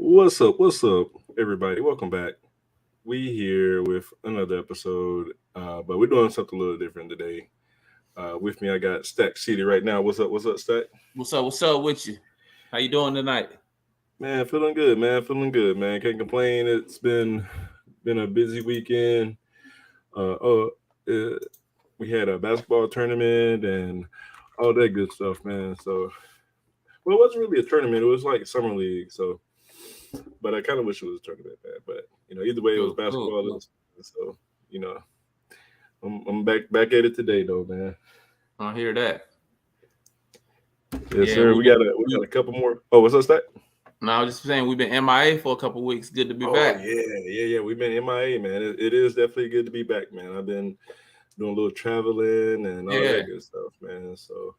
What's up? What's up, everybody? Welcome back. We here with another episode, but we're doing something a little different today. With me, I got Stack City right now. What's up? What's up, Stack? What's up? What's up with you? How you doing tonight? Man, feeling good, man. Feeling good, man. Can't complain. It's been a busy weekend. Uh, oh, uh, we had a basketball tournament and all that good stuff, man. So, well, it wasn't really a tournament. It was like summer league. So, but I kind of wish it was a tournament, man. But either way, it was Cool, cool, basketball. cool. So, you know, I'm back at it today though, man. I hear that. Yes, Yeah, sir. We got a couple more. Oh, what's up, Stack? no, I was just saying we've been MIA for a couple weeks. Good to be Oh back. yeah. We've been MIA, man. It is definitely good to be back, man. I've been doing a little traveling and all Yeah, that good stuff, man. So,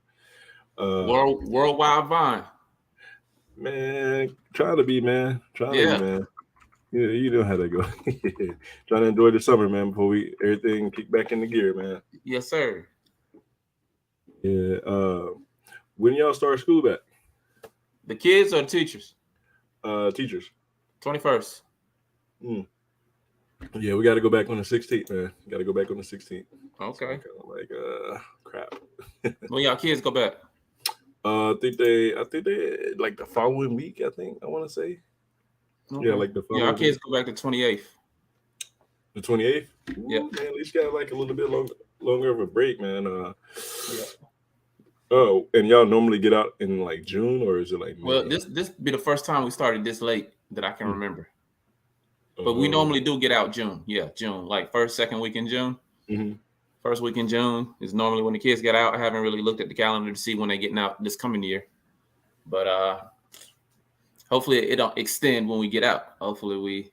uh, worldwide Vine. man, try to be, man. Trying to be, Yeah, man. You know how that go. Trying to enjoy the summer, man. Before we everything kick back into gear, man. yes, sir. Yeah. When y'all start school back, The kids or the teachers? teachers. 21st. Mm. Yeah, we got to go back on the 16th, man. Got to go back on the 16th. So I'm Okay. kind of like, crap. When y'all kids go back? I think they like the following week. I think I want to say, yeah, Okay. like the Yeah, our following week, kids go back the 28th. the 28th. Yep. Ooh, man, at least got like a little bit longer of a break, man. Yeah. Oh, and y'all normally get out in like June or is it like Well, May? this be the first time we started this late that I can Mm. remember. But we Oh, normally do get out June. Yeah, June, like first, second week in June. mhm. First week in June is normally when the kids get out. I haven't really looked at the calendar to see when they're getting out this coming year, but hopefully it don't extend when we get out. Hopefully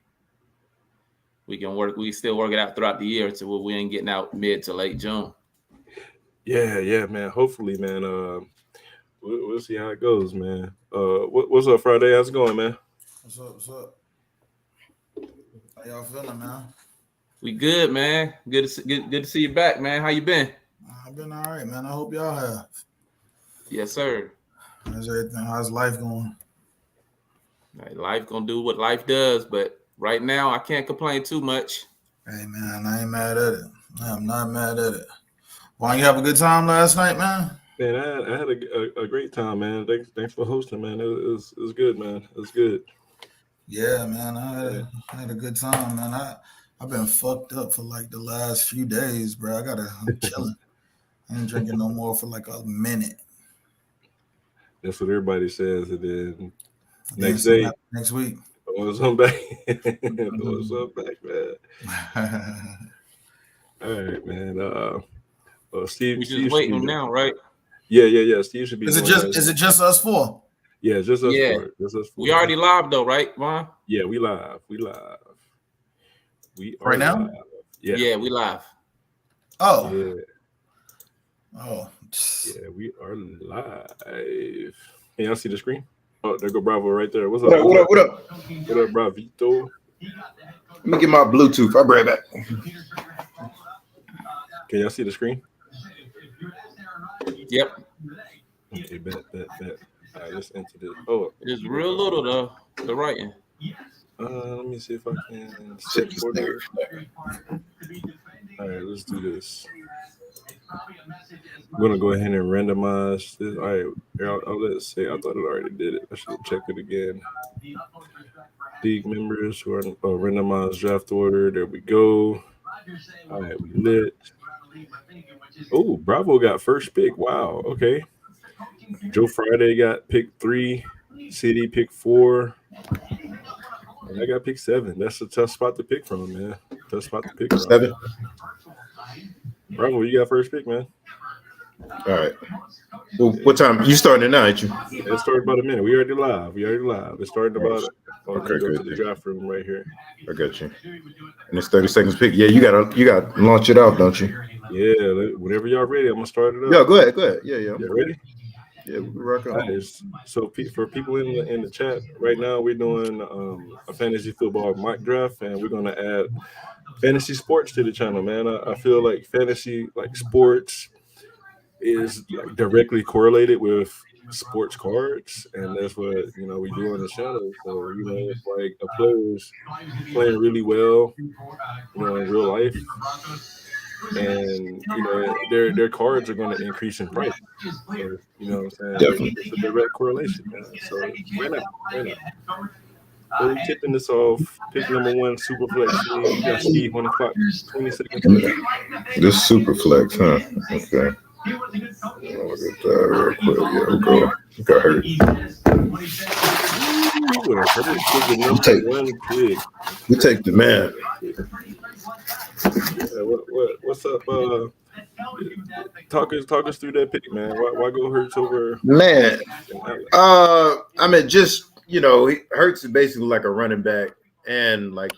we can work. We still work it out throughout the year to where we ain't getting out mid to late June. Yeah, man. Hopefully, man. We'll see how it goes, man. What's up, Friday? How's it going, man? What's up? What's up? How y'all feeling, man? We good, man. Good to see you back, man. How you been? I've been all right, man. I hope y'all have. Yes, sir. How's everything? How's life going? Like, life gonna do what life does, but right now I can't complain too much. Hey, man, I ain't mad at it. I'm not mad at it. Why you have a good time last night, man? Man, I had a great time, man. Thanks for hosting, man. It was good, man. It was good. Yeah, man. Yeah. I had a good time, man. I've been fucked up for like the last few days, bro. I'm chilling. I ain't drinking no more for like a minute. That's what everybody says. And then Then next something day, happened next week. throwing some back, throwing some back, man. All right, man. Steve, We just Steve should be waiting doing. now, right? Yeah. Steve should be Is it doing just that. is it just us four? Yeah, just us Yeah. four. Just us four. We already live though, right, Vaughn? Yeah, we live. We are Right now? live. Yeah, Yeah, we live. Oh. yeah, Oh. yeah. We are live. Can y'all see the screen? Oh, there go Bravo right there. What's up? What up? What's What up? up? What up? What up, Bravito? Let me get my Bluetooth. I'll be right back. Can y'all see the screen? Yep. Okay, bet. All right, let's enter this. Oh, It's real little though, the writing. let me see if I can Shit, search this for nigga. this. All right, let's do this. We're gonna go ahead and randomize this. All right, let's say I thought it already did it. I should check it again. League members who are randomized draft order. There we go. All right, we lit. Oh, Bravo got first pick. Wow. Okay. Joe Friday got pick 3. City pick 4. And I got pick 7. That's a tough spot to pick from, man. Tough spot to pick from. 7. Bravo, you got first pick, man. All right. Well, what time? You starting it now, ain't you? It started about a minute. We already live. It started about. Oh, Okay, go good, to the good. draft room right here. I got you. And it's 30 seconds pick. Yeah, you gotta launch it out, don't you? Yeah, whenever y'all ready, I'm gonna start it up. Yeah, go ahead. Yeah. You ready? Yeah, we rock All on. right, so for people in the chat right now, we're doing a fantasy football mock draft, and we're gonna add fantasy sports to the channel, man. I feel like fantasy, like sports, is like directly correlated with sports cards, and that's what we do on the channel. So if like a player's playing really well, in real life, and their cards are going to increase in price. So, what I'm saying? Definitely. It's a direct correlation, man. So right now. So we kicking this off. Pick number 1, Superflex League. We got Steve on the clock. 20 seconds. This super flex, huh? Okay. Look at that real quick. Yeah, we'll go. Got hurt. We take the man. What's up? Talk us through that pick, man. Why go Hurts over? Man, I mean, just Hurts is basically like a running back, and like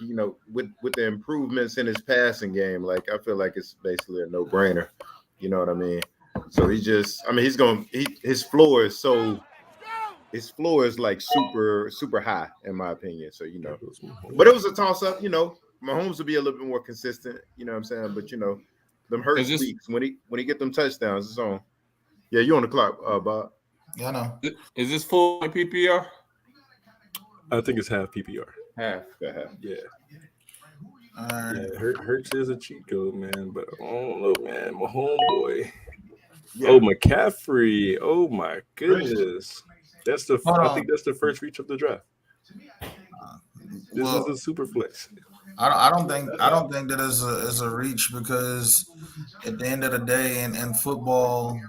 with the improvements in his passing game, like I feel like it's basically a no-brainer. You know what I mean? So his floor is like super high in my opinion. So but it was a toss-up. Mahomes will be a little bit more consistent. You know what I'm saying? But them Hurts weeks when he get them touchdowns, it's on. Yeah, you on the clock, Bob. Yeah, I know. Is this full PPR? I think it's half PPR. Half. Yeah. Yeah, Hurts is a cheat code, man. But I don't know, man. My homeboy. Yeah. Oh, McCaffrey. Oh my goodness. I think that's the first reach of the draft. This is a super flex. I don't think that is a reach, because at the end of the day, in football,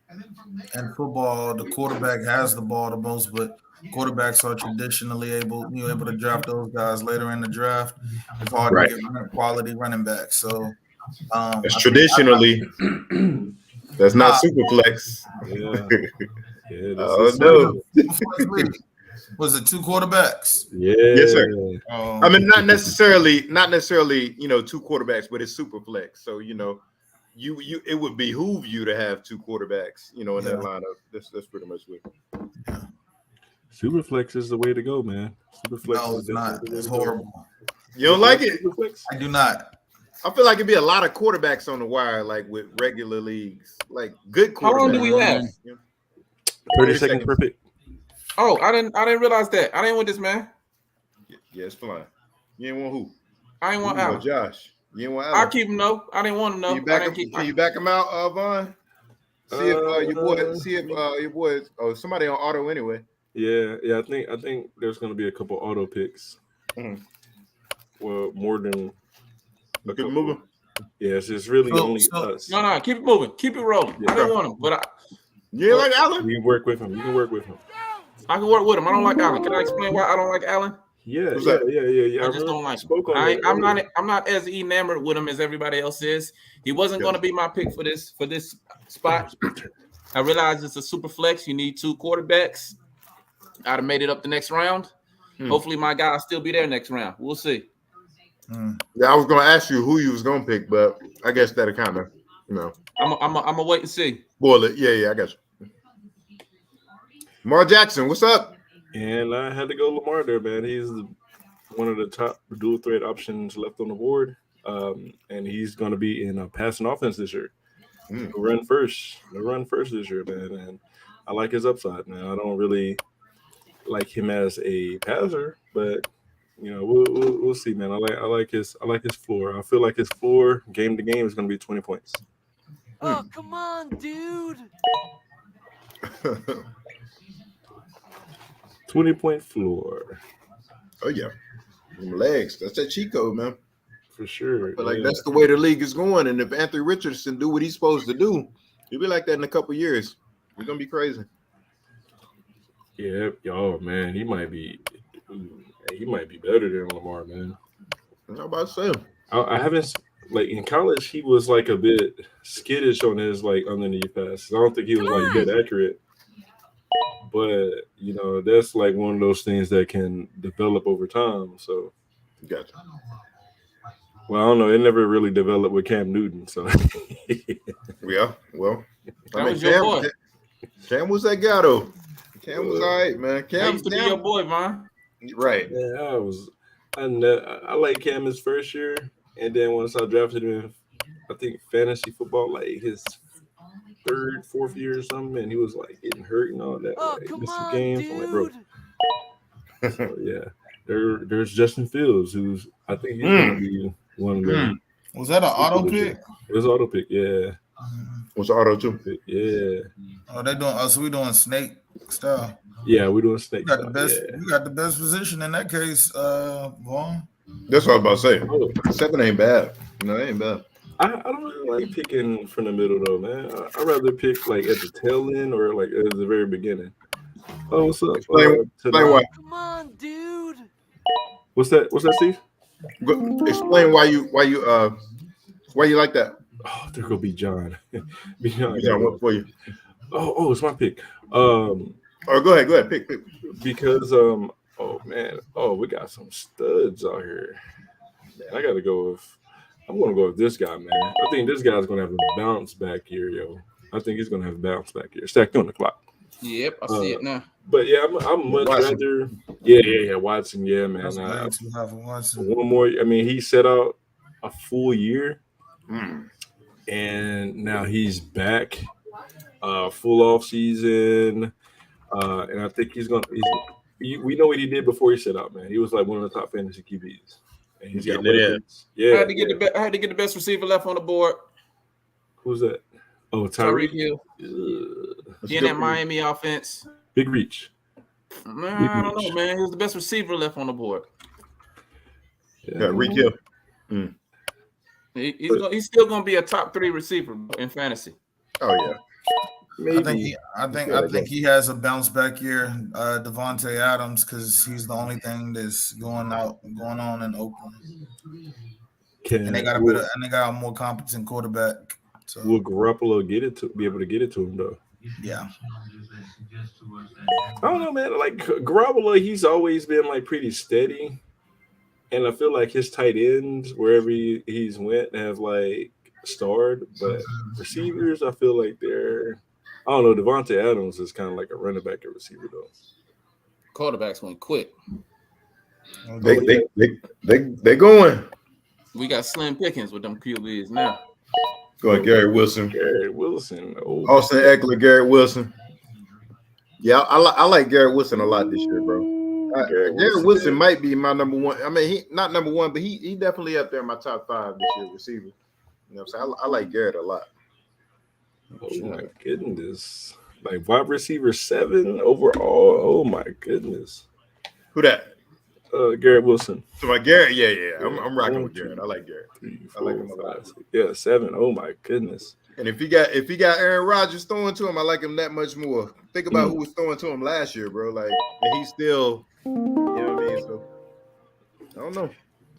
the quarterback has the ball the most, but quarterbacks are traditionally able to draft those guys later in the draft. It's hard to get quality running backs. So that's traditionally that's not super flex. Yeah, no. Was it 2 quarterbacks? Yeah. Yes, sir. I mean, not necessarily 2 quarterbacks, but it's super flex. So it would behoove you to have 2 quarterbacks, in that lineup. That's pretty much it. Yeah. Super flex is the way to go, man. Super flex. No, it's not. It's horrible. You don't like it? I do not. I feel like it'd be a lot of quarterbacks on the wire, like with regular leagues, like good quarterbacks. How long do we have? 30 seconds per pick. Oh, I didn't realize that. I didn't want this man. Yeah, it's fine. You ain't want who? I ain't want Allen. Josh. You ain't want Allen. I keep him though. I didn't want him though. Can you back him out, Vaughn? See if your boy. Oh, somebody on auto anyway. Yeah. I think there's gonna be a couple auto picks. Mm-hmm. Well, more than a couple. Moving. Yeah, it's really only us. No, keep it moving. Keep it rolling. Yeah, I didn't want him, but you like Allen? You can work with him. I can work with him. I don't like Allen. Can I explain why I don't like Allen? Yeah. I just don't like him. I'm not as enamored with him as everybody else is. He wasn't going to be my pick for this spot. I realize it's a super flex. You need 2 quarterbacks. I'd have made it up the next round. Hopefully, my guy will still be there next round. We'll see. Yeah, I was going to ask you who you was going to pick, but I guess that'll kind of, I'm gonna wait and see. Boil it. Yeah, I got you. Lamar Jackson, what's up? And I had to go Lamar there, man. He's one of the top dual threat options left on the board, and he's going to be in a passing offense this year. They'll run first this year, man. And I like his upside, man. I don't really like him as a passer, but we'll see, man. I like his floor. I feel like his floor game to game is going to be 20 points. Oh, come on, dude. 20-point floor. Oh, yeah. Them legs. That's that cheat code, man. For sure. But that's the way the league is going. And if Anthony Richardson do what he's supposed to do, he'll be like that in a couple years. We're going to be crazy. Yeah. Oh, man. He might be better than Lamar, man. How about so? I haven't... in college, he was a bit skittish on his underneath passes. I don't think he was that accurate. But that's one of those things that can develop over time. So, gotcha. Well, I don't know. It never really developed with Cam Newton. So, yeah. Well, Cam was that guy though. Cam was all right, man. Cam used to be your boy, man. Right. Yeah, I like Cam his first year. And then once I drafted him in, I think fantasy football, his third, fourth year or something, and he was like getting hurt and all that. Oh, like come missing on, games. I'm like, bro. dude. So yeah, there's Justin Fields, who's I think he's gonna be one of the. Was that an auto pick? It was auto pick, yeah. What's auto too? Yeah. Oh, they doing. Oh, so we doing snake stuff. Yeah, we're doing We snake got the stuff. best. Yeah. We got the best position in that case, Vaughn. That's what I was about to say. Oh, 7 ain't bad. No, it ain't bad. I don't really like picking from the middle though, man. I'd rather pick like at the tail end or like at the very beginning. Oh, what's up? Explain Tonight- why. Come on, dude. What's that, Steve? Explain why you like that. Oh, there go be John. Be John. Yeah, what for you? Oh, it's my pick. Oh, go ahead. Pick. Because we got some studs out here. Man, I'm gonna go with this guy, man. I think this guy's gonna have a bounce back year, yo. I think he's gonna have a bounce back year. Stacked on the clock. Yep, I see it now. But yeah, I'm much Watson. rather. Yeah, Watson. Yeah, man. That's great to have Watson. One more. I mean, he set out a full year, Mm. and now he's back, full off season, and I think we know what he did before he set out, man. He was like one of the top fantasy QBs, and he's got Getting it in. weapons. Yeah, I had to get the best receiver left on the board. Who's that? Oh, Tyreek Tyreek. Hill. That's He in good that for you. Miami offense. Big reach. Nah, I don't know, man. He was the best receiver left on the board. Yeah, Reek Hill. He's still going to be a top 3 receiver in fantasy. Oh yeah. Maybe. I think he has a bounce back year. Devontae Adams, because he's the only thing that's going on in Oakland, and they got a more competent quarterback. So Will Garoppolo be able to get it to him though? yeah, I don't know, man. Like Garoppolo, he's always been like pretty steady, and I feel like his tight ends wherever he's went have like starred, but receivers, I feel like they're. I don't know. Devontae Adams is kind of like a running back and receiver though. Quarterbacks went quick. They going. We got slim pickings with them QBs now. Go ahead, Garrett Wilson. Garrett Wilson. Oh, Austin Eckler, Garrett Wilson. Yeah, I like Garrett Wilson a lot this year, bro. Garrett Wilson might be my number one. I mean, he not number one, but he definitely up there in my top 5 this year receiver. You know what I'm saying? I like Garrett a lot. Oh my goodness! Like wide receiver 7 overall. Oh my goodness! Who that? Garrett Wilson. So my Garrett, yeah. I'm rocking with Garrett. I like Garrett. 3, I like 4, him a lot. 5, 6. Yeah, 7. Oh my goodness! And if he got Aaron Rodgers throwing to him, I like him that much more. Think about who was throwing to him last year, bro. Like, and he's still, you know what I mean? So I don't know.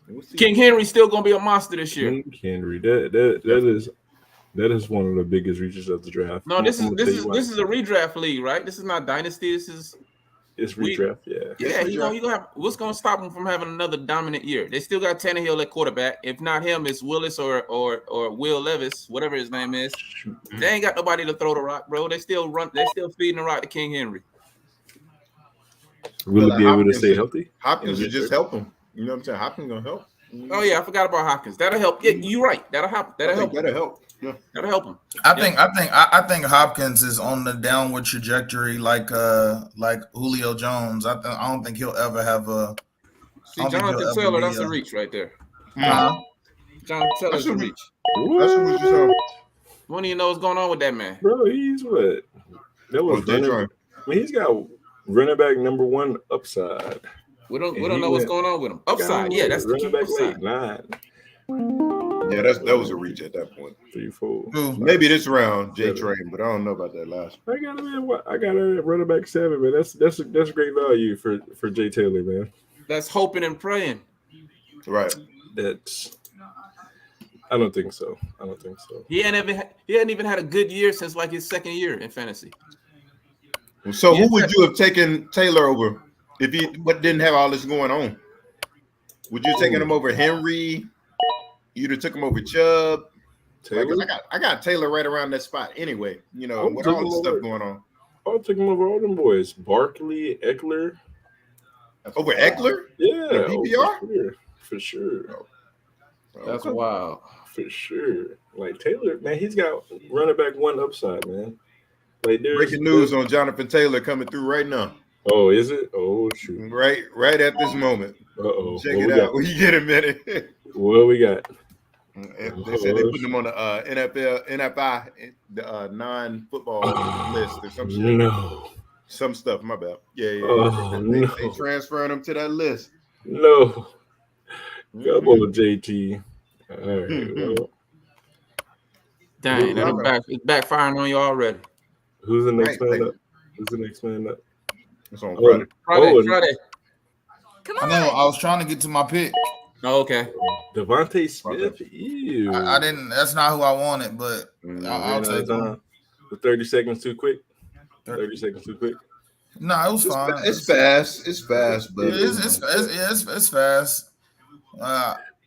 We'll see. King Henry's still going to be a monster this year. King Henry. That is one of the biggest reaches of the draft. No, this is I'm gonna tell you why. a redraft league, right? This is not dynasty. This is It's redraft. Yeah. yeah. He gonna have what's gonna stop him from having another dominant year? They still got Tannehill at quarterback. If not him, it's Willis or Will Levis, whatever his name is. They ain't got nobody to throw the rock, bro. They still feeding the rock to King Henry. Will he be able to Hopkins- stay healthy? Hopkins will just help him. You know what I'm saying? Hopkins gonna help. Oh yeah, I forgot about Hopkins. That'll help. Yeah, you're right. That'll help. That'll help. That'll help. Yeah. That'll help him. I think Hopkins is on the downward trajectory, like Julio Jones. I don't think he'll ever have a. See, Jonathan Taylor, that's a reach right there. Uh-huh. Jonathan Taylor's a reach. That's what we just saw. When do you know what's going on with that man? Bro, he's what? That was running. I mean, he's got running back number 1 upside. We don't And know he what's went- going on with him. Upside, yeah, that's the running key. back Upside. late 9, Yeah, that was a reach at that point. 3, 4. Who? Maybe this round, J Train, but I don't know about that last. I got a running back 7, man. That's great value for Jay Taylor, man. That's hoping and praying. Right. That's. I don't think so. He hadn't even had a good year since like his second year in fantasy. So who would you have taken Taylor over if he didn't have all this going on? Would you have taken him over Henry? You'd have took him over Chubb. Taylor. Like, I got Taylor right around that spot anyway. You know, I'm with all taking this him stuff over. going on. I'll take him over all them boys. Barkley, Eckler. Over Eckler? Yeah. In PPR? For sure. That's wild. For sure. Like Taylor, man, he's got running back one upside, man. Like Breaking news on Jonathan Taylor coming through right now. Oh, is it? Oh, shoot. Right at this moment. Uh-oh. Check it out when you get a minute. What we got? They said they put him on the NFI, the non-football list or some shit. No. Some stuff, my bad. Yeah. They transferring him to that list. No. Come on, JT. All right. Well. Dang, it's backfiring on you already. Who's the next man up? Who's the next man up? It's on Friday. Friday. Come on. I know. I was trying to get to my pick. Oh, okay. Devontae Smith. Ew. I didn't. That's not who I wanted, but I'll take him. The 30 seconds too quick. 30 seconds too quick. No, it was fine. It's fast. It's fast, but it's fast.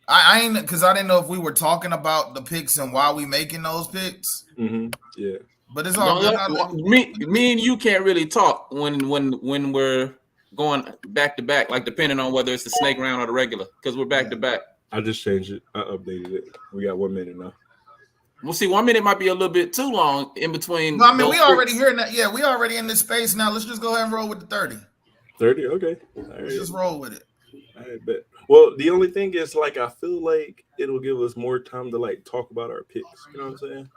I ain't because I didn't know if we were talking about the picks and why we making those picks. Mm-hmm. Yeah. But it's all good. Me and you can't really talk when we're going back to back, like depending on whether it's the snake round or the regular, because we're back to back. I just changed it. I updated it. We got 1 minute now. We'll see. 1 minute might be a little bit too long in between. No, I mean, we already hearing that. Yeah, we already in this space now. Let's just go ahead and roll with the 30. 30? Okay. All right. Let's just roll with it. I bet. Well, the only thing is, like, I feel like it'll give us more time to, like, talk about our picks. You know what I'm saying?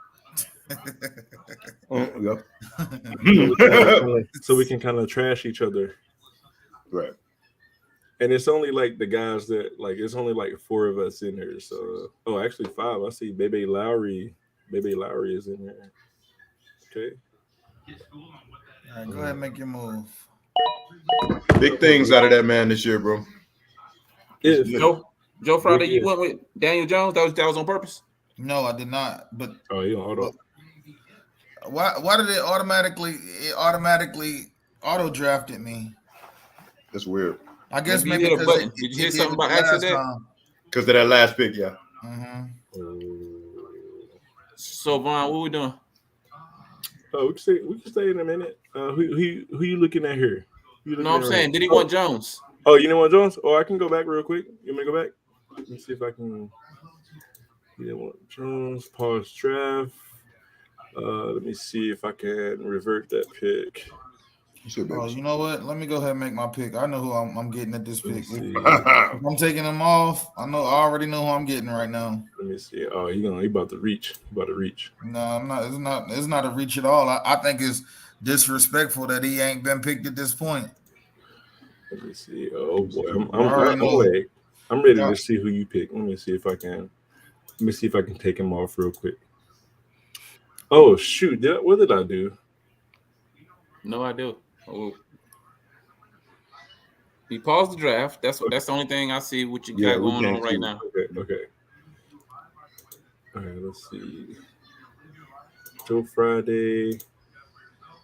So we can kind of trash each other. Right. And it's only like the guys that like it's only like 4 of us in here. So actually 5. I see Bebe Lowry. Bebe Lowry is in here. Okay. All right, go ahead and make your move. Big things out of that man this year, bro. Joe Friday, you went with Daniel Jones. That was on purpose. No, I did not. But hold on. Why did it automatically auto drafted me? That's weird. I guess maybe because did you hear something about accident? Because of that last pick, yeah. Mm-hmm. So Vaughn, what we doing? Oh, we can stay in a minute. Who you looking at here? No, I'm saying, did he want Jones? Oh, you didn't want Jones? Oh, I can go back real quick. You want me to go back? Let me see if I can. You didn't want Jones. Pause draft. Let me see if I can revert that pick. Oh, you know what? Let me go ahead and make my pick. I know who I'm getting at this pick. If I'm taking him off, I already know who I'm getting right now. Let me see. Oh, he about to reach. No, I'm not. It's not a reach at all. I think it's disrespectful that he ain't been picked at this point. Let me see. Oh boy, I'm ready to see who you pick. Let me see if I can take him off real quick. Oh shoot! What did I do? No idea. Oh. We paused the draft. That's the only thing I see what you got going on right now. Okay. All right, let's see. Joe Friday.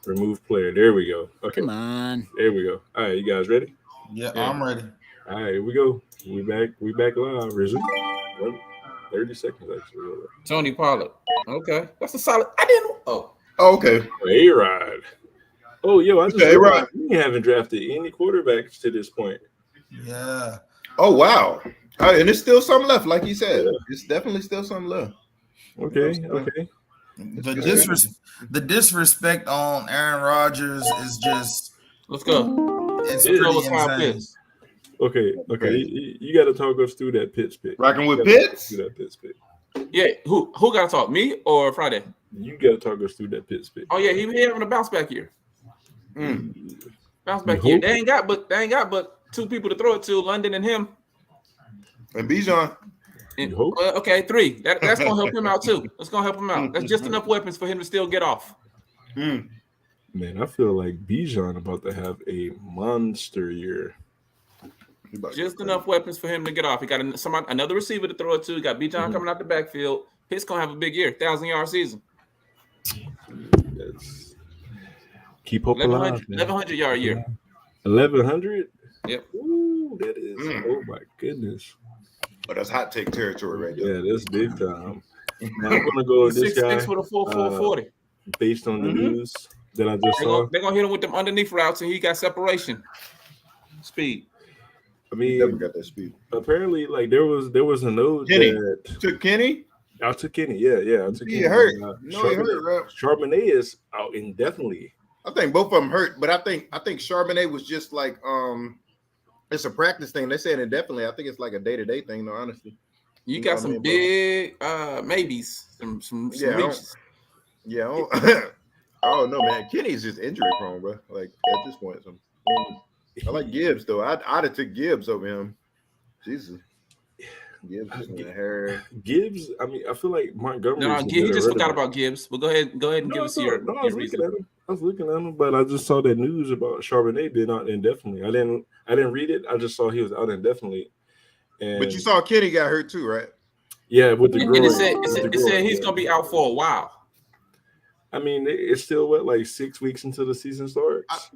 Remove player. There we go. Okay. Come on. There we go. All right, you guys ready? Yeah, I'm ready. All right, here we go. We back live. Resume. 30 seconds actually. Tony Pollard. Okay. That's a solid. I didn't. Oh, okay. A-Rod. Oh, yo, I just A-Rod. We haven't drafted any quarterbacks to this point. Yeah. Oh, wow. And there's still some left, like you said. It's definitely still some left. Okay. The disrespect on Aaron Rodgers is just. Let's go. It's pretty insane. Okay. You got to talk us through that Pitts pick. Rocking with Pitts? Through that Pitts pick. Yeah. Who got to talk? Me or Friday? You got to talk us through that Pitts pick. Oh yeah, he having a bounce back year. Bounce back year. They ain't got but 2 people to throw it to, London and him. And Bijan. Okay, 3. That's gonna help him out too. That's gonna help him out. That's just enough weapons for him to still get off. Man, I feel like Bijan about to have a monster year. Just enough weapons for him to get off. He got another receiver to throw it to. He got Bijan coming out the backfield. He's gonna have a big year, 1,000-yard season. Keep hope alive. 1,100-yard year. 1,100? Yep. Ooh, that is. Oh my goodness. Oh, that's hot take territory right there. Yeah, that's big time. Now, I'm gonna go with this guy. 6'6" with a 4.40. Based on the news that I just saw. They're gonna hit him with them underneath routes, and he got separation. Speed. I He definitely mean, got that speed. apparently, like there was a note Kenny. that Took Kenny. I took Kenny. Yeah, I took He Kenny. hurt. He hurt, right? Charbonnet is out indefinitely. I think both of them hurt, but I think Charbonnet was just like it's a practice thing. They said indefinitely. I think it's like a day-to-day thing, though, honestly. You got some big maybes, some reaches. Yeah, I don't know, man. Kenny's just injury prone, bro. Like at this point, I like Gibbs though. I'd have took Gibbs over him. Jesus, Gibbs just went hair. Gibbs. I mean, I feel like Montgomery. No, he just forgot about Gibbs. But go ahead and give us your. No, I was looking at him, but I just saw that news about Charbonnet being out indefinitely. I didn't read it. I just saw he was out indefinitely. But you saw Kenny got hurt too, right? Yeah, with the groin. It said he's gonna be out for a while. I mean, it's still like 6 weeks until the season starts.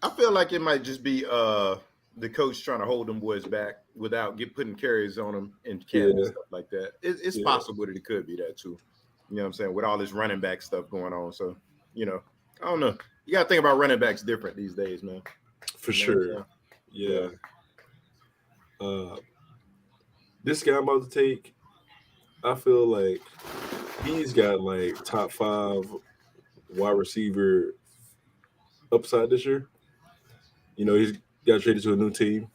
I feel like it might just be the coach trying to hold them boys back without putting carries on them in camp and stuff like that. It's possible that it could be that too. You know what I'm saying? With all this running back stuff going on. So, I don't know. You got to think about running backs different these days, man. For sure. Yeah. This guy I'm about to take, I feel like he's got like top 5 wide receiver upside this year. He's got traded to a new team.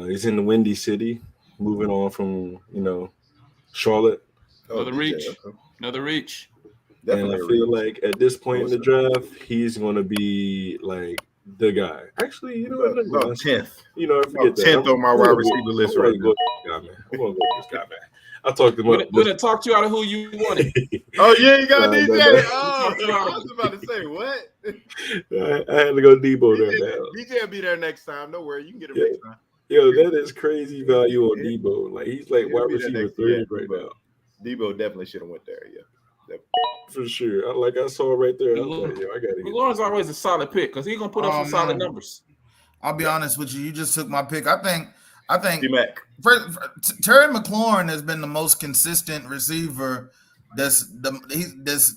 He's in the Windy City, moving on from, Charlotte. Another reach. Definitely. And I feel like at this point in the draft, he's going to be like the guy. Actually, you know what? About 10th. I forget that. 10th on my wide receiver list right now. I'm going to go with this guy, man. I talked to him. Would have talked you out of who you wanted. Oh, yeah, you got DJ. Oh, I was about to say, what? I had to go Debo there, man. DJ will be there next time. Don't worry. You can get him next time. Yo, that is crazy value on Debo. Like, he's like wide receiver 30 right now. Debo definitely should have went there, For sure. I saw it right there. I was like, I got to get Lauren's always a solid pick because he's going to put up some solid numbers. I'll be honest with you. You just took my pick. I think T-Mac. Terry McLaurin has been the most consistent receiver that's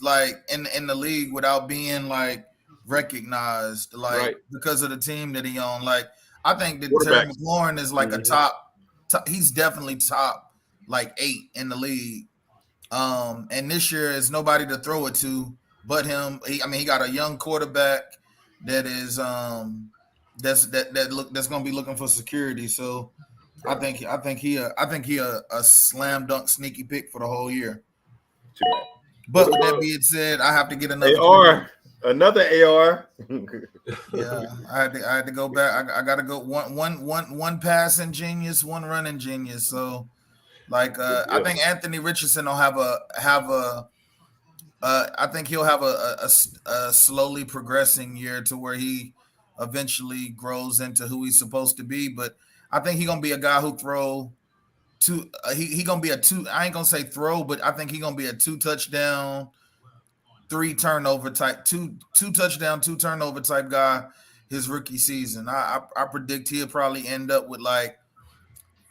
like in the league without being like recognized, like because of the team that he on. Like I think that Terry McLaurin is like a top. He's definitely top like 8 in the league. And this year is nobody to throw it to but him. He got a young quarterback that is that's going to be looking for security. So I think he a slam dunk sneaky pick for the whole year. But with that being said, I have to get another AR. Yeah, I had to go back. I got to go one passing genius, one running genius. So I think Anthony Richardson will have a I think he'll have a slowly progressing year to where he eventually grows into who he's supposed to be. But I think he's gonna be a guy who throw two. He gonna be a two. I ain't gonna say throw, but I think he's gonna be a 2 touchdown, 3 turnover type, two touchdown, 2 turnover type guy. His rookie season, I predict he'll probably end up with like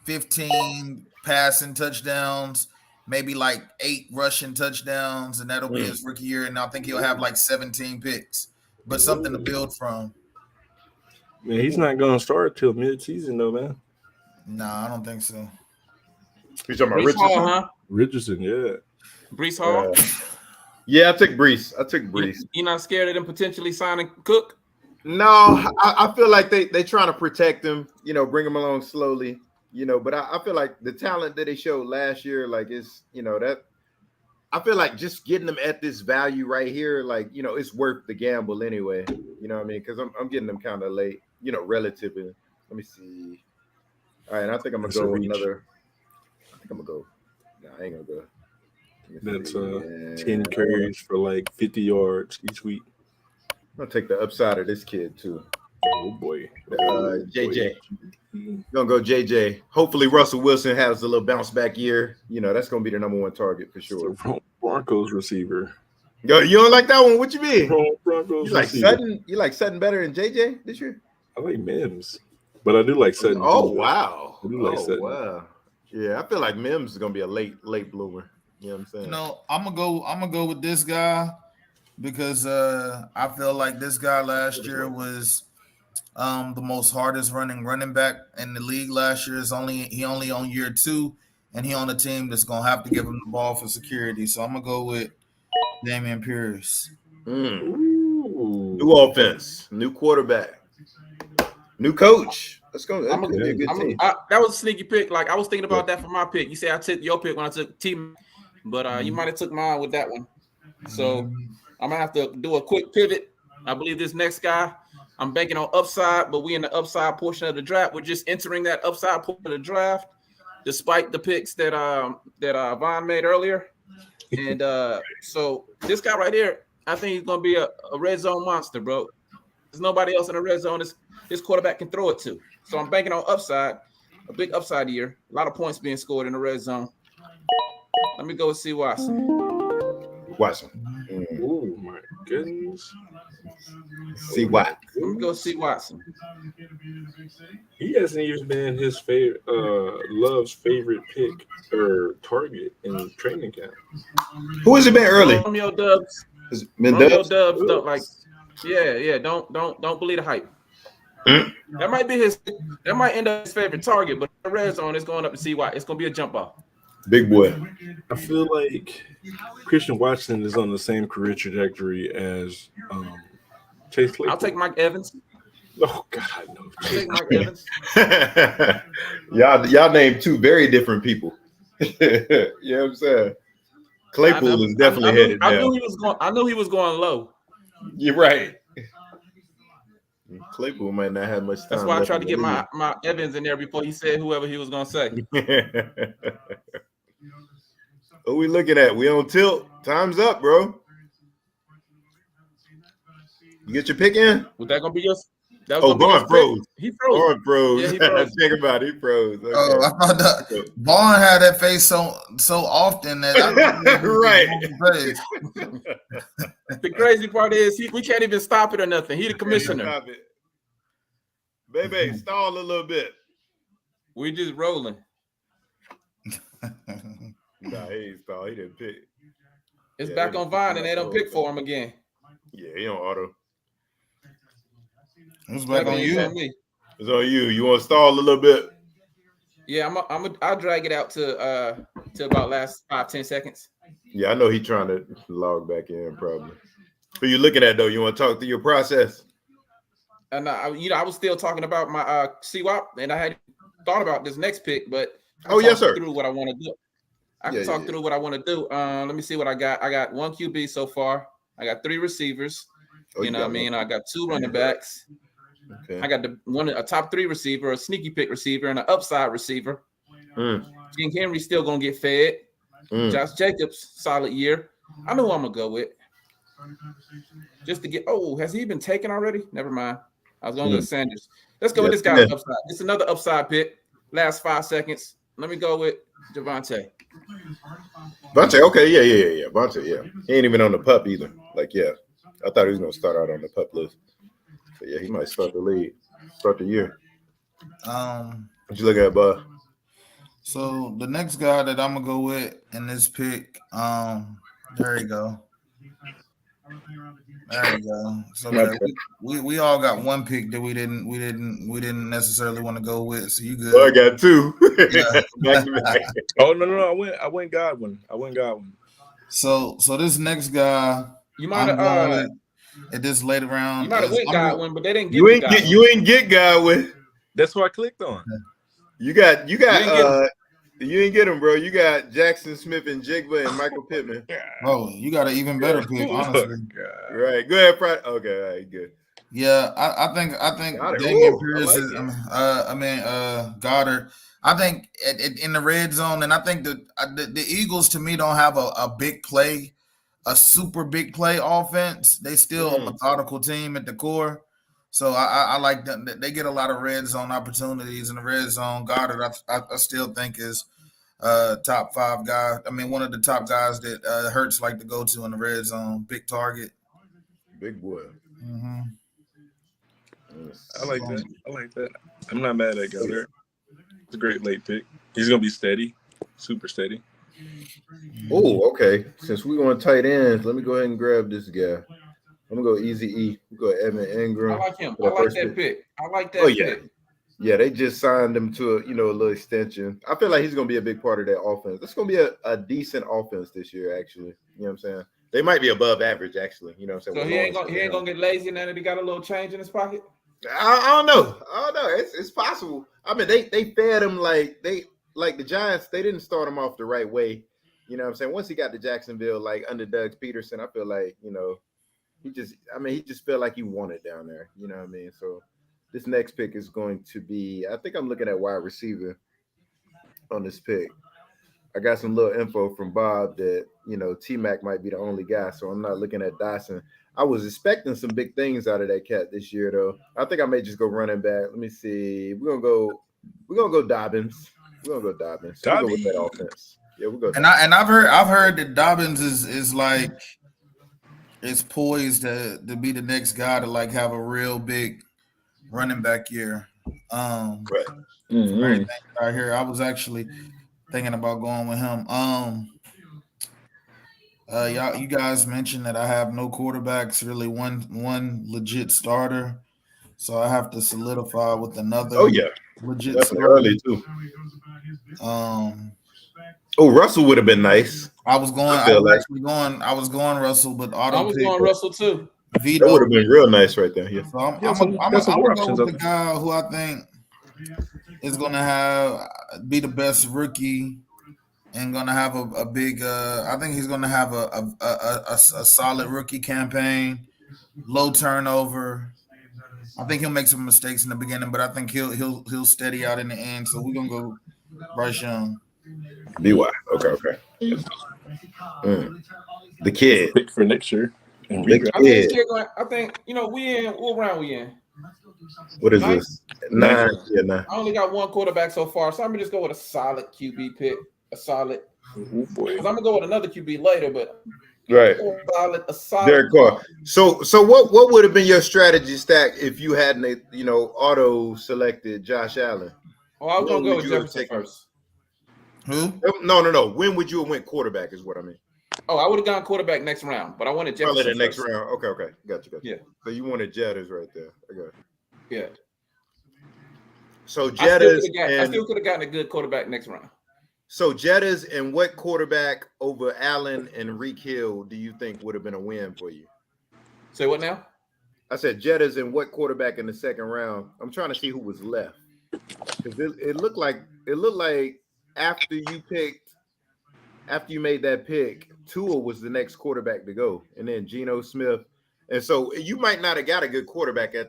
15 passing touchdowns, maybe like 8 rushing touchdowns, and that'll be his rookie year. And I think he'll have like 17 picks, but something to build from. Man, he's not going to start till mid-season, though, man. Nah, I don't think so. You talking about Richardson? Hall, huh? Richardson, yeah. Breece Hall? Yeah, I took Breece. You not scared of them potentially signing Cook? No, I feel like they trying to protect him, bring him along slowly, but I feel like the talent that they showed last year, like it's, that I feel like just getting them at this value right here, like, it's worth the gamble anyway. You know what I mean? Because I'm getting them kind of late, relatively. Let me see. All right, I think I'm going to go another. I think I'm going to go. No, I ain't going to go. That's 10 carries for like 50 yards each week. I'm going to take the upside of this kid, too. Oh, boy. JJ. Going to go JJ. Hopefully, Russell Wilson has a little bounce back year. That's going to be the number 1 target for sure. Broncos receiver. Yo, you don't like that one? What you mean? Broncos receiver. You like Sutton better than JJ this year? I like Mims, but I do like Sutton. Oh, wow. I do like Sutton. Wow. Yeah, I feel like Mims is going to be a late bloomer. You know what I'm saying? I'm gonna go with this guy because I feel like this guy last year was the most hardest running back in the league last year. He only on year 2, and he on a team that's gonna have to give him the ball for security. So I'm gonna go with Dameon Pierce. New offense, new quarterback, new coach. Let's go. That could be a good team. That was a sneaky pick. Like I was thinking about that for my pick. You say I took your pick when I took team, but you might have took mine with that one. So I'm gonna have to do a quick pivot. I believe this next guy, I'm banking on upside, but we in the upside portion of the draft. We're just entering that upside portion of the draft, despite the picks that Von made earlier. And so this guy right here, I think he's gonna be a red zone monster, bro. There's nobody else in the red zone this quarterback can throw it to. So I'm banking on upside, a big upside year. A lot of points being scored in the red zone. Let me go with C. Watson. Oh my goodness. C. Watt. Let me go with C. Watson. He hasn't even been his favorite, Love's favorite pick or target in training camp. Who has it been early? Romeo Dubs. Has it been Romeo Dubs? Dubs. Like, yeah. Don't believe the hype. That might end up his favorite target, but the red zone is going up to C. Watt. It's gonna be a jump off. Big boy. I feel like Christian Watson is on the same career trajectory as Chase Claypool. I'll take Mike Evans. Oh God, no! I'll take Mike Evans. y'all named two very different people. You know what I'm saying? Claypool is definitely headed down. I knew he was going low. You're right. Claypool might not have much time. That's why I tried to get my Evans in there before he said whoever he was gonna say. What we looking at? We on tilt. Time's up, bro. You get your pick in? Was that gonna be yours? Vaughn froze. He froze. Vaughn froze. Yeah, he froze. Think about it. He froze. Okay. Oh, I thought that Vaughn had that face so often that right. The crazy part is we can't even stop it or nothing. He the commissioner. Stop it. Baby, stall a little bit. We just rolling. Nah, he ain't stall. He didn't pick. It's back on Vine and they don't pick for him again. Yeah, he on auto. It's back on you. It's on you. You want to stall a little bit? Yeah, I'll drag it out to about last 5-10 seconds. Yeah, I know he's trying to log back in probably. Who you looking at though? You want to talk through your process? And I was still talking about my CWAP, and I had thought about this next pick, but yes, sir. Through what I want to do. I can talk through what I want to do. Let me see what I got. I got 1 QB so far. I got 3 receivers. You know what I mean? I got 2 running backs. Okay. I got a top 3 receiver, a sneaky pick receiver, and an upside receiver. King Henry's still gonna get fed. Josh Jacobs, solid year. I know who I'm gonna go with. Just to get. Oh, has he been taken already? Never mind. I was going to go with Sanders. Let's go with this guy upside. It's another upside pick. Last 5 seconds. Let me go with Javonte. Vontae, okay, yeah. Vontae, yeah. He ain't even on the pup either. Like, yeah. I thought he was gonna start out on the pup list. But yeah, he might start the year. What you look at, bud? So the next guy that I'm gonna go with in this pick, there you go. There you go. So we all got 1 pick that we didn't necessarily want to go with. So you good? Well, I got 2. Yeah. Back to back. Oh no! I went Godwin. So this next guy, you might have at this later round. You might have went Godwin, but they didn't get you ain't get Godwin. That's what I clicked on. You ain't get him, bro. You got Jackson Smith and Jigba and Michael Pittman. Oh, you got an even better pick, honestly. Right. Go ahead, Friday. Okay, all right, good. Yeah, I think Dameon Pierce is. Goddard. I think in the red zone, and I think the Eagles to me don't have a big play, a super big play offense. They still a methodical team at the core. So I like them. They get a lot of red zone opportunities in the red zone. Goddard, I still think is top 5 guy. I mean, one of the top guys that Hurts like to go to in the red zone. Big target. Big boy. Mm-hmm. I like that. I'm not mad at Goddard. It's a great late pick. He's gonna be steady, super steady. Oh, okay. Since we want tight ends, let me go ahead and grab this guy. I'm gonna go Easy E. We go Evan I Ingram. like him. for I like first that pick. I like that Oh, yeah. pick. Yeah, they just signed him to a little extension. I feel like he's gonna be a big part of that offense. It's gonna be a decent offense this year, actually. You know what I'm saying? They might be above average, actually. You know what I'm saying? So with he ain't Lawrence gonna get lazy now that he got a little change in his pocket. I don't know. It's possible. I mean, they fed him like the Giants. They didn't start him off the right way. You know what I'm saying? Once he got to Jacksonville, like under Doug Peterson, I feel like he just felt like he wanted down there. You know what I mean? So this next pick is going to be. I think I'm looking at wide receiver on this pick. I got some little info from Bob that T-Mac might be the only guy, so I'm not looking at Dyson. I was expecting some big things out of that cat this year, though. I think I may just go running back. Let me see. We're gonna go Dobbins. We're gonna go Dobbins. We'll go with that offense. Yeah, we'll go. And I've heard that Dobbins is like is poised to be the next guy to like have a real big running back year. Right. From everything that I hear, I was actually thinking about going with him. You guys mentioned that I have no quarterbacks, really one legit starter, so I have to solidify with another. Oh yeah, legit definitely starter. early too. Russell would have been nice. I was going Russell, but I was going Russell too. Vito that would have been real nice right there. Yeah. So I'm gonna go with the guy who I think is gonna be the best rookie and gonna have a big. I think he's gonna have a solid rookie campaign, low turnover. I think he'll make some mistakes in the beginning, but I think he'll steady out in the end. So we're gonna go Bryce Young. BY. Okay. The kid. Pick for next year. I think we in what round we in? What is this? 9. Yeah, 9. I only got one quarterback so far, so I'm gonna just go with a solid QB pick. A solid. Oh boy. I'm gonna go with another QB later, but right. A solid. Derek Carr. So what would have been your strategy stack if you hadn't auto selected Josh Allen? Oh, I was gonna go with Jefferson first. Who? No. When would you have went quarterback? Is what I mean. Oh, I would have gone quarterback next round, but I wanted Jefferson. Probably the next round. Okay. Got you. Yeah. So you wanted Jettas right there. I got you. Yeah. So Jettas. I still could have gotten a good quarterback next round. So Jettas and what quarterback over Allen and Reek Hill do you think would have been a win for you? Say what now? I said Jettas and what quarterback in the second round? I'm trying to see who was left. Because it looked like after you made that pick, Tua was the next quarterback to go, and then Geno Smith. And so you might not have got a good quarterback at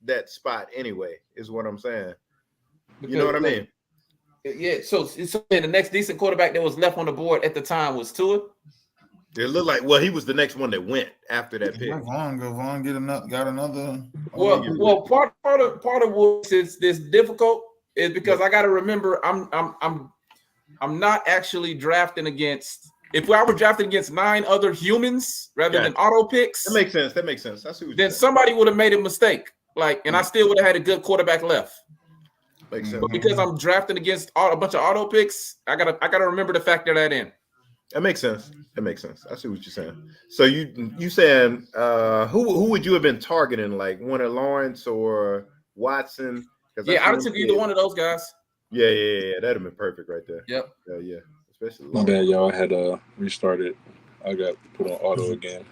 that spot anyway, is what I'm saying. You know what I mean? Yeah. So the next decent quarterback that was left on the board at the time was Tua. It looked like he was the next one that went after that pick. Vaughn got another. Well, part of what is this difficult is because I got to remember I'm not actually drafting against. If I were drafting against 9 other humans rather than auto picks, that makes sense. I see what then somebody would have made a mistake. And I still would have had a good quarterback left. Makes sense. But because I'm drafting against a bunch of auto picks, I gotta remember to factor that in. That makes sense. I see what you're saying. So you saying who would you have been targeting? Like one of Lawrence or Watson? Yeah, I took either one of those guys. Yeah. That'd have been perfect right there. Yep. Yeah. Especially my bad, y'all. I had restarted. I got put on auto again.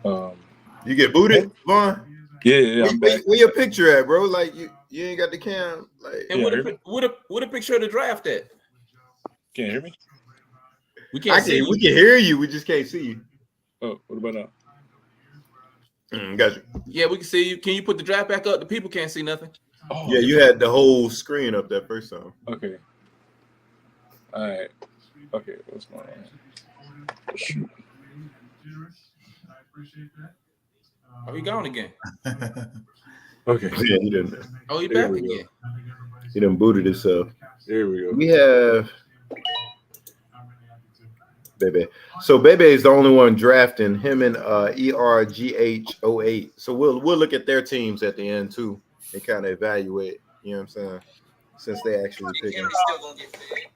You get booted, Vaughn? Yeah. Where your picture at, bro? Like you ain't got the cam. Like, and what a picture of the draft at? Can't hear me? We can't see you. We can hear you. We just can't see you. Oh, what about now? Got you. Yeah, we can see you. Can you put the draft back up? The people can't see nothing. Oh, yeah, you had the whole screen up that first time. Okay. All right. Okay, what's going on? Shoot. Oh, he gone again. Okay. Yeah, he didn't. Oh, he back again. He done booted himself. There we go. We have Bebe. So Bebe is the only one drafting him and ERGH08. So we'll look at their teams at the end too and kind of evaluate. You know what I'm saying? Since they actually pick him. Still gonna get paid.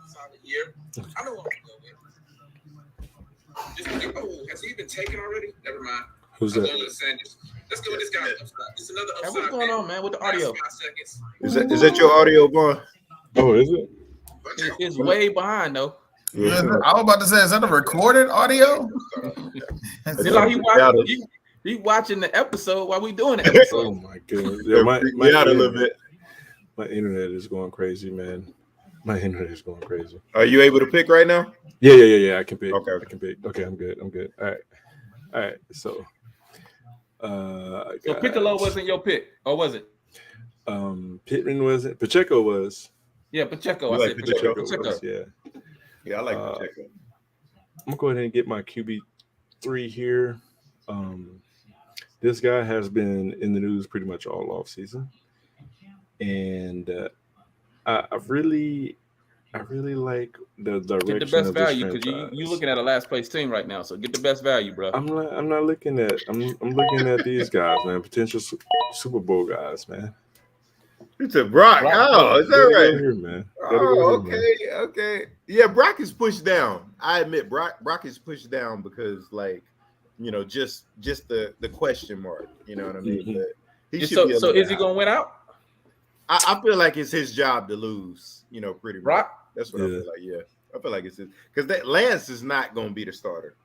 Solid year. I know what I'm going with. Has he been taken already? Never mind. Who's that? Let's go with this guy. It's another upside. Hey, what's going on, man? With the audio? 5 seconds. Is that your audio, Vaughn? Oh, is it? It's way behind though. Yeah. I was about to say, is that a recorded audio? It's like he watching the episode while we doing the episode. Oh my goodness. Yeah, my a little bit. My internet is going crazy, man. My internet is going crazy. Are you able to pick right now? Yeah. I can pick. Okay. I can pick. Okay, I'm good. All right. So, so Piccolo wasn't your pick, or was it? Pittman wasn't. Pacheco was. Yeah, Pacheco. You I like said Pacheco? Pacheco. Yeah, I like Pacheco. I'm gonna go ahead and get my QB3 here. This guy has been in the news pretty much all off season, and I really like the direction. Get the best of this value because you looking at a last place team right now. So get the best value, bro. I'm not looking at. I'm looking at these guys, man. Potential Super Bowl guys, man. It's a Brock. Oh, is that right? Here, man. Okay. Yeah, Brock is pushed down. I admit, Brock is pushed down because, like, just the question mark. You know what I mean? Mm-hmm. But he should so be is he gonna win out? I feel like it's his job to lose. Pretty much. Brock? That's what I feel like. Yeah, I feel like it's his because that Lance is not gonna be the starter.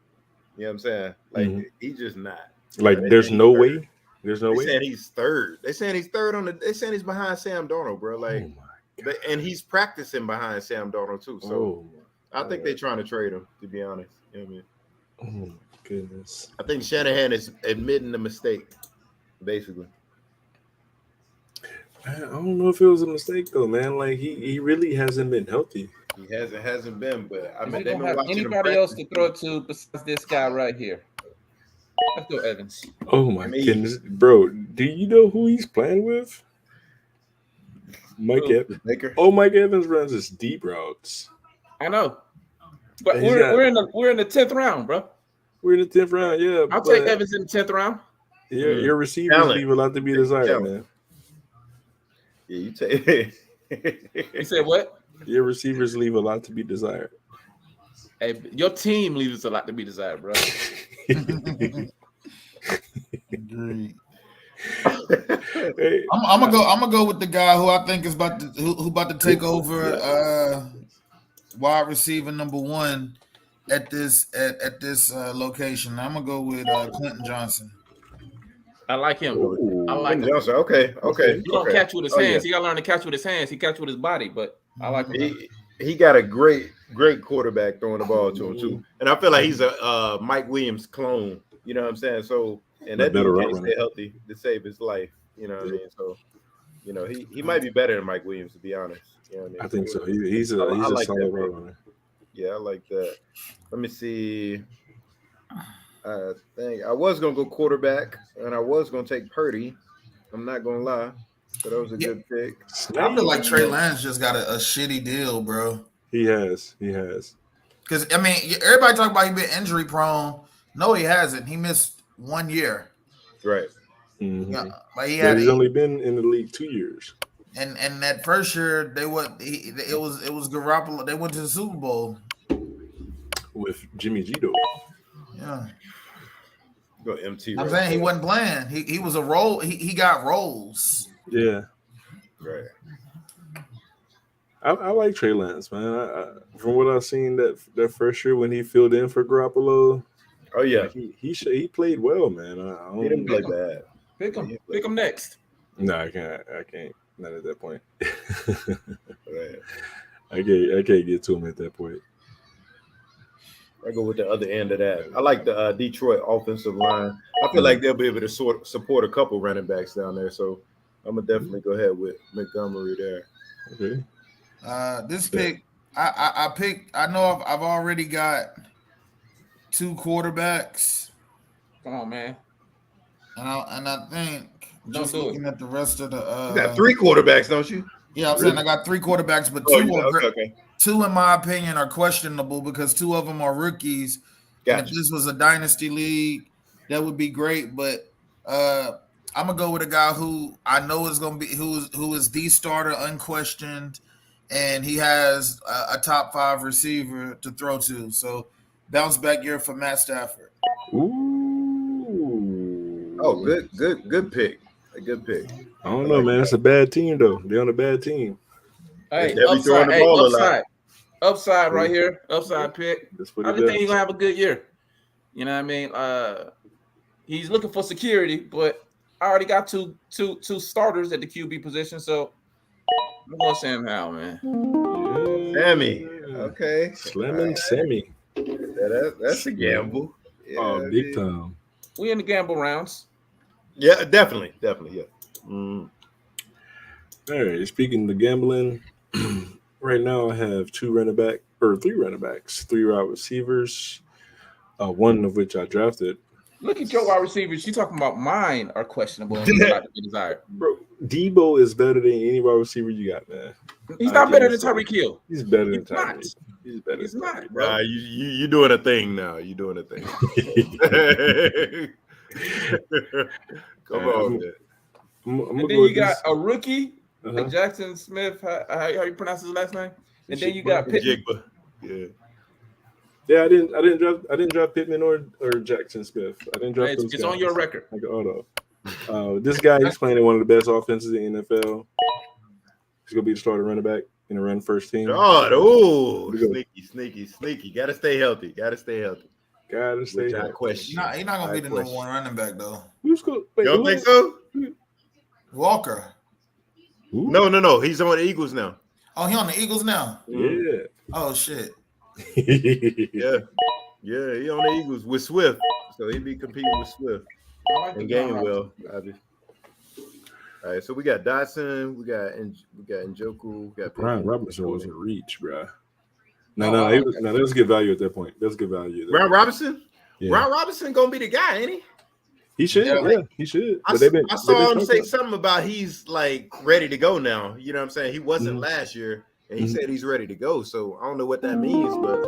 You know what I'm saying? Like he's just not. Like there's no way. There's no way. They saying he's third. They saying he's third on the. They saying he's behind Sam Darnold, bro. Like, and he's practicing behind Sam Darnold too. So I think they're trying to trade him. To be honest, you know what I mean? Oh my goodness. I think Shanahan is admitting the mistake, basically. I don't know if it was a mistake though, man. Like he really hasn't been healthy. He hasn't been, but I mean, they don't have anybody else to throw to besides this guy right here. Let's go Evans. Oh my goodness, bro! Do you know who he's playing with? Mike Evans. Mike Evans runs his deep routes. I know, but we're in the 10th round, bro. We're in the 10th round, yeah. I'll take Evans in the 10th round. Your receivers leave a lot to be desired, man. Yeah, you take. You said what? Your receivers leave a lot to be desired. Hey, your team leaves a lot to be desired, bro. Hey, I'm gonna go with the guy who I think is about to take over wide receiver number 1 at this location. I'm gonna go with Clinton Johnson. I like him. I like Clinton Johnson. Okay. He don't catch with his hands. He gotta learn to catch with his hands. He catch with his body, but I like him. He got a great quarterback throwing the ball to him too, and I feel like he's a Mike Williams clone. You know what I'm saying? So, and that dude can't stay healthy to save his life. You know what I mean? So, he might be better than Mike Williams, to be honest. You know what I mean? I think so. He's a solid route runner. Yeah, I like that. Let me see. I think I was gonna go quarterback, and I was gonna take Purdy. I'm not gonna lie, but that was a good pick. I feel like Trey Lance just got a shitty deal, bro. He has. Because I mean, everybody talk about he been injury prone. No, he hasn't. He missed 1 year. Right. Mm-hmm. Yeah, but he's only been in the league 2 years. And that first year it was Garoppolo. They went to the Super Bowl with Jimmy G though. Yeah. Go MT. I'm saying he wasn't playing. He was a role. He got roles. Yeah. Right. I like Trey Lance, man. From what I've seen that first year when he filled in for Garoppolo. Oh yeah, he played well, man. He didn't play bad. Pick him next. No, I can't. Not at that point. Right. I can't get to him at that point. I go with the other end of that. I like the Detroit offensive line. I feel like they'll be able to support a couple running backs down there. So I'm gonna definitely go ahead with Montgomery there. Okay. This pick, I picked. I know I've already got 2 quarterbacks. Come on, man. And I think just looking at the rest of the you got 3 quarterbacks, don't you? Yeah, I'm saying I got 3 quarterbacks, but 2 in my opinion are questionable because 2 of them are rookies. Gotcha. If this was a dynasty league, that would be great. But I'm gonna go with a guy who I know is gonna be who is the starter, unquestioned, and he has a top 5 receiver to throw to. So bounce back year for Matt Stafford. Ooh. Oh, good pick. A good pick. I don't know, man. It's a bad team, though. They're on a bad team. Hey, They'll be throwing upside. the Hey, ball a lot. upside right here. Upside pick. That's what I it just think he's does. gonna have a good year. You know what I mean? He's looking for security, but I already got two starters at the QB position, so I'm going Sam Howell, man. Sammy. Okay. Slamming Sammy. That's a gamble. Yeah, Oh, big time. We in the gamble rounds. Yeah, definitely. Yeah. All right. Speaking of gambling, right now I have three running backs, 3 wide receivers, one of which I drafted. Look at your wide receivers. You talking about mine are questionable and not to be desired. Bro, Debo is better than any wide receiver you got, man. He's not better than Tyreek Hill. He's better than He's not. Tyreek. He's better. He's than not, Tyreek. bro. You doing a thing now. You doing a thing. Come on, man. And then you got a rookie, Jackson Smith. How you pronounce his last name? And then you got Pittman. Jigba. Yeah. Yeah, I didn't draft Pittman or Jackson Smith. I didn't draft those It's guys. on your record. Like, this guy, he's playing in one of the best offenses in the NFL. He's gonna be the starting running back in the run first team. Oh, sneaky. Gotta stay healthy. Gotta stay healthy. He's not gonna be the number one running back though. You don't think so? Walker. Who? No. He's on the Eagles now. Oh, he on the Eagles now. Yeah. Oh shit. Yeah, he on the Eagles with Swift, so he'd be competing with Swift and Gainwell. Obviously. All right, so we got Dotson, we got Njoku, we got Brian Robinson was a reach, bro. No, that was good value at that point. That's good value. Brian Robinson? Yeah. Brian Robinson gonna be the guy, ain't he? He should, yeah, he should. I saw him say something about he's like ready to go now. You know what I'm saying? He wasn't last year, and he said he's ready to go. So I don't know what that means, but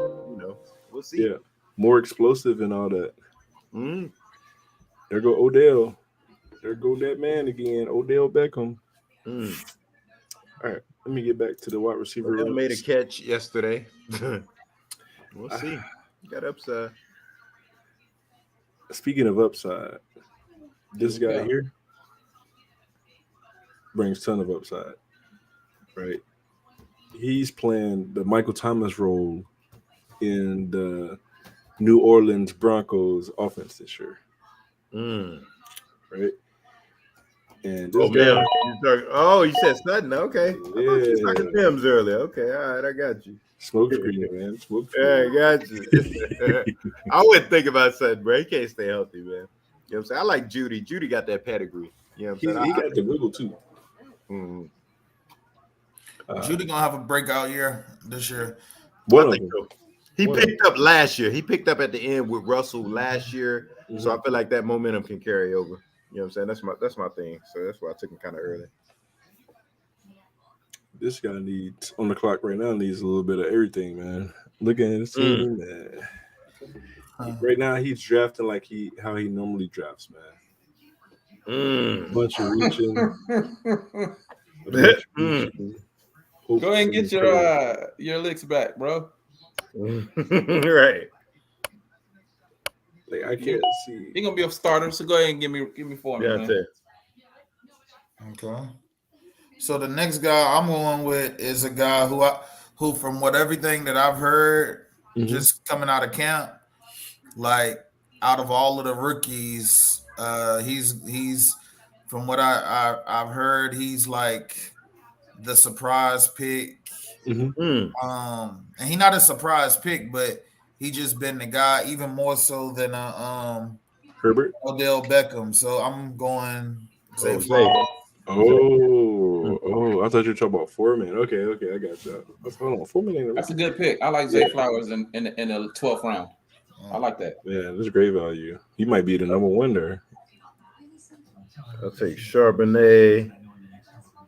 we'll see. Yeah, more explosive and all that. There go Odell. There go that man again, Odell Beckham. All right, let me get back to the wide receiver. Odell made a catch yesterday. We'll see. You got upside. Speaking of upside, this guy here brings ton of upside, right? He's playing the Michael Thomas role in the New Orleans Broncos offense this year, right? And this guy, you said Sutton, okay. I thought you was talking Tim's earlier. Okay, all right, I got you. Smoke screen, man. Smoke screen. Yeah, I got you. I wouldn't think about Sutton, bro. He can't stay healthy, man. You know what I'm saying? I like Judy. Judy got that pedigree. You know what I'm saying? He got the wiggle too. Judy gonna have a breakout year this year. He picked up last year. He picked up at the end with Russell last year. So I feel like that momentum can carry over. You know what I'm saying? That's my thing. So that's why I took him kind of early. This guy needs on the clock right now needs a little bit of everything, man. Looking at his team, man. Right now he's drafting like how he normally drafts, man. Bunch of reaching. Go ahead and get your licks back, bro. Right. Like I can't see. He's gonna be a starter, so go ahead and give me 4 minutes. Okay. So the next guy I'm going with is a guy who from everything that I've heard, just coming out of camp, like out of all of the rookies, he's from what I've heard, he's like the surprise pick. And he's not a surprise pick, but he just been the guy even more so than Herbert, Odell Beckham. So I'm going Zay Flowers. Oh! I thought you were talking about Foreman. Okay, I got you. Hold on, Foreman. That's a good pick. I like Zay Flowers in the 12th round. I like that. Yeah, that's great value. He might be the number one there. I'll take Charbonnet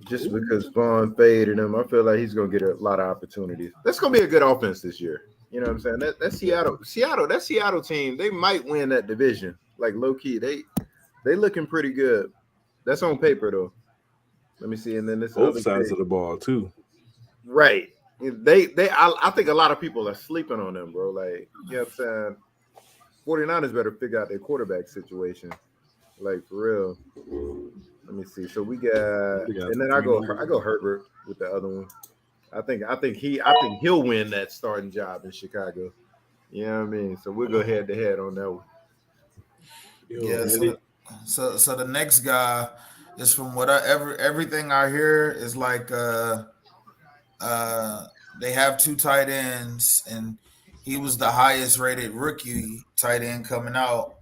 just because Vaughn faded him. I feel like he's gonna get a lot of opportunities. That's gonna be a good offense this year. You know what I'm saying? That Seattle team, they might win that division. Like low key, they looking pretty good. That's on paper though. Let me see, and then this both sides of the ball too. Right. I think a lot of people are sleeping on them, bro. Like, you know what I'm saying? 49ers better figure out their quarterback situation. Like, for real. Let me see. So we got and then I go Herbert with the other one. I think he'll win that starting job in Chicago. You know what I mean? So we'll go head to head on that one. Yeah. So the next guy is from everything I hear is like they have 2 tight ends, and he was the highest rated rookie tight end coming out.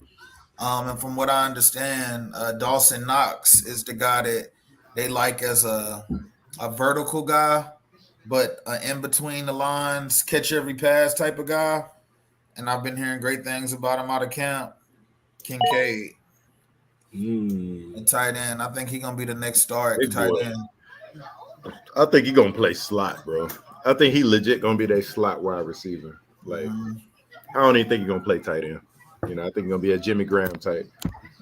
And from what I understand, Dawson Knox is the guy that they like as a vertical guy, but in between the lines, catch every pass type of guy. And I've been hearing great things about him out of camp. Kincaid, and tight end. I think he's gonna be the next star at tight end. I think he's gonna play slot, bro. I think he legit gonna be that slot wide receiver. Like, I don't even think he's gonna play tight end. You know, I think he's gonna be a Jimmy Graham type.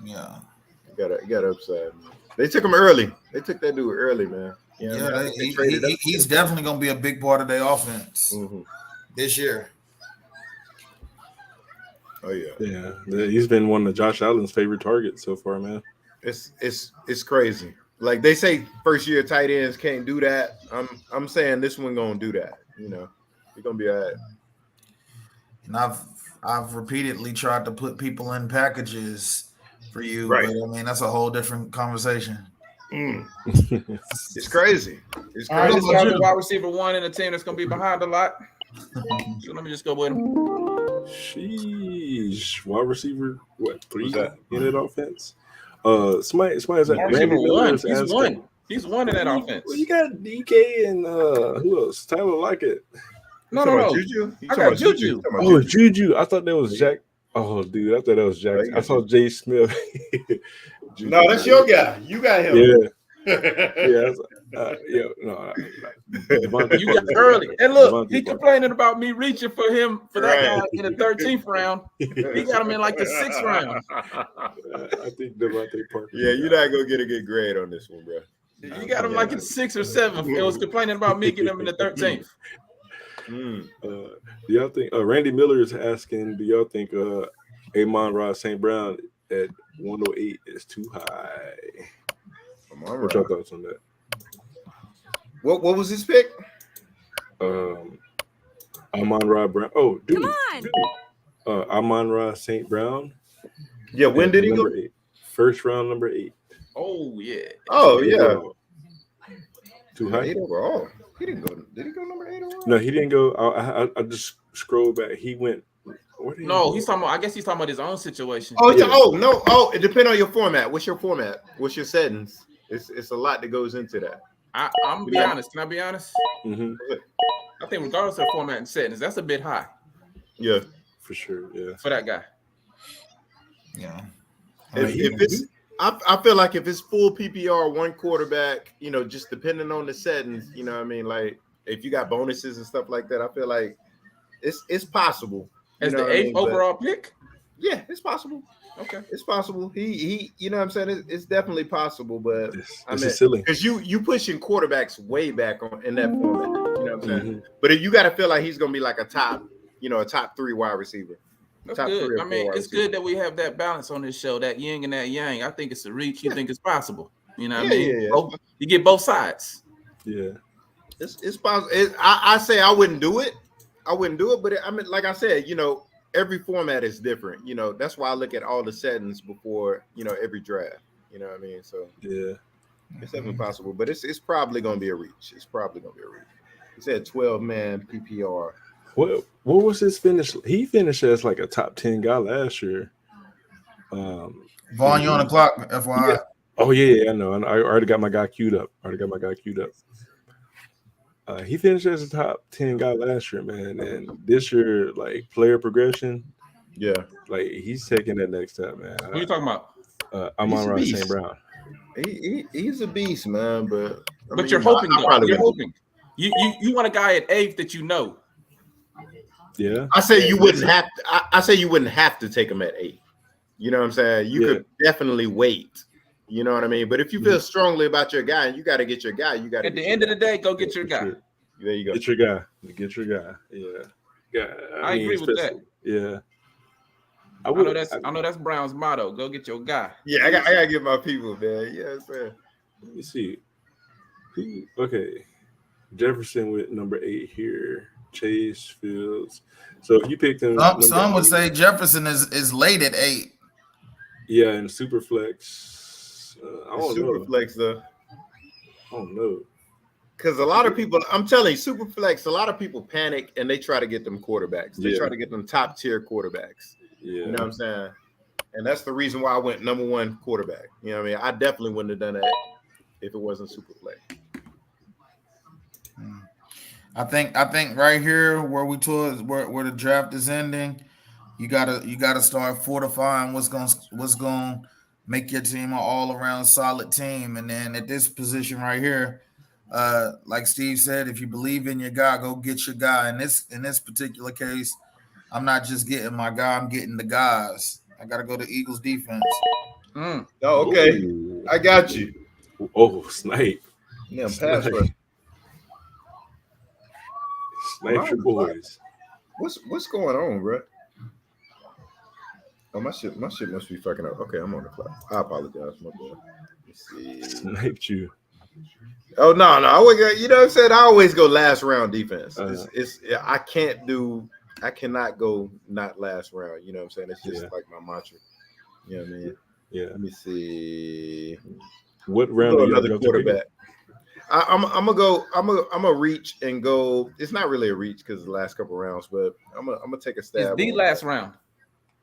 Yeah, he got upside. They took him early. They took that dude early, man. He's definitely gonna be a big part of their offense this year. Oh yeah. He's been one of Josh Allen's favorite targets so far, man. It's crazy. Like they say, first year tight ends can't do that. I'm saying this one gonna do that. You know, he's gonna be all right. And I've repeatedly tried to put people in packages for you, right. But I mean that's a whole different conversation. It's crazy. It's All right, crazy. let's start with wide receiver 1 in a team that's gonna be behind a lot. So let me just go with him. Sheesh. Wide receiver, what, 3 in that offense? Somebody's like Randy Miller. He's one in that offense. Well, you got DK and who else? Tyler Lockett. No. Juju? I got Juju. Oh, Juju. I thought that was Jack. Oh, dude, I thought that was Jack. I saw Jay Smith. No, that's your guy. You got him. Yeah. Yeah. No. You got early. And look, he complaining about me reaching for him for that guy in the 13th round. He got him in like the 6th round. I think Devontae Parker. Yeah, you're not gonna get a good grade on this one, bro. You got him like in 6th or 7th. It was complaining about me getting him in the 13th. Do y'all think Randy Miller is asking? Do y'all think Amon-Ra St. Brown at 108 is too high? What's your thoughts on that? What was his pick? Amon-Ra Brown. Oh, dude. Come on. Amon-Ra St. Brown. Yeah, when did he go? 8. First round, number 8. Oh yeah. Oh yeah. Too high. 8 overall. He didn't go. Did he go number 8 overall? No, he didn't go. I just scrolled back. He went. He's talking about. I guess he's talking about his own situation. Oh, yeah. Oh, it depends on your format. What's your format? What's your settings? It's a lot that goes into that. I'm gonna be honest. Can I be honest? Mm-hmm. I think regardless of format and settings, that's a bit high. Yeah, for sure. Yeah, for that guy. Yeah. If it's, I feel like if it's full PPR, one quarterback, you know, just depending on the settings, you know what I mean? Like if you got bonuses and stuff like that, I feel like it's possible. As the 8th overall pick? Yeah, it's possible. Okay. It's possible. He you know what I'm saying? It's definitely possible, but I mean, silly. Because you pushing quarterbacks way back in that format. You know what I'm saying? Mm-hmm. But you got to feel like he's gonna be like a top 3 wide receiver. That's good. I mean, it's good that we have that balance on this show, that yin and that yang. I think it's a reach. You think it's possible. You know what I mean? Yeah. You get both sides. Yeah. It's possible. I say I wouldn't do it. But I mean, like I said, you know, every format is different. You know, that's why I look at all the settings before, you know, every draft. You know what I mean? So yeah, it's definitely possible, but it's probably gonna be a reach. He said 12-man PPR. What was his finish? He finished as like a top 10 guy last year. Vaughn, you on the clock, FYI. Yeah. Oh yeah, I know. I already got my guy queued up. He finished as a top 10 guy last year, man. And this year, like player progression, yeah, like he's taking that next step, man. Who are you talking about? Amon-Ra St. Brown. He's a beast, man. But you're hoping, though. You're hoping. You want a guy at 8th that you know. Yeah. I say you wouldn't have to. I say you wouldn't have to take him at 8. You know what I'm saying? You could definitely wait. You know what I mean? But if you feel strongly about your guy and you got to get your guy, you got to. At the end of the day, go get your guy. Sure. There you go. Get your guy. Get your guy. Yeah. I agree with that. Yeah. I know that's Brown's motto. Go get your guy. Yeah, I gotta get my people, man. Yeah, sir. Let me see. Okay. Jefferson with number 8 here. Chase Fields. So if you picked him, some would say Jefferson is late at 8. Yeah, and Superflex. I don't know. Superflex though. I don't know. Because a lot of people, I'm telling you, Superflex, a lot of people panic and they try to get them quarterbacks. They try to get them top tier quarterbacks. Yeah. You know what I'm saying? And that's the reason why I went number 1 quarterback. You know what I mean? I definitely wouldn't have done that if it wasn't Superflex. I think right here where where the draft is ending, you gotta start fortifying what's gonna make your team an all around solid team. And then at this position right here, like Steve said, if you believe in your guy, go get your guy. In this particular case, I'm not just getting my guy, I'm getting the guys. I gotta go to Eagles defense. Oh, okay. Ooh. I got you. Oh, snipe. Yeah, pass rush. Snipe your boys. What's going on, bro? Oh, my shit must be fucking up. Okay, I'm on the clock. I apologize, my boy. Let's see. Sniped you. Oh no, I would. You know what I'm saying? I always go last round defense. I cannot go not last round. You know what I'm saying? It's just like my mantra. You know what I mean? Yeah. Let me see. What round? Another quarterback. I'm gonna reach and go. It's not really a reach because the last couple rounds, but I'm gonna take a stab. It's the last round.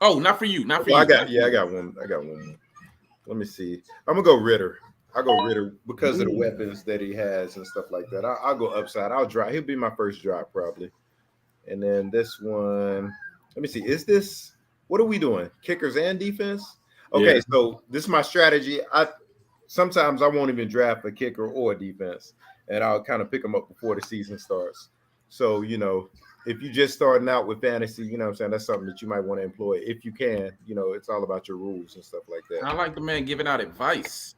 Oh, not for you. Not for you. I got one. I got one more. Let me see. I'm gonna go Ritter. I'll go Ritter because of the weapons that he has and stuff like that. I'll go upside. I'll drop. He'll be my first drop probably. And then this one. Let me see. Is this? What are we doing? Kickers and defense? Okay, so this is my strategy. Sometimes I won't even draft a kicker or a defense, and I'll kind of pick them up before the season starts. So, you know, if you're just starting out with fantasy, you know what I'm saying, that's something that you might want to employ if you can. You know, it's all about your rules and stuff like that. I like the man giving out advice.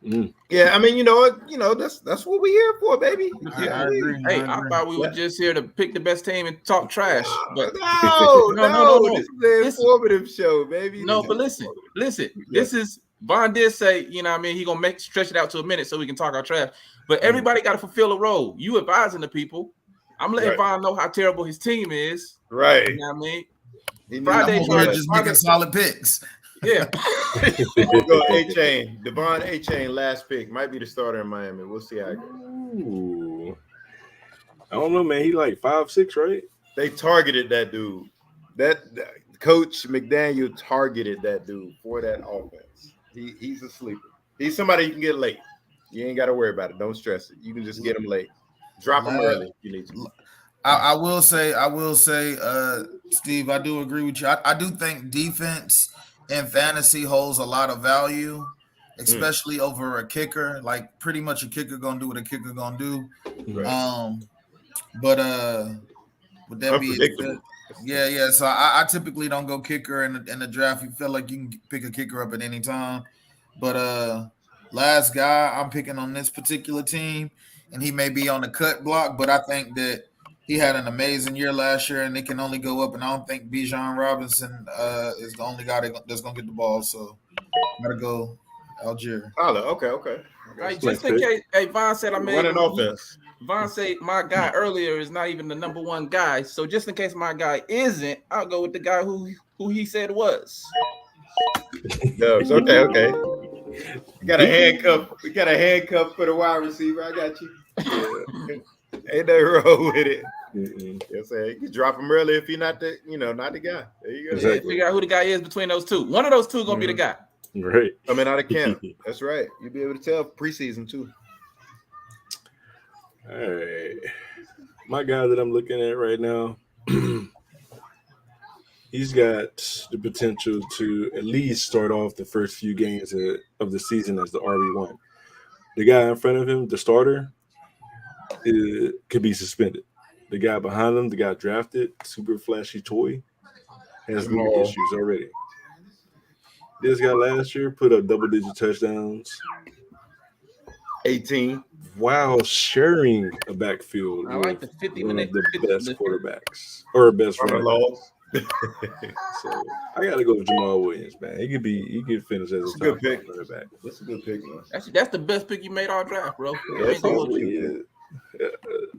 Yeah, I mean, you know, that's what we're here for, baby. I agree. Hey, I thought we were just here to pick the best team and talk trash. But no. This is an informative show, baby. No, but listen. This is Von did say, you know what I mean, he gonna stretch it out to a minute so we can talk our trash. But everybody got to fulfill a role. You advising the people. I'm letting Von know how terrible his team is. Right. You know what I mean? Friday just making solid picks. Yeah. Go A-Chain. Devon A-Chain last pick. Might be the starter in Miami. We'll see how it goes. Ooh. I don't know, man. He like 5'6", right? They targeted that dude. That Coach McDaniel targeted that dude for that offense. He's a sleeper. He's somebody you can get late. You ain't got to worry about it. Don't stress it. You can just get him late. Drop him early if you need to. I will say, Steve, I do agree with you. I do think defense in fantasy holds a lot of value, especially over a kicker. Like pretty much a kicker gonna do what a kicker gonna do. Right. But would that be yeah. So I typically don't go kicker in the draft. You feel like you can pick a kicker up at any time. But last guy I'm picking on this particular team, and he may be on the cut block, but I think that he had an amazing year last year, and it can only go up. And I don't think Bijan Robinson is the only guy that's gonna get the ball. So gotta go Algier. Okay. Right, just in case, Von said running offense. Von said my guy earlier is not even the number one guy. So just in case my guy isn't, I'll go with the guy who he said was. Dubs, okay. We got a handcuff for the wide receiver. I got you. Ain't nothing wrong with it. You say you can drop him early if you're not the guy. There you go. Exactly. Figure out who the guy is between those two. One of those two gonna be the guy. Right. Coming out of camp. That's right. You'll be able to tell preseason too. All right. My guy that I'm looking at right now, he's got the potential to at least start off the first few games of the season as the RB1. The guy in front of him, the starter, could be suspended. The guy behind him, the guy drafted, super flashy toy, has knee issues already. This guy last year put up double-digit touchdowns. 18. while sharing a backfield I like the with 50 one when of they the best the- quarterbacks or best On the running low. backs. So I gotta go with Jamal Williams, man. He could finish as That's a a good top pick. running back. That's a good pick, man. Actually, that's the best pick you made all draft, bro. I That's ain't gonna hold Probably you. is.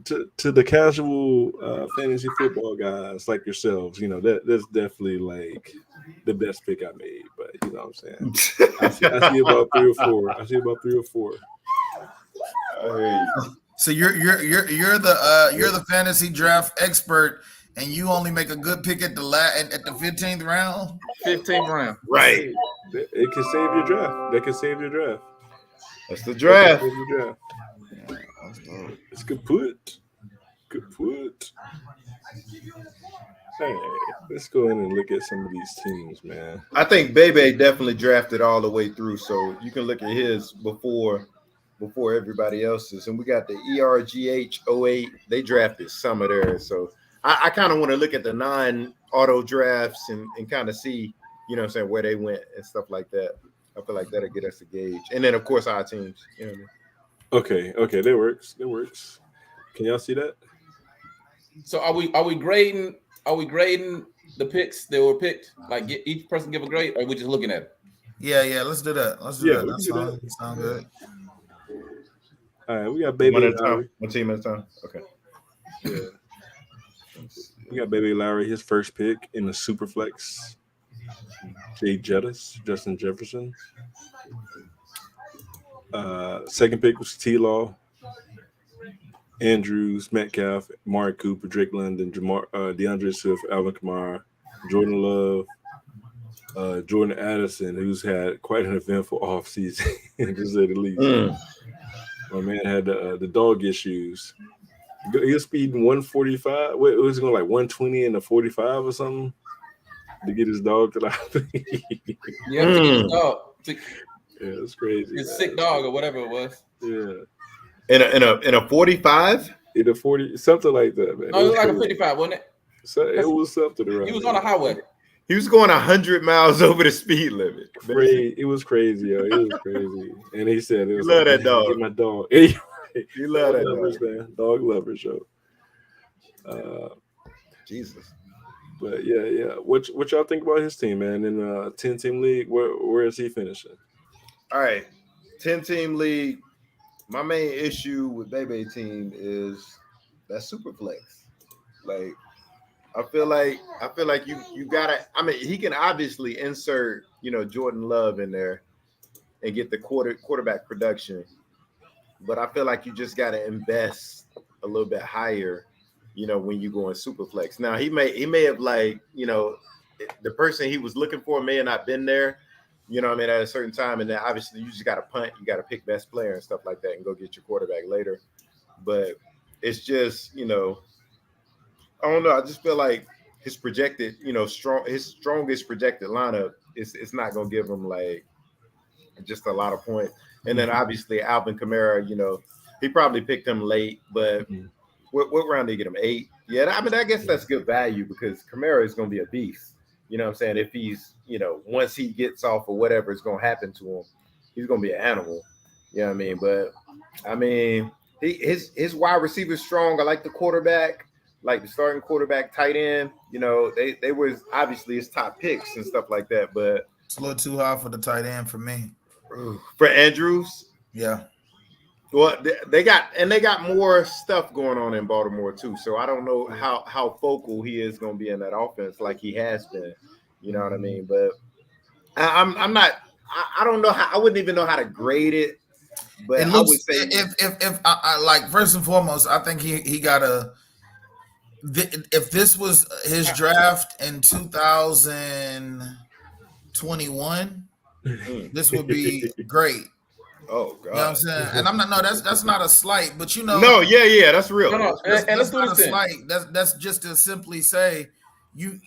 To the casual fantasy football guys like yourselves, that's definitely like the best pick I made. But you know what I'm saying? I see about 3 or 4. I see about 3 or 4. I hear you. So you're the fantasy draft expert, and you only make a good pick at the 15th round. 15th round. Right. It can save your draft. That can save your draft. That's the That draft. can save your draft. It's good put. Good put. Hey, let's go in and look at some of these teams, man. I think Bebe definitely drafted all the way through, so you can look at his before everybody else's. And we got the ERGH 08. They drafted some of theirs, so I kind of want to look at the non-auto drafts and kind of see, you know what I'm saying, where they went and stuff like that. I feel like that'll get us a gauge. And then, of course, our teams. You know what I mean? Okay, that works. That works. Can y'all see that? So are we grading the picks that were picked? Like each person give a grade, or are we just looking at it? Yeah, let's do that. Let's do Yeah, that. we That's can do fine. that. Sound good. All right, we got Baby One at a Lowry. time. One team at a time. Okay. Yeah. We got Baby Lowry, his first pick in the Superflex. Jay Jettis, Justin Jefferson. Second pick was T-Law, Andrews, Metcalf, Mark Cooper, Drake London, DeAndre Swift, Alvin Kamara, Jordan Love, Jordan Addison, who's had quite an eventful offseason, to say the least. My man had the dog issues. He was speeding 145. What was it going like 120 and a 45 or something to get his dog to the Yeah, to get his dog. Yeah, it's crazy. His sick dog or whatever it was. Yeah. In a 45? In a 40, something like that, man. No, it was like a 55, wasn't it? So it was something around. He was on a highway. He was going 100 miles over the speed limit. It was crazy, yo. It was crazy. And he said it was love that dog. Get my dog. You love that lovers, dog. man. Dog lovers show. Jesus. But yeah. What y'all think about his team, man? In a 10-team league, where is he finishing? All right. 10-team league. My main issue with Bebe team is that super flex. Like, I feel like you gotta. I mean, he can obviously insert, Jordan Love in there and get the quarterback production, but I feel like you just gotta invest a little bit higher, when you go in super flex. Now he may have the person he was looking for may have not been there, at a certain time, and then obviously you just gotta punt, you gotta pick best player and stuff like that, and go get your quarterback later. But it's just, I don't know. I just feel like his projected, his strongest projected lineup it's not gonna give him like just a lot of points. And then obviously Alvin Kamara, he probably picked him late, but what round did he get him? 8? Yeah, I mean, I guess that's good value because Kamara is gonna be a beast. You know what I'm saying? If he's, once he gets off or whatever is gonna happen to him, he's gonna be an animal. You know what I mean? But I mean, his wide receiver strong. I like the quarterback. Like the starting quarterback, tight end, they were obviously his top picks and stuff like that. But It's a little too high for the tight end for me. For Andrews, Yeah. well, they got more stuff going on in Baltimore too. So I don't know how focal he is going to be in that offense like he has been. You know what I mean? But I'm not. I don't know how. I wouldn't even know how to grade it. But It I looks would say if I like first and foremost, I think he got a. If this was his draft in 2021, this would be great. oh god, You know what I'm saying? And I'm not. No, that's not a slight, but no, yeah, that's real. No, that's and let's do not a this thing. slight. That's just to simply say you.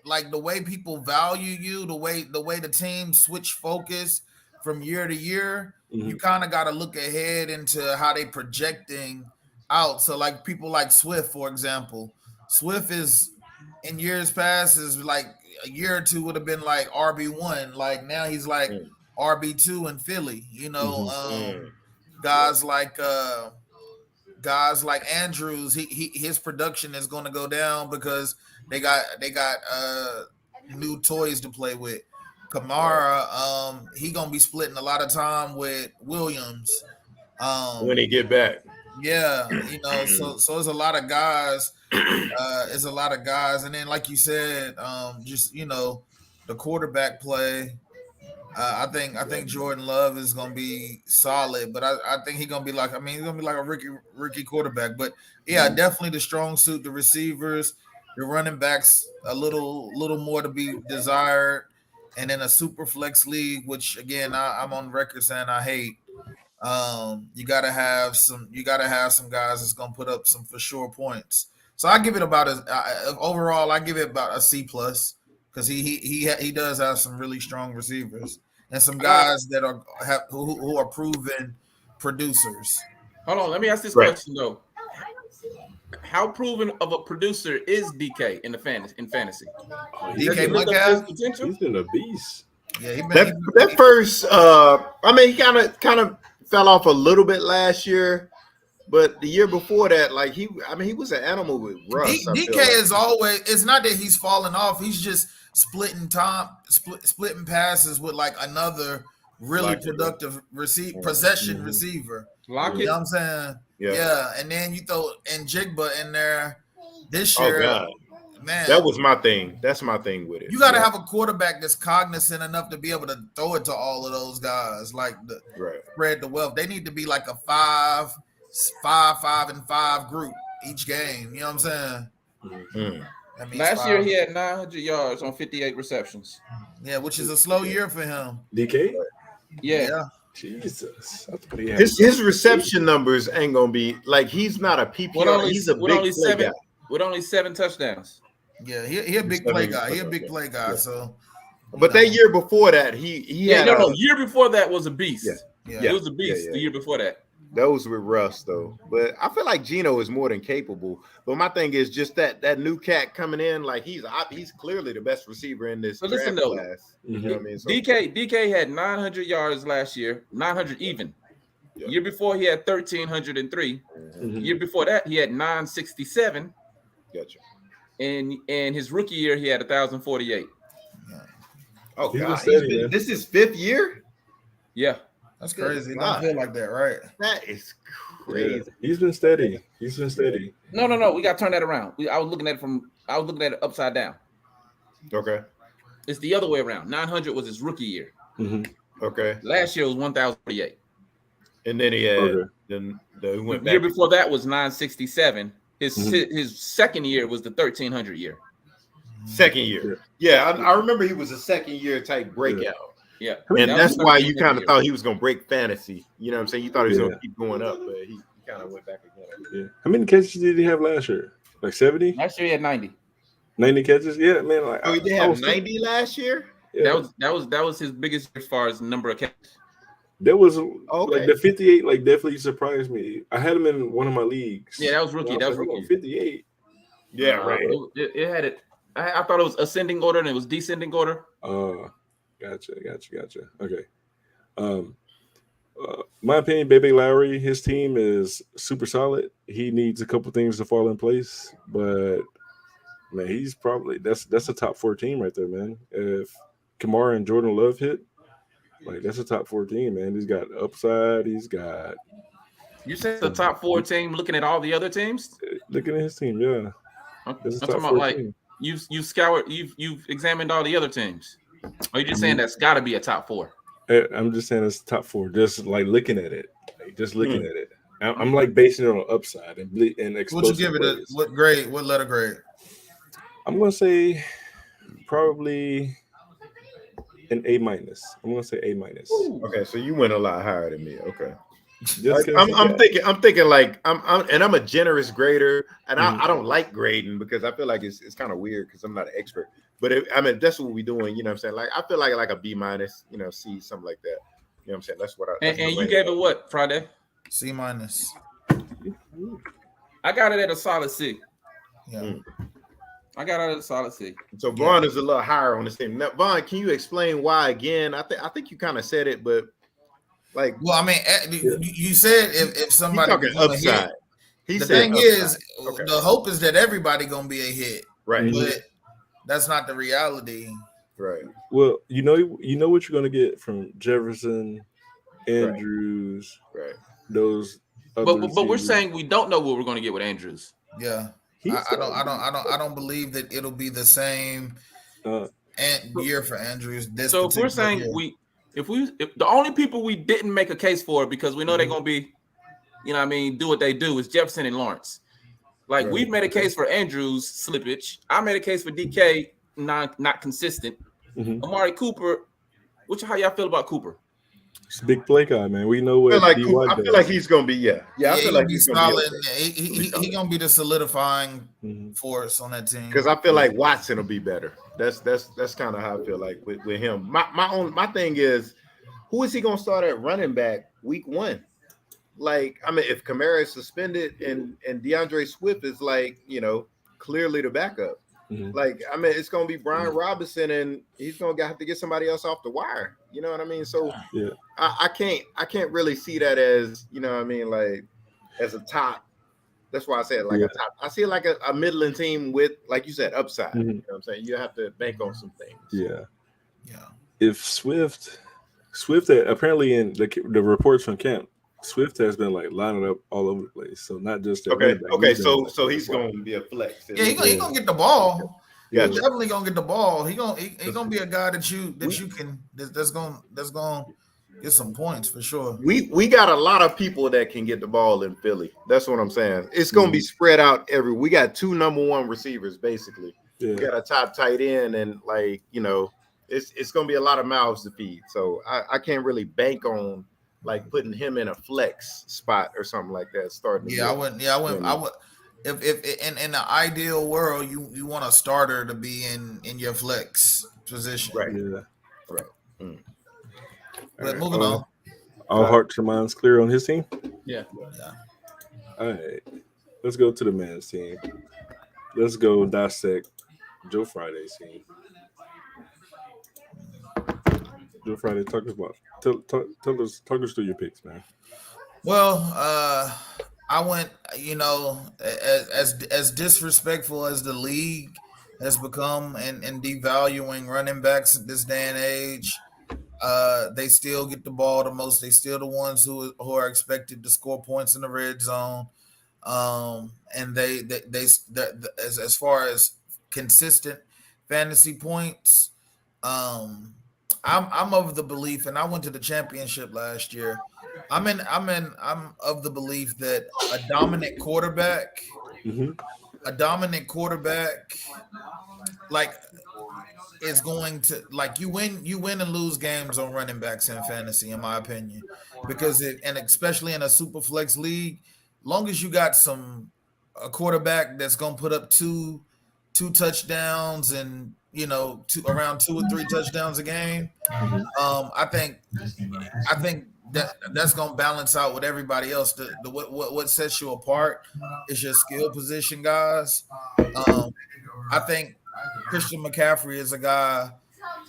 Like the way people value you, the way the team switch focus from year to year, you kind of got to look ahead into how they projecting out. So like people like Swift, for example, Swift is in years past is like a year or two would have been like RB1. Like now he's like RB2 in Philly, guys like Andrews, his production is going to go down because they got new toys to play with. Kamara, he gonna be splitting a lot of time with Williams. When he get back. Yeah, so it's a lot of guys. It's a lot of guys, and then like you said, just the quarterback play. I think Jordan Love is gonna be solid, but I think he's gonna be like a rookie quarterback. But yeah, definitely the strong suit, the receivers, the running backs, a little more to be desired, and then a super flex league, which again I'm on record saying I hate. You gotta have some guys that's gonna put up some for sure points. So I give it about overall I give it about a C plus because he does have some really strong receivers and some guys that who are proven producers. Hold on, let me ask this question though. How proven of a producer is DK in fantasy? DK Metcalf, he's been a beast. Yeah, that first. He kind of fell off a little bit last year, but the year before that, like he was an animal with Russ. DK is always. It's not that he's falling off. He's just splitting splitting passes with like another really productive possession receiver. Lockett. You know what I'm saying? Yeah. And then you throw Njigba in there this year. Oh, God. Man, that was my thing. That's my thing with it. You got to have a quarterback that's cognizant enough to be able to throw it to all of those guys, like spread the wealth. They need to be like a 5, 5 group each game. You know what I'm saying? Mm-hmm. Last year he had 900 yards on 58 receptions. Yeah, which is a slow year for him. DK? Yeah. Jesus. His reception numbers ain't gonna be like he's not a PPR. He's a big play guy. With only 7 touchdowns. Yeah, he a big play guy. He a big play guy. So, but that year before that, he had year before that was a beast. Yeah. It was a beast the year before that. That was with Russ though. But I feel like Geno is more than capable. But my thing is just that new cat coming in, like he's clearly the best receiver in this draft class. You know what I mean? So, DK had 900 yards last year, 900 even. Yeah. Year before he had 1,303. Year before that he had 967. Gotcha. And his rookie year he had 1,048. Oh God, this is 5th year. Yeah, that's crazy. It don't feel like that, right? That is crazy. Yeah. He's been steady. No. We got to turn that around. I was looking at it upside down. Okay. It's the other way around. 900 was his rookie year. Okay. Last year was 1,048. And then he had the went back. Year before that was 967. His second year was the 1,300 year. Second year. Yeah, I remember he was a second year type breakout. Yeah. And that's why you kind of thought he was going to break fantasy. You know what I'm saying? You thought he was going to keep going up, but he kind of went back again. Yeah. How many catches did he have last year? Like 70? Last year he had 90. 90 catches? Yeah, man. Like, he did have 90 last year? Yeah. That was his biggest as far as number of catches. That was like the 58. Like definitely surprised me. I had him in one of my leagues. Yeah, that was rookie. That was rookie. 58. Yeah, right. It had it. I thought it was ascending order and it was descending order. Gotcha. Okay. My opinion, Bebe Lowry, his team is super solid. He needs a couple things to fall in place, but man, he's probably that's a top 4 team right there, man. If Kamara and Jordan Love hit, like that's a top 4 team, man. He's got upside. He's got. You said the top 4 team. Looking at all the other teams. Looking at his team, yeah. I'm talking about like you've scoured, you've examined all the other teams. Or are you just saying that's got to be a top 4? I'm just saying it's top 4. Just like looking at it, at it. I'm like basing it on upside and explosive. Would you give it what grade? What letter grade? I'm gonna say probably an A-. I'm gonna say A-. Okay, so you went a lot higher than me. Okay. Like, I'm thinking like I'm a generous grader, and I don't like grading because I feel like it's kind of weird because I'm not an expert. But that's what we're doing. You know what I'm saying? Like I feel like a B-, C, something like that. You know what I'm saying? That's what I. And you gave it what Friday? C-. I got it at a solid C. Yeah. I got it at a solid C. So Vaughn is a little higher on this team. Now, Vaughn, can you explain why again? I think you kind of said it, but Like, well, I mean, you said if he's somebody talking become a upside. hit, He the said thing upside. is, Okay. the hope is that everybody gonna be a hit, Right. but that's not the reality. Right. Well, you know what you're gonna get from Jefferson, Andrews, Right. those. But we're saying we don't know what we're going to get with Andrews. Yeah, I don't believe that it'll be the same year for Andrews. So if we're saying if the only people we didn't make a case for because we know they're going to be, you know what I mean, do what they do is Jefferson and Lawrence. Like we've made a case for Andrews slippage. I made a case for DK not consistent. Amari Cooper, how y'all feel about Cooper? It's a big play guy, man. We know what I feel like he's gonna be I feel like he's solid. He's gonna be the solidifying force on that team. Because I feel like Watson will be better. That's kind of how I feel like with him. My thing is, who is he gonna start at running back week 1? Like, I mean, if Kamara is suspended and DeAndre Swift is like, clearly the backup. Like, I mean, it's gonna be Brian Robinson, and he's gonna have to get somebody else off the wire. You know what I mean? So I can't really see that as, like as a top. That's why I said like a top. I see it like a middling team with, like you said, upside. You know what I'm saying? You have to bank on some things. Yeah. If Swift apparently in the reports from camp, Swift has been like lining up all over the place. So not just okay. So he's going to be a flex. Yeah, he's gonna get the ball. Yeah, he's definitely gonna get the ball. He's gonna be a guy that's gonna get some points for sure. We got a lot of people that can get the ball in Philly. That's what I'm saying. It's gonna be spread out we got 2 number 1 receivers basically. We got a top tight end, and it's gonna be a lot of mouths to feed. So I can't really bank on like putting him in a flex spot or something like that. I wouldn't. I would. If in the ideal world, you want a starter to be in your flex position, right? Yeah, right. But moving on. All hearts and minds clear on his team. Yeah. All right, let's go to the man's team. Let's go dissect Joe Friday's team. Joe Friday, talk us through your picks, man. Well, I went, as disrespectful as the league has become and devaluing running backs at this day and age, they still get the ball the most. They still the ones who are expected to score points in the red zone. And they as far as consistent fantasy points, I'm of the belief, and I went to the championship last year. I'm of the belief that a dominant quarterback, like is going to you win and lose games on running backs in fantasy, in my opinion, because and especially in a super flex league, long as you got a quarterback that's gonna put up two touchdowns and around 2 or 3 touchdowns a game. I think that's gonna balance out with everybody else. What sets you apart is your skill position guys. I think Christian McCaffrey is a guy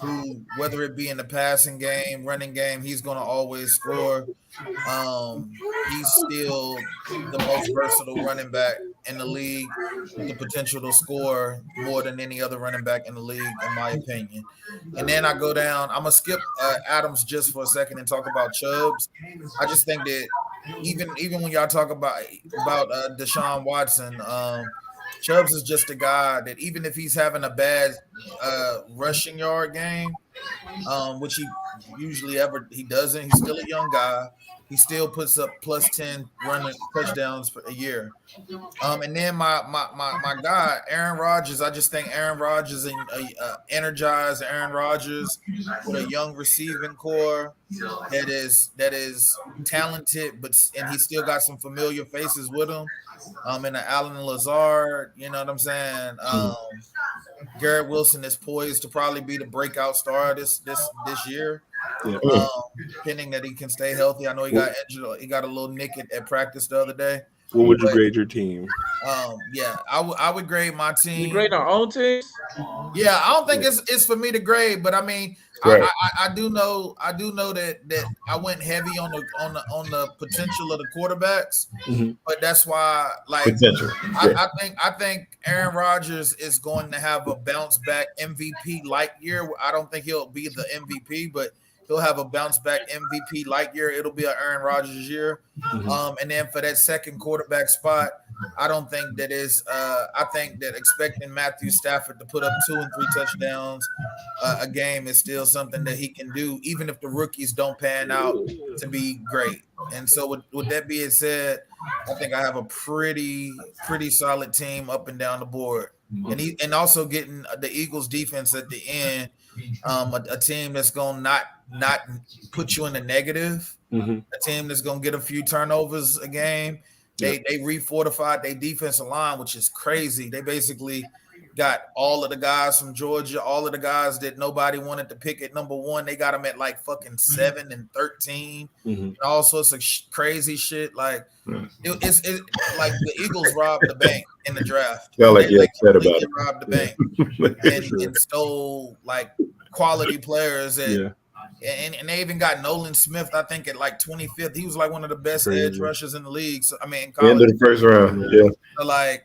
who, whether it be in the passing game, running game, he's gonna always score. He's still the most versatile running back in the league with the potential to score more than any other running back in the league, in my opinion. And then I go down. I'm gonna skip Adams just for a second and talk about Chubbs. I just think that even when y'all talk about Deshaun Watson, Chubbs is just a guy that even if he's having a bad rushing yard game, which he usually he doesn't, he's still a young guy. He still puts up plus 10 running touchdowns for a year. And then my guy, Aaron Rodgers, I just think Aaron Rodgers and energized Aaron Rodgers with a young receiving core that is talented, and he still got some familiar faces with him. And Allen Lazard, you know what I'm saying? Garrett Wilson is poised to probably be the breakout star this year. Pending that he can stay healthy. I know he got injured. He got a little nick at practice the other day. What would you grade your team? Yeah, I would grade my team. You grade our own teams? Yeah, I don't think it's for me to grade, but I mean, Right. I do know that I went heavy on the potential of the quarterbacks, but that's why Potential. I think Aaron Rodgers is going to have a bounce back MVP like year. I don't think he'll be the MVP, but he'll have a bounce back MVP like year. It'll be an Aaron Rodgers year. And then for that second quarterback spot, I don't think that is. I think that expecting Matthew Stafford to put up 2 and 3 touchdowns a game is still something that he can do, even if the rookies don't pan out to be great. And so, with that being said, I think I have a pretty solid team up and down the board, and also getting the Eagles defense at the end, a team that's gonna not put you in the negative, a team that's gonna get a few turnovers a game. They refortified their defensive line, which is crazy. They basically got all of the guys from Georgia, all of the guys that nobody wanted to pick at number 1. They got them at like fucking 7 and 13, and all sorts of crazy shit. Like it's like the Eagles robbed the bank in the draft. Felt like you upset about it. Robbed the bank and stole like quality players and they even got Nolan Smith, I think, at like 25th. He was like one of the best edge rushers in the league. So I mean, in college, end of the first round. Yeah. So like,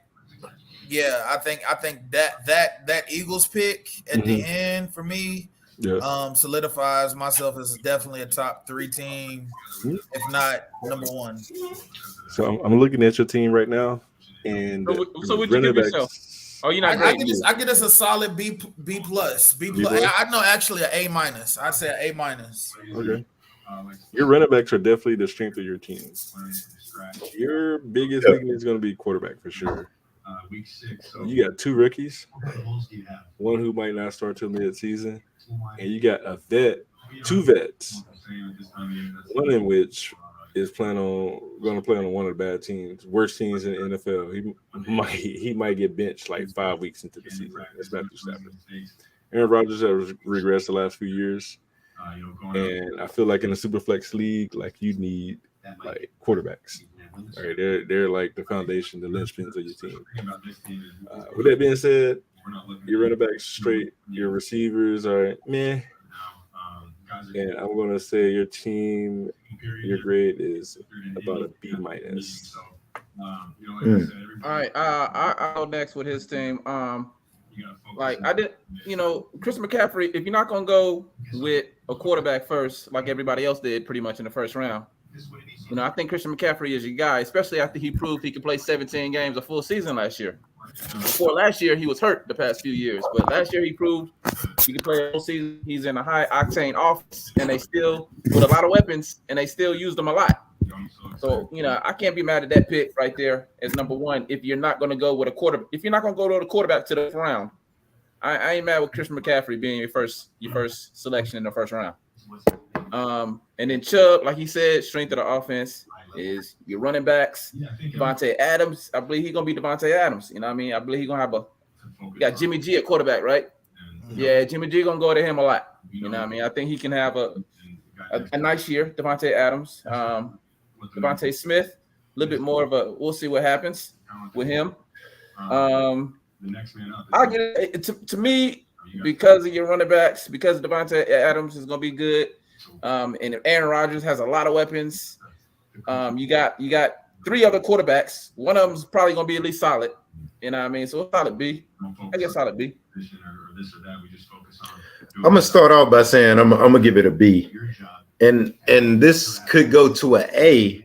yeah, I think that Eagles pick at the end for me solidifies myself as definitely a top 3 team, if not number 1. So I'm looking at your team right now, and so would you give yourself? Oh, you're not great. I get us a solid B plus. I know actually an A minus. I'd say an A minus. Okay. Your running backs are definitely the strength of your team. Your biggest weakness is going to be quarterback for sure. You got 2 rookies, one who might not start till mid-season, and you got a vet, 2 vets, one in which is going to play on one of the bad teams, worst teams in the NFL. He might get benched like 5 weeks into the season. That's Matthew Stafford. Aaron Rodgers has regressed the last few years, and I feel like in a Superflex league, like you need like quarterbacks. All right, they're like the foundation, the linchpins of your team. With that being said, your running backs straight, your receivers are meh. And I'm going to say your team, your grade is about a B minus. All right, I'll go next with his team. Like I did, Chris McCaffrey. If you're not going to go with a quarterback first, like everybody else did, pretty much in the first round, I think Christian McCaffrey is your guy, especially after he proved he could play 17 games a full season last year. Before last year, he was hurt the past few years, but last year he proved he could play a whole season. He's in a high octane offense, and they still with a lot of weapons, and they still use them a lot. So I can't be mad at that pick right there as number 1. If you're not going to go with a quarterback, if you're not going to go to the quarterback to the first round, I ain't mad with Christian McCaffrey being your first selection in the first round. And then Chubb, like he said, strength of the offense is your running backs. Devontae Adams, I believe he's gonna be Devontae Adams. You know what I mean? I believe he's gonna have you got Jimmy G at quarterback, right? Yeah, Jimmy G gonna go to him a lot. You know what I mean? I think he can have a nice year. Devontae Adams, Devontae Smith, a little bit more of we'll see what happens with him. I get it. To me, because of your running backs, because Devontae Adams is gonna be good. And Aaron Rodgers has a lot of weapons. You got 3 other quarterbacks. One of them's probably gonna be at least solid. You know what I mean? So solid B. I guess solid B. I'm gonna start off by saying I'm gonna give it a B, and this could go to an A.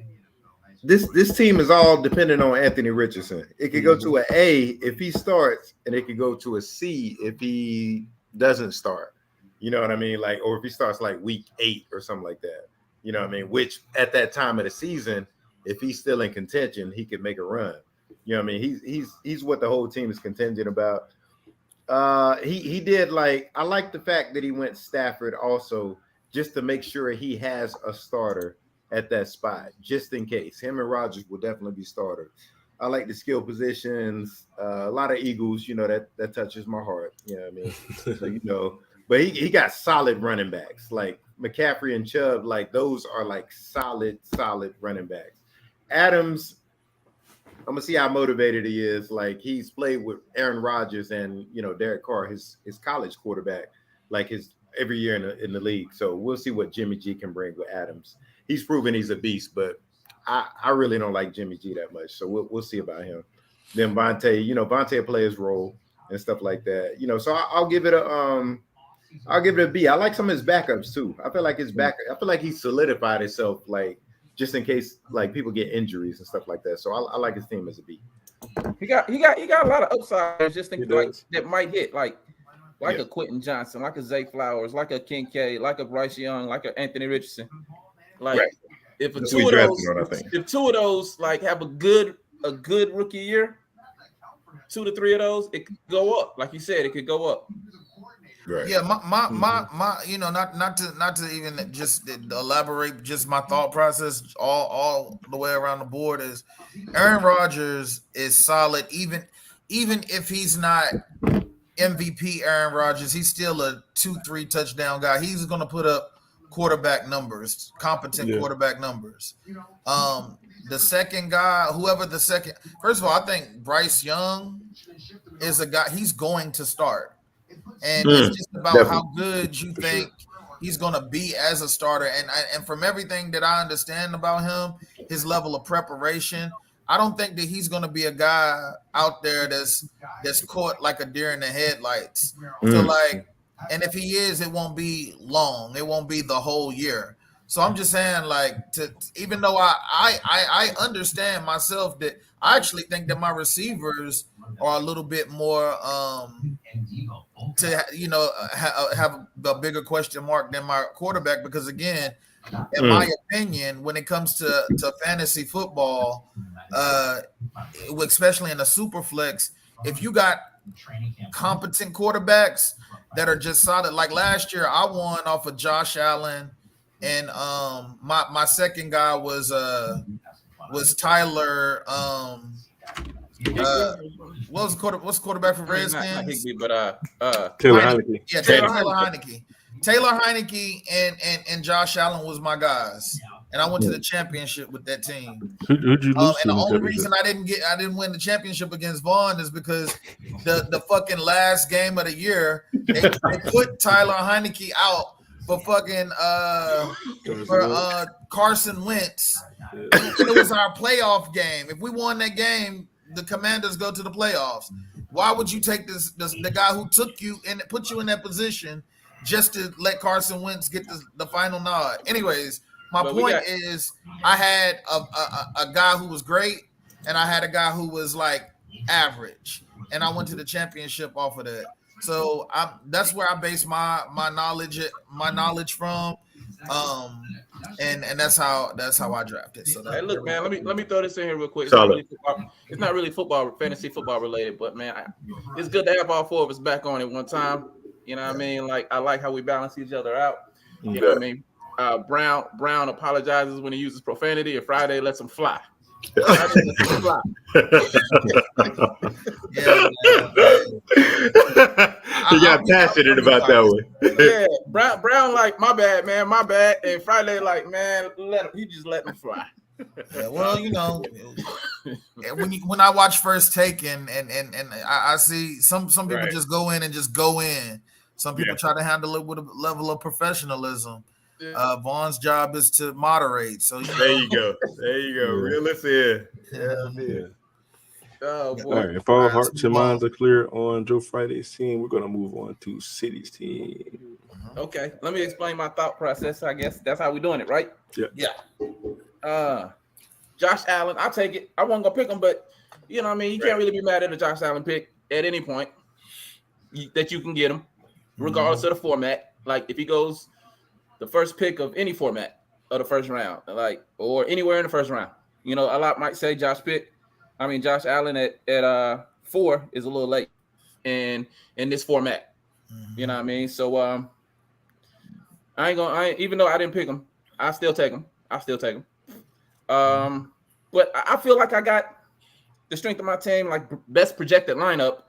This team is all dependent on Anthony Richardson. It could go to an A if he starts, and it could go to a C if he doesn't start. You know what I mean? Like, or if he starts like week 8 or something like that. You know what I mean? Which at that time of the season, if he's still in contention, he could make a run. You know what I mean? He's what the whole team is contingent about. He did I like the fact that he went Stafford also just to make sure he has a starter at that spot, just in case. Him and Rodgers will definitely be starters. I like the skill positions. A lot of Eagles, that touches my heart. You know what I mean? So, but he got solid running backs like McCaffrey and Chubb. Like those are like solid running backs. Adams, I'm gonna see how motivated he is. Like he's played with Aaron Rodgers and Derek Carr, his college quarterback, like his every year in the league. So we'll see what Jimmy G can bring with Adams. He's proven he's a beast, but I really don't like Jimmy G that much. So we'll see about him. Then Vontae, Vontae will play his role and stuff like that. So I'll give it a B. I like some of his backups too. I feel like he's solidified himself, like just in case like people get injuries and stuff like that. So I like his team as a B. He got a lot of upside. Just think like that might hit like a Quentin Johnson, like a Zay Flowers, like a Kincaid, like a Bryce Young, like a Anthony Richardson. Like if two of those like have a good rookie year, 2 to 3 of those, it could go up. Like you said, it could go up. Right. Yeah, my not to even just elaborate just my thought process all the way around the board is Aaron Rodgers is solid even if he's not MVP Aaron Rodgers, he's still a 2-3 touchdown guy. He's going to put up quarterback numbers, competent quarterback numbers. The second guy, first of all, I think Bryce Young is a guy, he's going to start. And it's just about how good you think he's going to be as a starter. And from everything that I understand about him, his level of preparation, I don't think that he's going to be a guy out there that's caught like a deer in the headlights. So and if he is, it won't be long. It won't be the whole year. So I'm just saying, like, even though I understand myself that I actually think that my receivers are a little bit more have a bigger question mark than my quarterback, because again, in my opinion, when it comes to fantasy football, especially in a super flex, if you got competent quarterbacks that are just solid, like last year, I won off of Josh Allen, and my second guy was Tyler. What's quarterback for Redskins? Not Higbee, but Taylor Heineke. Yeah, Taylor Heineke. Taylor Heineke and Josh Allen was my guys, and I went to the championship with that team. Who'd you lose to? And the only reason I didn't win the championship against Vaughn is because the fucking last game of the year they put Tyler Heineke out for fucking Carson Wentz. It was our playoff game. If we won that game, the Commanders go to the playoffs. Why would you take the guy who took you and put you in that position just to let Carson Wentz get the final nod? Anyways, my point is I had a guy who was great and I had a guy who was like average, and I went to the championship off of that. So that's where I base my knowledge from, and that's how I drafted. So hey, look, man, let me throw this in here real quick. It's not really fantasy football related, but man, it's good to have all four of us back on at one time. You know what I mean? Like, I like how we balance each other out. You know what I mean? Brown apologizes when he uses profanity, and Friday lets him fly. He got passionate about that one. Yeah, Brown like, my bad, and Friday like, man, he just let me fly. Yeah, well, when I watch First Take and I see some people just go in. Some people try to handle it with a level of professionalism. Vaughn's job is to moderate. So there you go. Realist here. Oh boy. All right. If all hearts and minds are clear on Joe Friday's team, we're gonna move on to City's team. Okay. Let me explain my thought process. I guess that's how we're doing it, right? Yeah. Josh Allen, I'll take it. I wasn't gonna pick him, but you know what I mean? You can't really be mad at a Josh Allen pick at any point that you can get him, regardless of the format. Like if he goes the first pick of any format of the first round, like, or anywhere in the first round. A lot might say Josh Allen at 4 is a little late in this format. You know what I mean? So even though I didn't pick him, I still take him. But I feel like I got the strength of my team, like best projected lineup,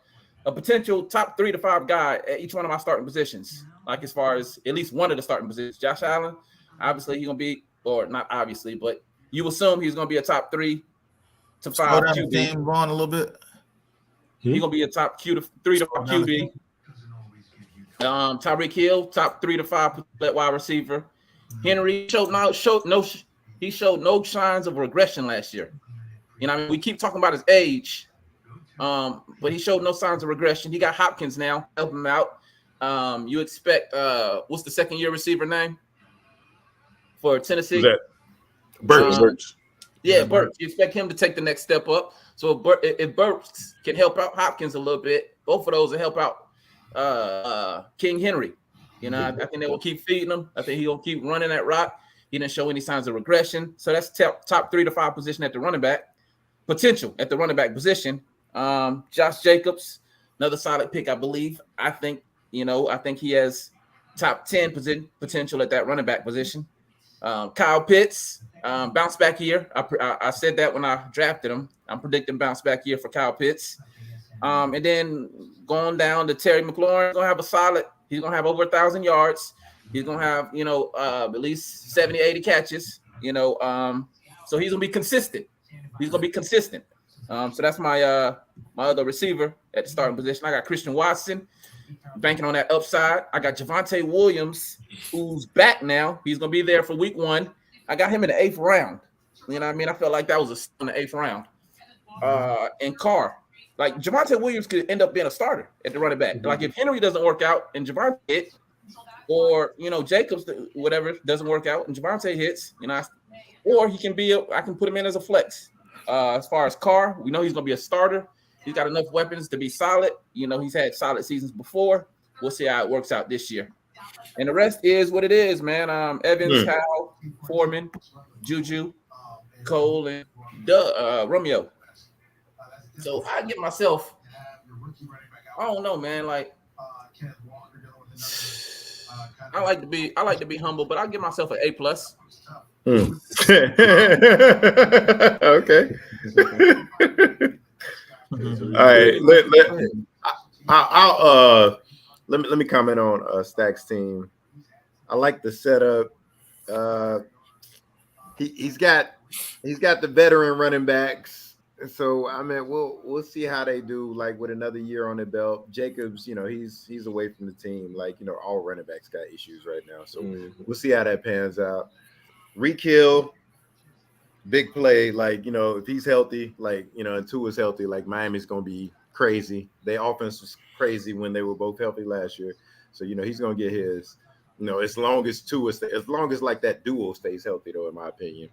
a potential top 3 to 5 guy at each one of my starting positions. Like as far as at least one of the starting positions. Josh Allen, obviously he's gonna be, or not obviously, but you assume he's gonna be a top 3 to Slow 5 down the QB. team going a little bit. He's gonna be a top 3 to 5 QB. Tyreek Hill, top 3 to 5 wide receiver. Henry showed no signs of regression last year. You know, I mean, we keep talking about his age, but he showed no signs of regression. He got Hopkins now, help him out. You expect what's the second-year receiver name for Tennessee? Is that Burks? Yeah, Burks. You expect him to take the next step up. So if Burks can help out Hopkins a little bit, both of those will help out King Henry. You know, I think they will keep feeding him. I think he'll keep running that rock. He didn't show any signs of regression. So that's top 3 to 5 position at the running back. Potential at the running back position. Josh Jacobs, another solid pick, I believe. I think he has top 10 potential at that running back position. Kyle Pitts, bounce back year. I said that when I drafted him. I'm predicting bounce back year for Kyle Pitts. And then going down to Terry McLaurin, gonna have a solid. He's gonna have over 1,000 yards. He's gonna have at least 70, 80 catches. So he's gonna be consistent. So that's my other receiver at the starting position. I got Christian Watson, banking on that upside. I got Javonte Williams, who's back now. He's gonna be there for week 1. I got him in the 8th round. You know what I mean? I felt like that was a steal in the 8th round. And Carr. Like Javonte Williams could end up being a starter at the running back. Mm-hmm. Like if Henry doesn't work out and Javonte hits, or Jacobs, whatever, doesn't work out and Javonte hits, or he can be I can put him in as a flex. As far as Carr, we know he's gonna be a starter. He's got enough weapons to be solid. He's had solid seasons before. We'll see how it works out this year. And the rest is what it is, man. Evans, Howell, Foreman, Juju, Cole, and Romeo. So I give myself, I don't know, man. Like I like to be humble, but I give myself an A+. Okay. All right. Let me comment on Stack's team. I like the setup. He's got the veteran running backs. So I mean, we'll see how they do. Like with another year on the belt, Jacobs, he's away from the team. Like all running backs got issues right now. So we'll see how that pans out. Reek Hill, big play. Like if he's healthy, like and Tua's healthy, like Miami's gonna be crazy. Their offense was crazy when they were both healthy last year. So he's gonna get his. As long as Tua, as long as like that duo stays healthy, though, in my opinion.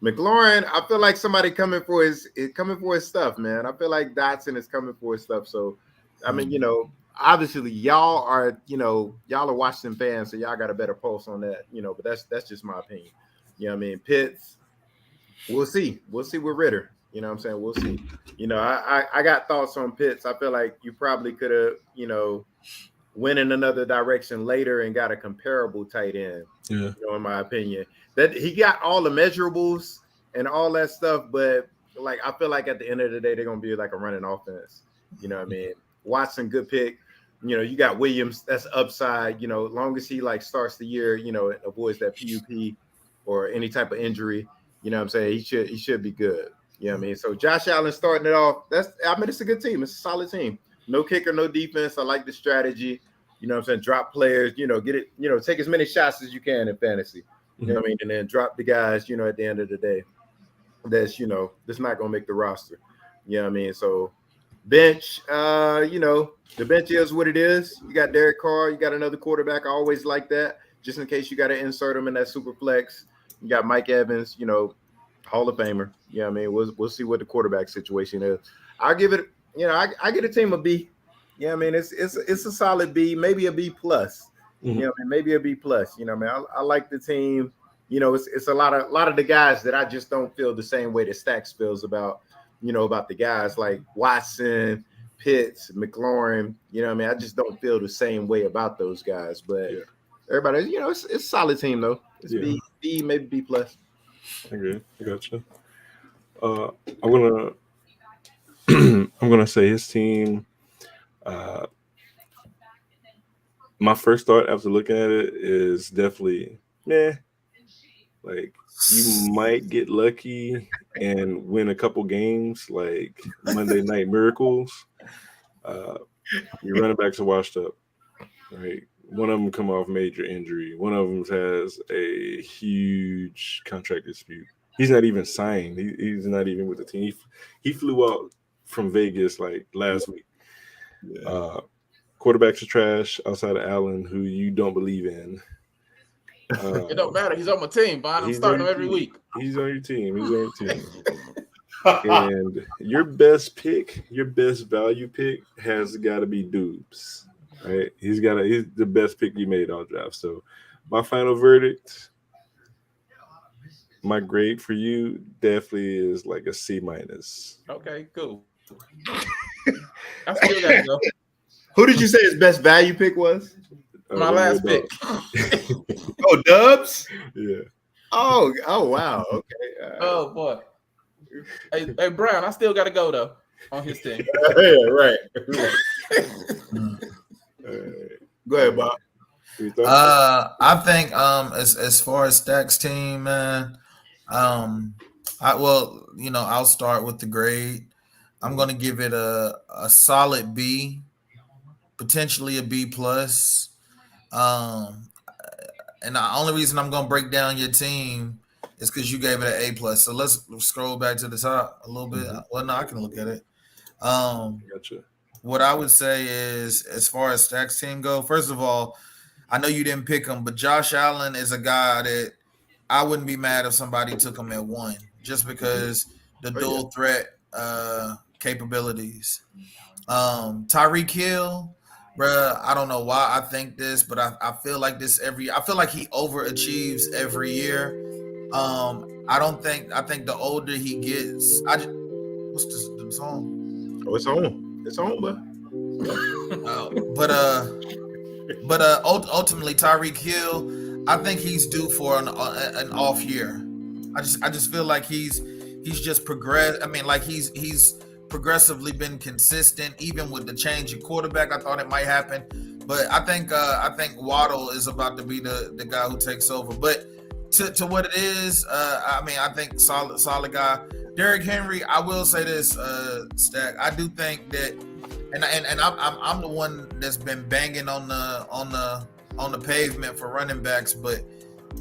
McLaurin, I feel like somebody coming for his stuff, man. I feel like Dotson is coming for his stuff. So, I mean, obviously y'all are Washington fans, so y'all got a better pulse on that, but that's just my opinion. What I mean? Pitts, we'll see. We'll see with Ritter. You know what I'm saying? We'll see. I got thoughts on Pitts. I feel like you probably could have, went in another direction later and got a comparable tight end. Yeah. In my opinion. That he got all the measurables and all that stuff, but like I feel like at the end of the day, they're gonna be like a running offense. What I mean? Watson, good pick. You got Williams, that's upside. As long as he like starts the year, avoids that PUP or any type of injury, what I'm saying? He should be good. What I mean? So Josh Allen starting it off. It's a good team. It's a solid team. No kicker, no defense. I like the strategy. What I'm saying? Drop players, get it, take as many shots as you can in fantasy. What I mean? And then drop the guys, at the end of the day, that's not gonna make the roster. What I mean? So bench, the bench is what it is. You got Derek Carr, you got another quarterback. I always like that, just in case you got to insert him in that super flex. You got Mike Evans, Hall of Famer. What I mean? We'll see what the quarterback situation is. I'll give it, I get a team a B. I mean, it's a solid B, maybe a B+. Maybe a B+. I like the team. It's a lot of the guys that I just don't feel the same way that Stacks feels about the guys like Watson, Pitts, McLaurin. I just don't feel the same way about those guys. But everybody, it's a solid team though. It's B, maybe B+. Okay, I gotcha. I'm gonna say his team. My first thought after looking at it is definitely Like you might get lucky and win a couple games, like Monday Night Miracles. Your running backs are washed up, right? One of them come off major injury. One of them has a huge contract dispute. He's not even signed. He's not even with the team. He flew out from Vegas like last week. Quarterbacks are trash outside of Allen, who you don't believe in. It don't matter. He's on my team, Bond. I'm starting him every week. He's on your team. And your best pick, your best value pick has got to be Dubes, right? He's the best pick you made all draft. So my final verdict, my grade for you definitely is like a C-. Okay, cool. I still gotta go. Who did you say his best value pick was? My last pick. Oh, Dubs? Yeah. Oh, wow. Okay. Oh boy. Hey, Brown, I still gotta go though on his team. Yeah, right. Go ahead, Bob. I think as far as Stack's team, man, I'll start with the grade. I'm gonna give it a solid B, potentially a B plus. And the only reason I'm gonna break down your team is because you gave it an A plus. So let's scroll back to the top a little bit. Well, no, I can look at it. Gotcha. What I would say is, as far as Stack's team go, first of all, I know you didn't pick him, but Josh Allen is a guy that I wouldn't be mad if somebody took him at 1, just because the dual threat capabilities. Tyreek Hill, bruh, I don't know why I think this, but I feel like I feel like he overachieves every year. I think the older he gets, what's the song? Oh, it's on. It's on, bud. But ultimately Tyreek Hill, I think he's due for an off year. I just feel like he's just progressed. I mean, like he's progressively been consistent, even with the change in quarterback. I thought it might happen, but I think Waddle is about to be the guy who takes over. But to what it is, I think solid guy. Derrick Henry, I will say this, Stack. I do think that, and I'm the one that's been banging on the pavement for running backs, but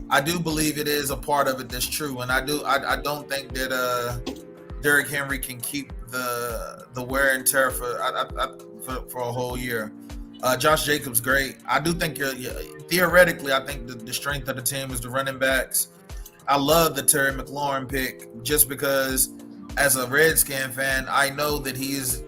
I do believe it is a part of it that's true, and I don't think that Derrick Henry can keep the wear and tear for a whole year. Josh Jacobs, great. I do think theoretically, I think the strength of the team is the running backs. I love the Terry McLaurin pick just because, as a Redskin fan, I know that he's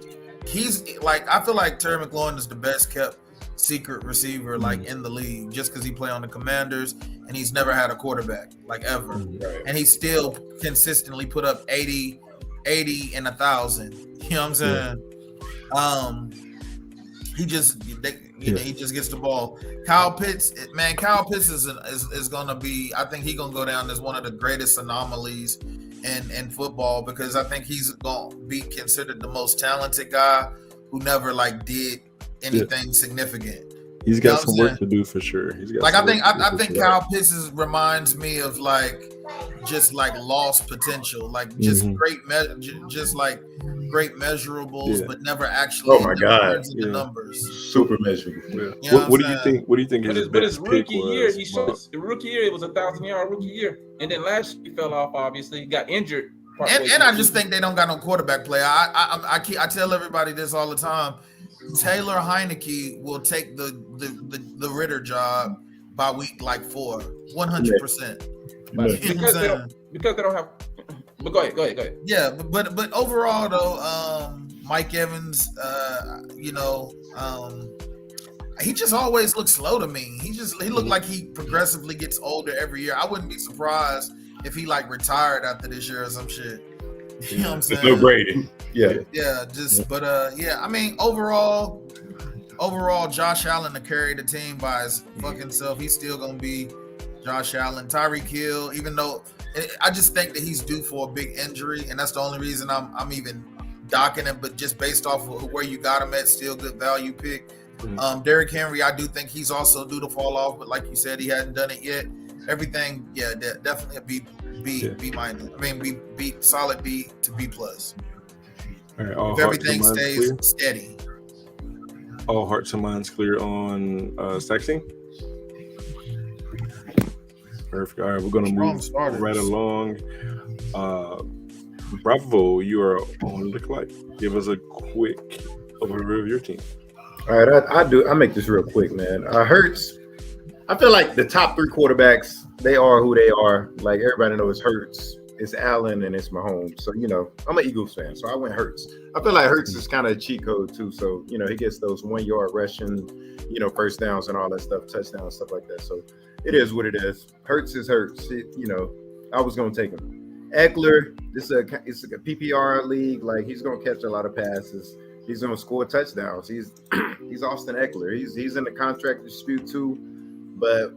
like, I feel like Terry McLaurin is the best kept secret receiver like in the league, just because he play on the Commanders and he's never had a quarterback like ever, and he still consistently put up 80 and 1,000. You know what I'm saying? He just he just gets the ball. Kyle Pitts is gonna be. I think he's gonna go down as one of the greatest anomalies in football, because I think he's gonna be considered the most talented guy who never like did anything significant. He's got some work to do for sure. I think Kyle Pitts reminds me of like just like lost potential, like just great measurables, but never actually. Oh my God! The numbers, super measurable. Yeah. What do you think? What do you think his rookie year? He showed the rookie year. It was 1,000-yard rookie year, and then last year he fell off. Obviously, he got injured. And I just think they don't got no quarterback play. I tell everybody this all the time. Taylor Heineke will take the Ritter job by week like 4, 100%. Because they don't have. But go ahead. Yeah, but overall though, Mike Evans, he just always looks slow to me. He looked like he progressively gets older every year. I wouldn't be surprised if he like retired after this year or some shit. You know what I'm saying? No Brady. Yeah. Yeah, I mean, overall, Josh Allen to carry the team by his fucking self. He's still gonna be Josh Allen. Tyreek Hill, even though I just think that he's due for a big injury, and that's the only reason I'm even docking him. But just based off of where you got him at, still good value pick. Derrick Henry, I do think he's also due to fall off, but like you said, he hadn't done it yet. everything, definitely a B minus. I mean, B solid B to B plus. All right, all If hearts and everything minds stays clear. steady. All hearts and minds clear on Saxon. Perfect. All right, we're gonna Strong move starters. right along. Bravo, you are on the clock. Give us a quick overview of your team. All right, I'll make this real quick, man. Hurts. I feel like the top 3 quarterbacks, they are who they are. Like everybody knows Hurts, it's Allen, and it's Mahomes. So, I'm an Eagles fan, so I went Hurts. I feel like Hurts is kind of a cheat code too. So, he gets those 1 yard rushing, first downs and all that stuff, touchdowns, stuff like that. So it is what it is. Hurts is Hurts. I was gonna take him. Eckler, it's a PPR league. Like he's gonna catch a lot of passes. He's gonna score touchdowns. He's Austin Eckler. He's in the contract dispute too. But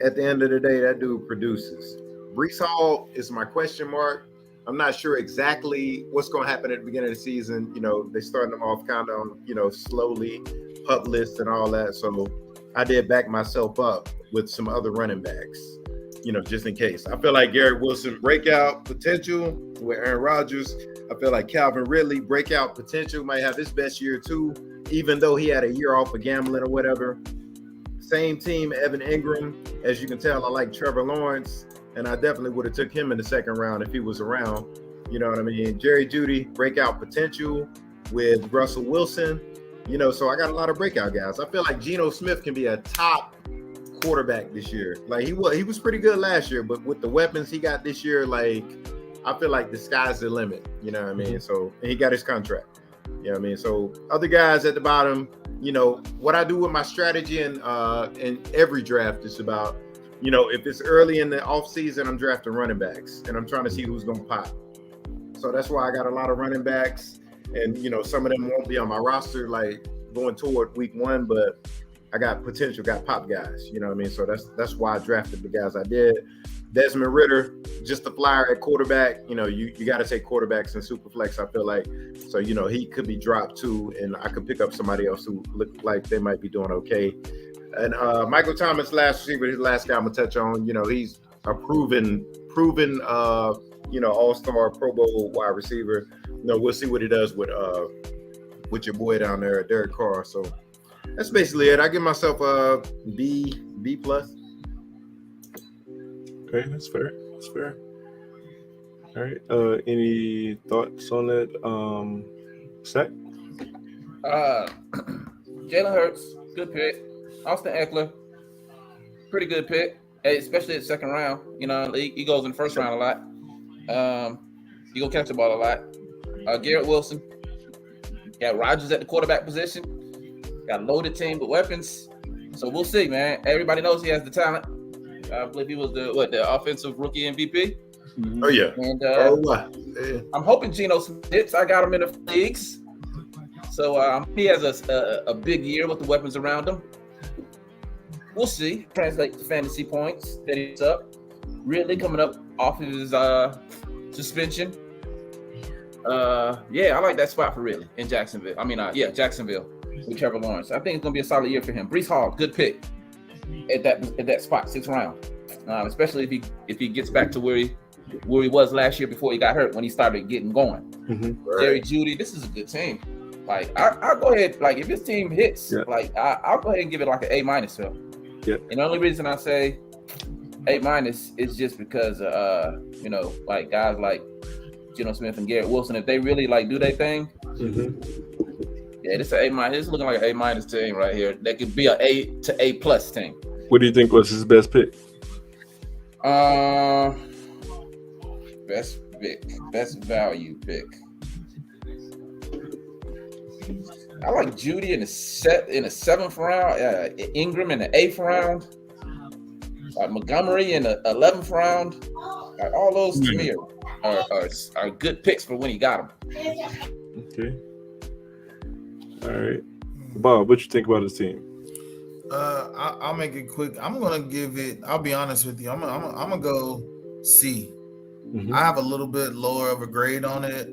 at the end of the day, that dude produces. Breece Hall is my question mark. I'm not sure exactly what's going to happen at the beginning of the season. They starting them off kind of, slowly, pup list and all that. So I did back myself up with some other running backs, just in case. I feel like Garrett Wilson breakout potential with Aaron Rodgers. I feel like Calvin Ridley breakout potential, might have his best year too, even though he had a year off of gambling or whatever. Same team, Evan Ingram. As you can tell, I like Trevor Lawrence, and I definitely would have took him in the second round if he was around. You know what I mean? Jerry Jeudy, breakout potential with Russell Wilson. So I got a lot of breakout guys. I feel like Geno Smith can be a top quarterback this year. Like he was pretty good last year, but with the weapons he got this year, like I feel like the sky's the limit. You know what I mean? So and he got his contract. You know what I mean? So other guys at the bottom, what I do with my strategy in every draft is about, if it's early in the off season, I'm drafting running backs and I'm trying to see who's going to pop. So that's why I got a lot of running backs, and some of them won't be on my roster like going toward week 1, but I got pop guys. You know what I mean? So that's why I drafted the guys I did. Desmond Ridder, just a flyer at quarterback. You got to take quarterbacks in Superflex, I feel like. So, he could be dropped too, and I could pick up somebody else who look like they might be doing okay. And Michael Thomas, last receiver, his last guy I'm going to touch on, he's a proven all-star Pro Bowl wide receiver. We'll see what he does with your boy down there, Derek Carr. So that's basically it. I give myself a B plus. Okay, that's fair. All right. Any thoughts on that? Zach? Jalen Hurts, good pick. Austin Eckler, pretty good pick, especially at second round. He goes in the first round a lot. He gonna catch the ball a lot. Garrett Wilson, got Rodgers at the quarterback position. Got a loaded team with weapons. So we'll see, man. Everybody knows he has the talent. I believe he was the offensive rookie MVP. Oh yeah. And I'm hoping Geno Smith. I got him in the leagues, so he has a big year with the weapons around him. We'll see. Translate to fantasy points that he's up. Ridley coming up off of his suspension. I like that spot for Ridley in Jacksonville. Jacksonville with Trevor Lawrence. I think it's gonna be a solid year for him. Breece Hall, good pick at that spot, 6th round. Especially if he gets back to where he was last year before he got hurt when he started getting going. Right. Jerry Jeudy, this is a good team. Like I'll go ahead, like if this team hits, like I'll go ahead and give it like an A minus. So, and the only reason I say A minus is just because like guys like Geno Smith and Garrett Wilson, if they really like do their thing, this is an A minus. It's looking like an A minus team right here. That could be an A to A plus team. What do you think was his best pick? Best value pick. I like Jeudy in the 7th round, Ingram in the 8th round, Montgomery in the 11th round. All those to me are good picks for when he got them. Okay. All right, Bob, what you think about his team? I'll make it quick. I'm gonna give it. I'll be honest with you. I'm gonna go C. I have a little bit lower of a grade on it.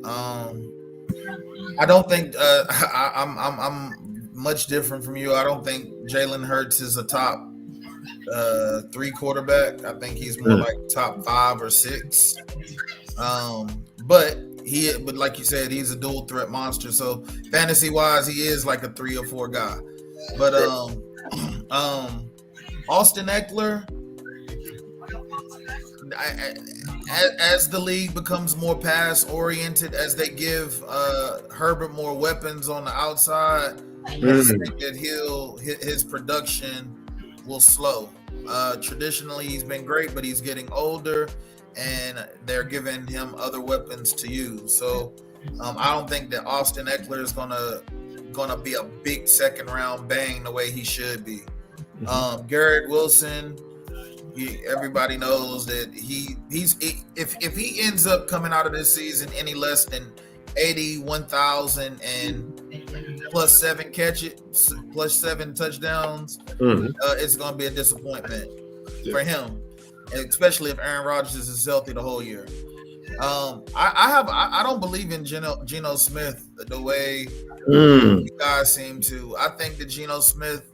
I don't think I'm much different from you. I don't think Jalen Hurts is a top 3 quarterback. I think he's more like top 5 or 6. But like you said, he's a dual threat monster. So fantasy wise, he is like a 3 or 4 guy. But Austin Eckler, as the league becomes more pass oriented, as they give Herbert more weapons on the outside, I think that his production will slow. Traditionally, he's been great, but he's getting older, and they're giving him other weapons to use. So I don't think that Austin Eckler is gonna be a big second round bang the way he should be. Garrett Wilson, everybody knows that if he ends up coming out of this season any less than 81,000 and plus 7 plus 7 touchdowns, it's going to be a disappointment for him, especially if Aaron Rodgers is healthy the whole year. I don't believe in Geno Smith the way you guys seem to. I think that Geno Smith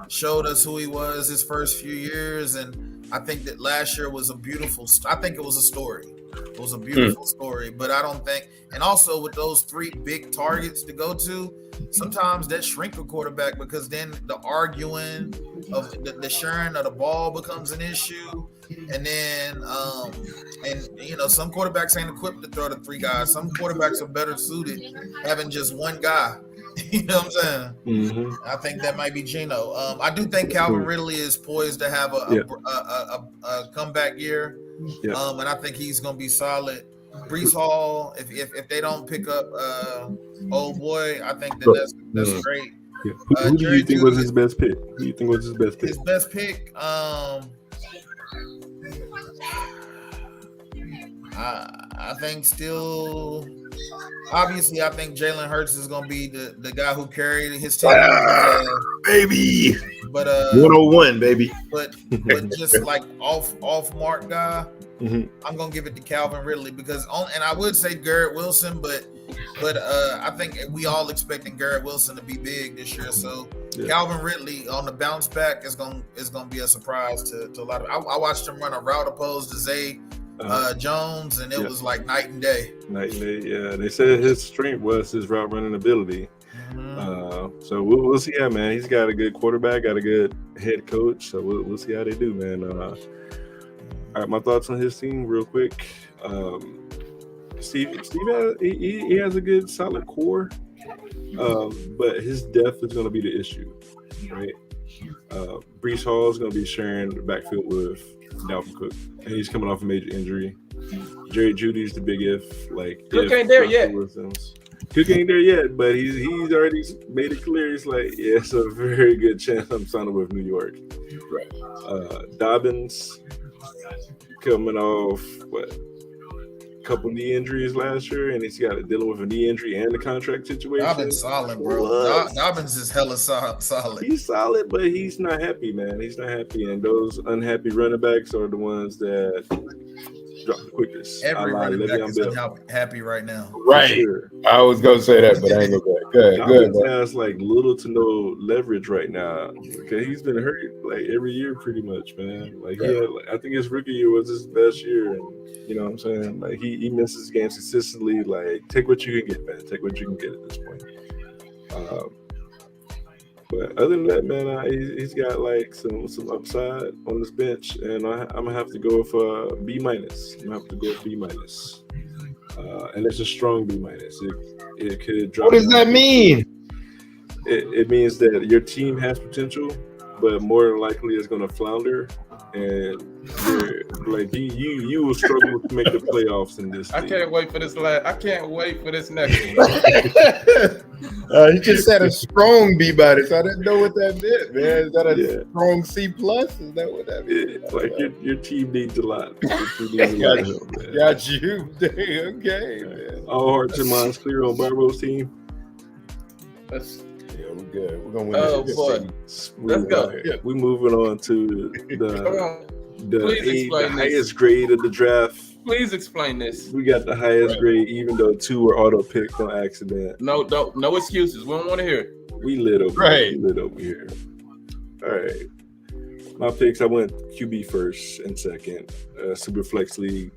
showed us who he was his first few years, and I think that last year was a beautiful. I think it was a story. It was a beautiful story, but I don't think. And also with those 3 big targets to go to, sometimes that shrink a quarterback because then the arguing of the sharing of the ball becomes an issue, and then some quarterbacks ain't equipped to throw to 3 guys. Some quarterbacks are better suited having just one guy. You know what I'm saying? Mm-hmm. I think that might be Geno. I do think Calvin Ridley is poised to have a comeback year. Yeah. And I think he's going to be solid. Breece Hall, if they don't pick up old boy, I think that's great. Yeah. Who do you think was his best pick? His best pick? I think still. Obviously, I think Jalen Hurts is going to be the guy who carried his team. Baby. But 101, baby. But just like off mark guy, I'm going to give it to Calvin Ridley and I would say Garrett Wilson, but I think we all expecting Garrett Wilson to be big this year. So Calvin Ridley on the bounce back is going to be a surprise to a lot of. I watched him run a route opposed to Zay Jones, and it was like night and day. Yeah. They said his strength was his route running ability. So we'll see how, man. He's got a good quarterback, got a good head coach. So we'll see how they do, man. All right, my thoughts on his team real quick. Steve he has a good solid core, but his depth is going to be the issue, right? Breece Hall is going to be sharing the backfield with Dalvin Cook, and he's coming off a major injury. Jerry Judy's the big if. Cook ain't there yet. Cook ain't there yet, but he's already made it clear. He's like, yeah, it's a very good chance I'm signing with New York. Right. Dobbins coming off a couple knee injuries last year, and he's got to deal with a knee injury and the contract situation. Dobbins solid, bro. Dobbins is hella solid. He's solid, but he's not happy, man. He's not happy, and those unhappy running backs are the ones that drop the quickest. Every running back is unhappy right now. Right. Sure. I was going to say that, but I ain't going to go back. Good. Has little to no leverage right now because he's been hurt every year pretty much, man. I think his rookie year was his best year, and you know what I'm saying? He misses games consistently. Take what you can get, man. Take what you can get at this point. But other than that, man, he's got some upside on this bench, and I'm gonna have to go with B-. I'm gonna have to go with B-, and it's a strong B-. It could drop. What does that mean? It means that your team has potential, but more than likely it's gonna flounder, and you will struggle to make the playoffs in this league. I can't wait for this next one. He just said a strong B-, so I didn't know what that meant, man. Is that a strong C+? Is that what that means? Your team needs a lot. Man. Got you. Okay, man. All hearts and minds clear on Barbo's team. We're good. We're gonna win. Oh boy, let's go. We're moving on to the highest grade of the draft. Please explain this. We got the highest grade, even though 2 were auto picked on accident. No excuses. We don't want to hear it. We lit over here. All right. My picks, I went QB first and second. Super Flex League.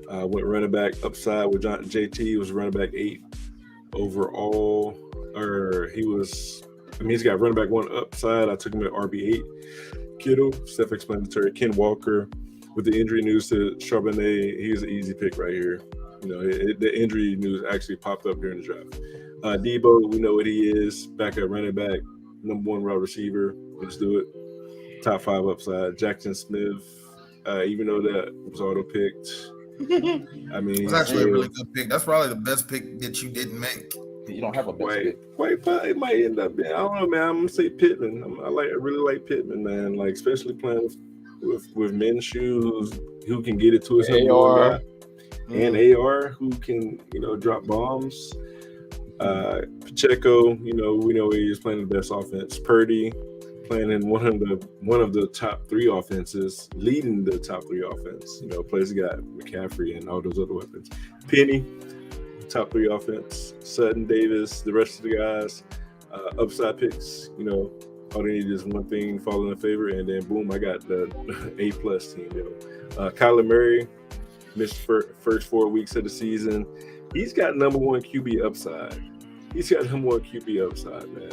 Went running back upside with JT. Was running back 8 overall. He's got running back 1 upside. I took him at RB8. Kittle, self-explanatory. Ken Walker. With the injury news to Charbonnet, he's an easy pick right here. The injury news actually popped up during the draft. Debo, we know what he is. Back at running back, number 1 wide receiver. Let's do it. Top 5 upside. Jackson Smith, even though that was auto-picked. I mean, it's actually a really good pick. That's probably the best pick that you didn't make. You don't have a best pick. But it might end up being, I don't know, man. I'm gonna say Pittman. I really like Pittman, man. Like, especially playing with Minshew, who can get it to his AR, and AR, who can drop bombs. Pacheco, we know he is playing the best offense. Purdy playing in one of the top 3 offenses, leading the top 3 offense. Players got McCaffrey and all those other weapons. Penny, top 3 offense. Sutton, Davis, the rest of the guys, upside picks. All they need is one thing fall in favor, and then boom, I got the A+ team. Kyler Murray missed first 4 weeks of the season. He's got number 1 QB upside. Man.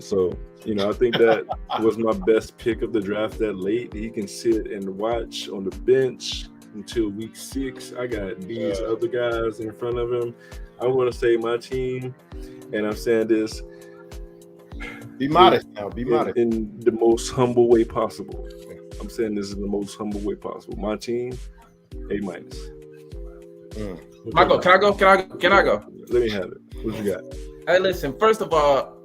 So I think that was my best pick of the draft that late. He can sit and watch on the bench until week 6. I got these other guys in front of him. I want to save my team, and I'm saying this. Be modest now. Be modest in the most humble way possible. I'm saying this in the most humble way possible. My team, A-. Michael, can I go? Can I go? Let me have it. What you got? Hey, listen. First of all,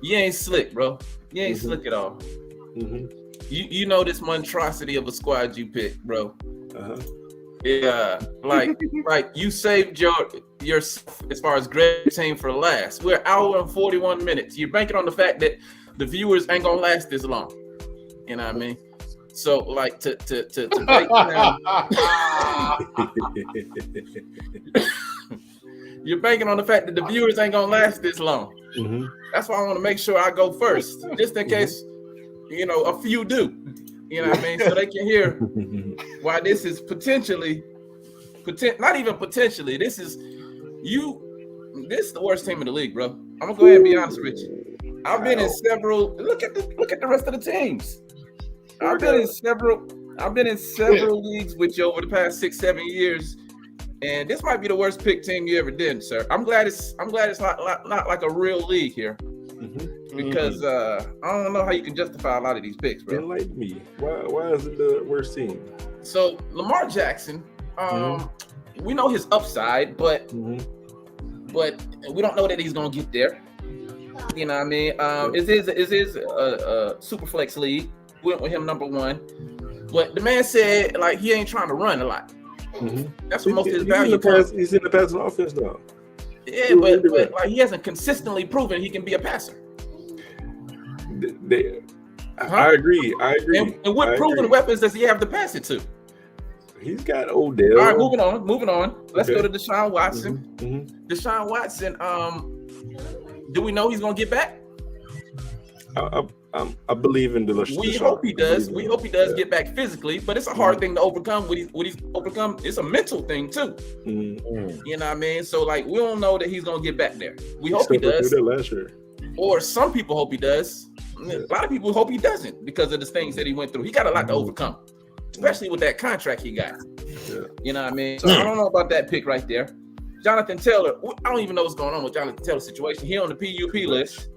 you ain't slick, bro. You ain't slick at all. Mm-hmm. You know this monstrosity of a squad you picked, bro. Uh-huh. Yeah, like you saved yourself as far as Greg's team for last. We're an hour and 41 minutes. You're banking on the fact that the viewers ain't gonna last this long. You know what I mean? So like to break down, you're banking on the fact that the viewers ain't gonna last this long. Mm-hmm. That's why I want to make sure I go first, just in case a few do. You know what I mean? So they can hear why this is not even potentially. This is the worst team in the league, bro. I'm gonna go ahead and be honest with you. I've been in several. Look at the rest of the teams. I've been in several leagues with you over the past 6-7 years, and this might be the worst pick team you ever did, sir. I'm glad it's not like a real league here. Mm-hmm. Because I don't know how you can justify a lot of these picks, bro. Enlighten me. Why is it the worst team? So Lamar Jackson, we know his upside, but we don't know that he's gonna get there. You know what I mean? Is his super flex league? Went with him number 1, but the man said like he ain't trying to run a lot. Mm-hmm. That's what most of his value comes. He's in the passing offense now. Yeah, but like he hasn't consistently proven he can be a passer. I agree. And what proven weapons does he have to pass it to? He's got Odell. All right, moving on. Let's go to Deshaun Watson. Mm-hmm. Deshaun Watson, do we know he's gonna get back? I believe in Deshaun. We hope he does. We hope he does get back physically, but it's a hard thing to overcome. What he's overcome, it's a mental thing too. Mm-hmm. You know what I mean? So like we don't know that he's gonna get back there. We hope he does. Last year. Or some people hope he does. A lot of people hope he doesn't because of the things that he went through. He got a lot to overcome, especially with that contract he got. Yeah. You know what I mean? So I don't know about that pick right there. Jonathan Taylor, I don't even know what's going on with Jonathan Taylor's situation. He on the PUP list.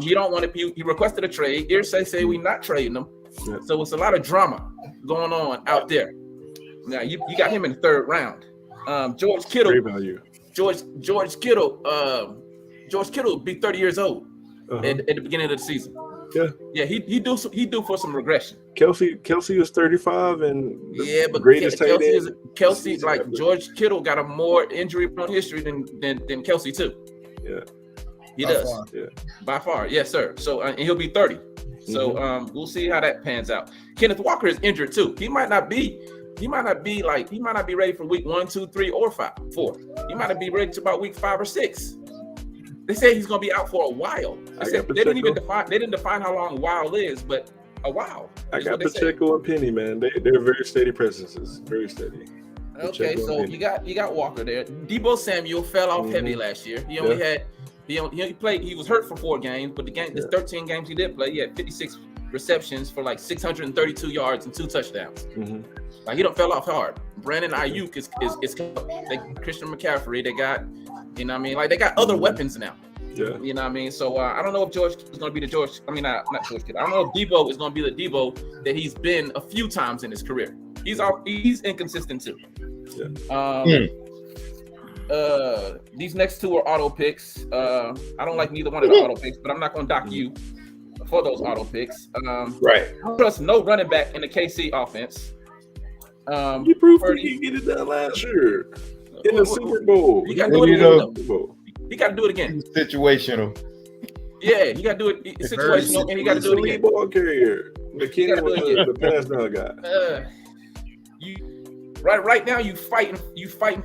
He don't want to. He requested a trade. Hearsay say we not trading him. Yeah. So it's a lot of drama going on out there. Now you got him in the 3rd round. George Kittle. Great value. George Kittle. George Kittle will be 30 years old at the beginning of the season. Yeah. He due for some regression. Kelsey was 35 and but greatest tight end. Kelsey's like George Kittle got a more injury-prone history than Kelsey too. Yeah. He does. By far. Yes, sir. So and he'll be 30. So we'll see how that pans out. Kenneth Walker is injured too. He might not be ready for week 1, 2, 3, or 4. He might not be ready to about week 5 or 6. They say he's going to be out for a while. They didn't even Pacheco. define how long a while is, but a while. I is got what they say. Pacheco and Penny, man. They're very steady presences. Very steady. Okay, Pacheco so and you got Walker there. Debo Samuel fell off heavy last year. He only he played. He was hurt for 4 games, but the 13 games he did play, he had 56 receptions for like 632 yards and 2 touchdowns. Like he don't fell off hard. Brandon Ayuk is Christian McCaffrey. They got, you know what I mean? Like they got other weapons now. Yeah. You know what I mean? So I don't know if George is going to be the George. I mean, not George Kittle. I don't know if Debo is going to be the Debo that he's been a few times in his career. He's inconsistent too. Yeah. These next 2 are auto picks. I don't like neither one of the auto picks, but I'm not going to dock you for those auto picks. Right. I trust no running back in the KC offense. You proved he could get it done last year in the Super Bowl. You got to do it again. He got to do it again. Situational. Yeah, he got to do it situational, and he got to do it again. Ball carrier. McKinnon was the pass down guy. Right now you fighting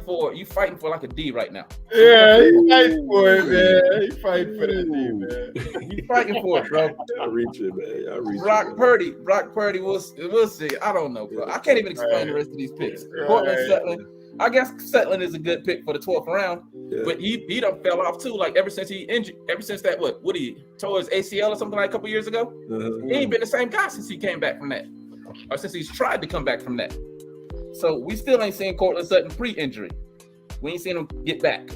for like a D right now. Yeah, he fighting for it, man. He fighting for that D, man. You fighting for it, bro. I reach it, man. Brock Purdy, we'll see. I don't know, bro. I can't even explain the rest of these picks. Cortland Sutton. I guess Sutton is a good pick for the 12th round, but he done fell off too. Like ever since that what he tore his ACL or something like a couple years ago. He ain't been the same guy since he came back from that, or since he's tried to come back from that. So we still ain't seen Cortland Sutton pre-injury. We ain't seen him get back.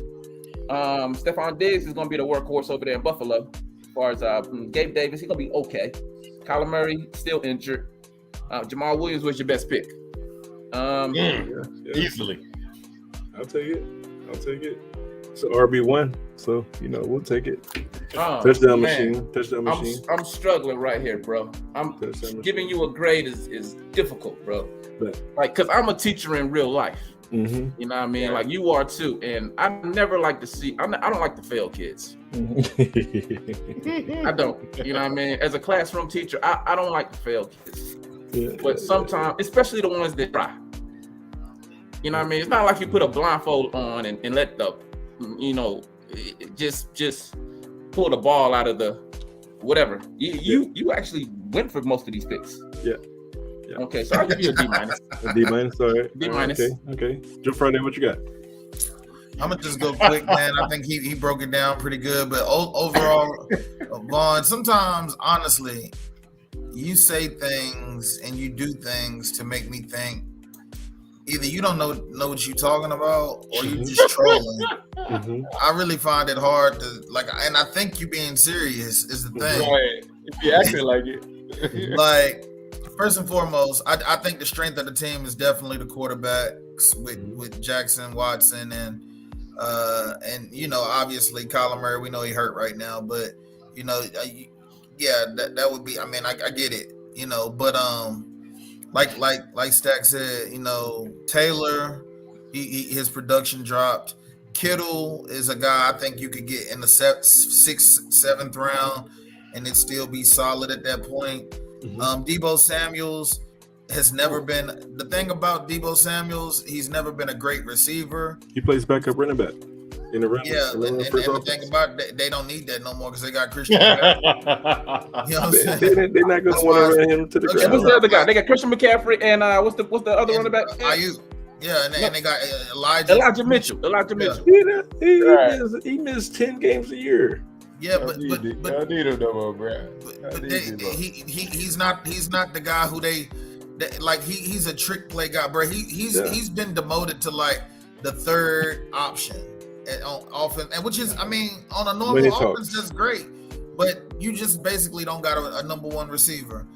Stephon Diggs is gonna be the workhorse over there in Buffalo. As far as Gabe Davis, he's gonna be okay. Kyler Murray still injured. Jamal Williams was your best pick. Easily. I'll take it. It's an RB1, so we'll take it. Touchdown machine. I'm struggling right here, bro. Giving you a grade is difficult, bro. Like, cause I'm a teacher in real life. You know what I mean? Like you are too, and I never like to see. I don't like to fail kids. I don't. You know what I mean? As a classroom teacher, I don't like to fail kids. But sometimes, especially the ones that try. You know what I mean? It's not like you put a blindfold on and let the, just pull the ball out of the whatever. You actually went for most of these picks. Yeah. Okay, so I'll give you a D minus. A D minus, all right. D minus. Okay. Joe Friday, what you got? I'm gonna just go quick, man. I think he broke it down pretty good, but overall, Vaughn, sometimes honestly, you say things and you do things to make me think either you don't know what you're talking about or you just trolling. I really find it hard to and I think you being serious is the thing. Right. If you acting like it. Like, first and foremost, I think the strength of the team is definitely the quarterbacks with Jackson, Watson, and obviously Kyler Murray. We know he hurt right now, but that would be. I mean, I get it, but like Stack said, Taylor, his production dropped. Kittle is a guy I think you could get in the 6th, 7th round, and it still be solid at that point. Debo Samuels has never been. The thing about Debo Samuels, he's never been a great receiver. He plays backup running back in the run. Yeah, and the thing about it, they don't need that no more because they got Christian McCaffrey. You know what I'm saying? They're not going to want to run him to the ground. What's the other guy? They got Christian McCaffrey and what's the other running back? Ayuk. Yeah, and they got Elijah Mitchell. He missed 10 games a year. Yeah, but I need him no more, bro. He's not the guy who they like. He's a trick play guy, bro. He's been demoted to like the 3rd option on offense, and which is, I mean, on a normal offense, that's great. But you just basically don't got a number 1 receiver.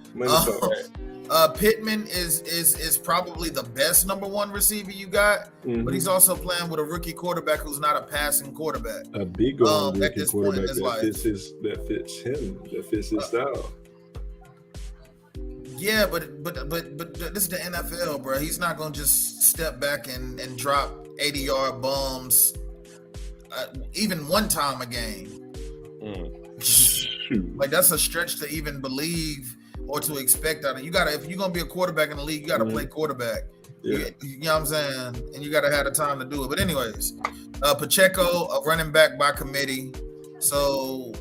Pittman is probably the best number 1 receiver you got, but he's also playing with a rookie quarterback who's not a passing quarterback. A big rookie quarterback that fits him, that fits his style. Yeah, but this is the NFL, bro. He's not gonna just step back and drop 80-yard bombs, even one time a game. Like, that's a stretch to even believe or to expect out of you. If you're gonna be a quarterback in the league, you gotta play quarterback. You know what I'm saying? And you gotta have the time to do it. But anyways, Pacheco, a running back by committee. So,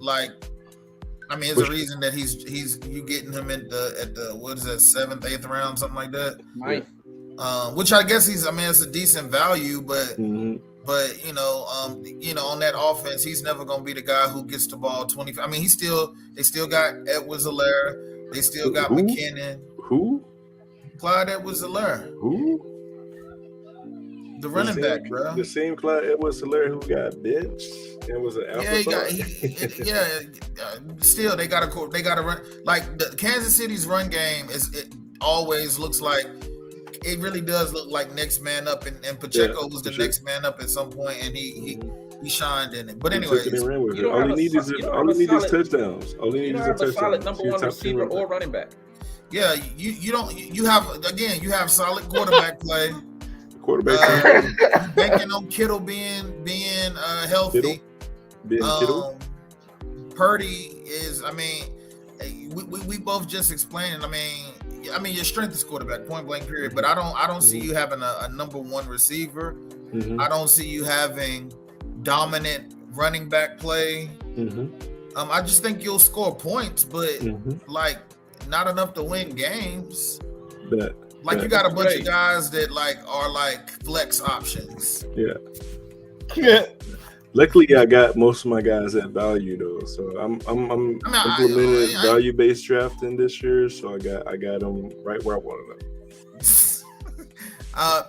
like, I mean, there's a reason that he's you getting him at the what is that 7th, 8th round, something like that. Right. Which I guess it's a decent value, but but you know, on that offense, he's never gonna be the guy who gets the ball 20. I mean, they still got Edwards-Helaire, they still got McKinnon. Who? Clyde Edwards-Helaire. Who? The running back, bro. The same Clyde Edwards-Helaire who got benched and was an afterthought. Still, they got to run. Like the Kansas City's run game it always looks like. It really does look like next man up, and Pacheco was the next man up at some point, and he shined in it. But anyway, all he needs is touchdowns. All he needs is a touchdown. Solid number one receiver or running back. Yeah, you have solid quarterback play. Quarterback banking on Kittle being healthy. Kittle. Purdy is. I mean, we both just explained. I mean, your strength is quarterback, point blank, period. But I don't see you having a number one receiver. I don't see you having dominant running back play. I just think you'll score points, but like not enough to win games. Like you got a bunch of guys that like are like flex options. Yeah. Luckily, I got most of my guys at value though, so I'm implemented value-based drafting this year. So I got them right where I wanted them.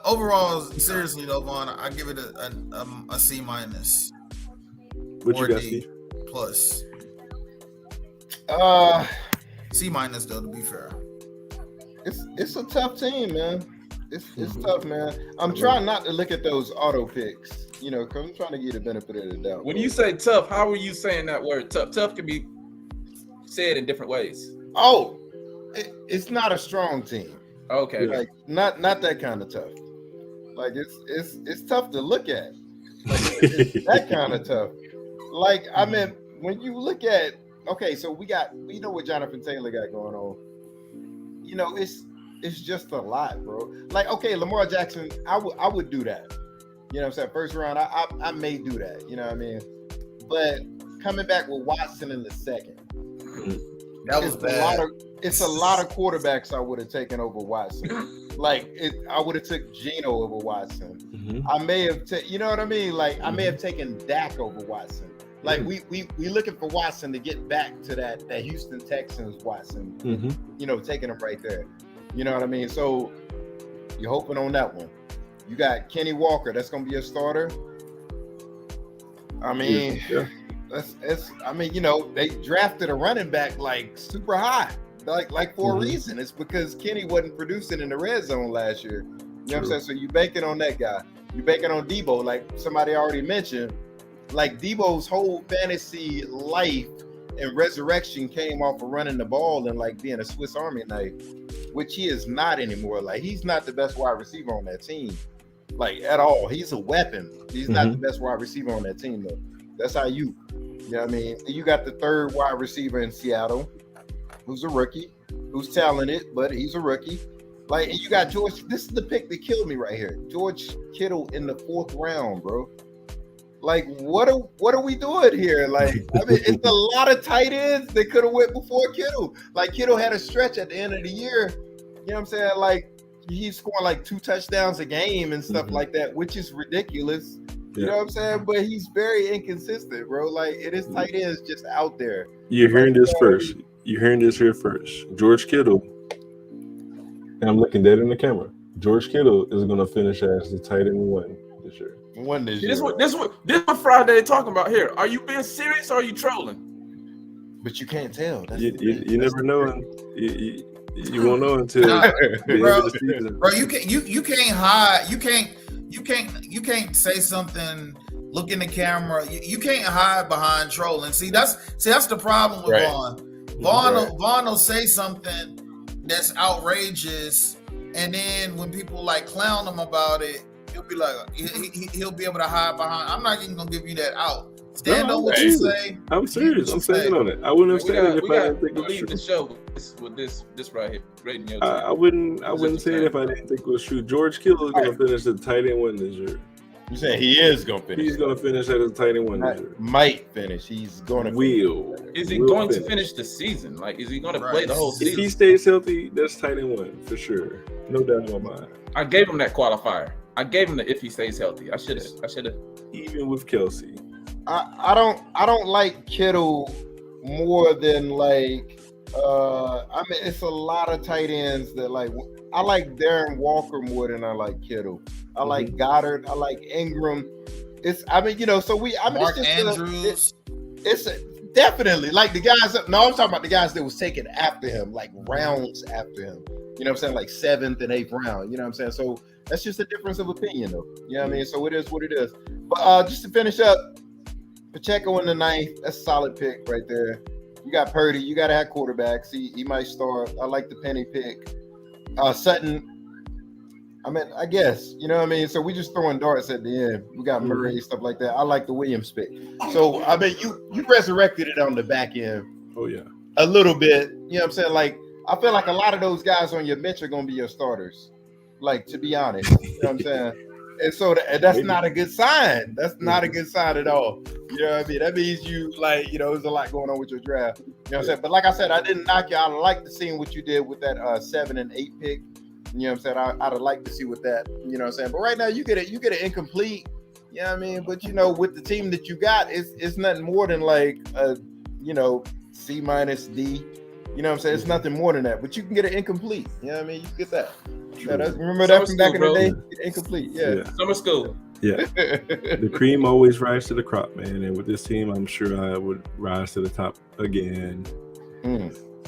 Overall, seriously though, Vaughn, I give it a C-. What you got, Steve? Plus. C- though, to be fair. It's a tough team, man. It's tough, man. I'm trying not to look at those auto picks, because I'm trying to get the benefit of the doubt. When you say tough, how are you saying that word tough? Tough can be said in different ways. Oh, it's not a strong team. Okay. Like not that kind of tough. Like it's tough to look at. Like, it's that kind of tough. Like, I mean, when you look at, okay, so we know what Jonathan Taylor got going on. It's just a lot, bro. Like, okay, Lamar Jackson, I would do that. You know what I'm saying? First round, I may do that. You know what I mean? But coming back with Watson in the second, that was bad. It's a lot of quarterbacks I would have taken over Watson. Like, I would have took Geno over Watson. I may have, you know what I mean? Like, I may have taken Dak over Watson. Like, we looking for Watson to get back to that Houston Texans Watson. Taking him right there. You know what I mean? So you're hoping on that one. You got Kenny Walker. That's going to be a starter. I mean, they drafted a running back like super high, like for a reason. It's because Kenny wasn't producing in the red zone last year. You know what I'm saying? So you banking on that guy. You banking on Debo, like somebody already mentioned. Like Debo's whole fantasy life and resurrection came off of running the ball and like being a Swiss Army knife, which he is not anymore. Like, he's not the best wide receiver on that team, like at all. He's a weapon. He's not the best wide receiver on that team though. That's how you know what I mean? You got the third wide receiver in Seattle, who's a rookie, who's talented, but he's a rookie. Like, and you got George. This is the pick that killed me right here. George Kittle in the 4th round, bro. Like, what are we doing here? Like, I mean, it's a lot of tight ends that could have went before Kittle. Like, Kittle had a stretch at the end of the year. You know what I'm saying? Like, he's scoring like 2 touchdowns a game and stuff like that, which is ridiculous. You know what I'm saying? But he's very inconsistent, bro. Like, it is tight ends just out there. You're hearing this first. You're hearing this here first. George Kittle, and I'm looking dead in the camera. George Kittle is going to finish as the tight end 1 this year. This what Friday talking about here. Are you being serious or are you trolling? But you can't tell. You never know. You won't know until bro. You can't hide. You can't say something. Look in the camera. You can't hide behind trolling. See, that's the problem with Vaughn. Vaughn will say something that's outrageous, and then when people like clown him about it, he'll be like, he'll be able to hide behind. I'm not even gonna give you that out. Stand on what you say. I'm serious. I'm standing on it. I wouldn't have said it if I didn't think it was true. The show with this right here. Right I wouldn't say it if I didn't think it was true. George Kittle is gonna finish the tight end 1 this year. You saying he is gonna finish? He's gonna finish at a tight end one this year. Might finish. He's gonna Will. Is he Will going to finish the season? Like, is he going to play the whole If he season? stays healthy, that's tight end one for sure. No doubt in my mind. I gave him that qualifier. I gave him the if he stays healthy. I should have. Even with Kelsey. I don't like Kittle more than like I mean it's a lot of tight ends that like I like Darren Walker more than I like Kittle. I like Goddard. I like Ingram. It's I mean so Mark it's just Andrews. it's definitely like the guys. No, I'm talking about the guys that was taken after him, like rounds after him. You know what I'm saying? Like 7th and 8th round. You know what I'm saying? So that's just a difference of opinion, though. You know what I mean? So it is what it is. But just to finish up, Pacheco in the 9th. That's a solid pick right there. You got Purdy. You got to have quarterbacks. He might start. I like the Penny pick. Sutton. I mean, I guess. You know what I mean? So we just throwing darts at the end. We got Murray, stuff like that. I like the Williams pick. So, I mean, you resurrected it on the back end. Oh, yeah. A little bit. You know what I'm saying? Like, I feel like a lot of those guys on your bench are going to be your starters. Like, to be honest. You know what I'm saying? And so that's not a good sign. That's not a good sign at all. You know what I mean? That means you, like, there's a lot going on with your draft. You know what I'm saying? But like I said, I didn't knock you. I like to see what you did with that 7 and 8 pick. You know what I'm saying? I'd have liked to see with that. You know what I'm saying? But right now, you get an incomplete. You know what I mean? But, with the team that you got, it's nothing more than like a, C minus D. You know what I'm saying? It's nothing more than that. But you can get an incomplete. You know what I mean? You can get that. Yeah, remember that from back in the day? Incomplete. Yeah. Summer school. Yeah. The cream always rises to the crop, man. And with this team, I'm sure I would rise to the top again.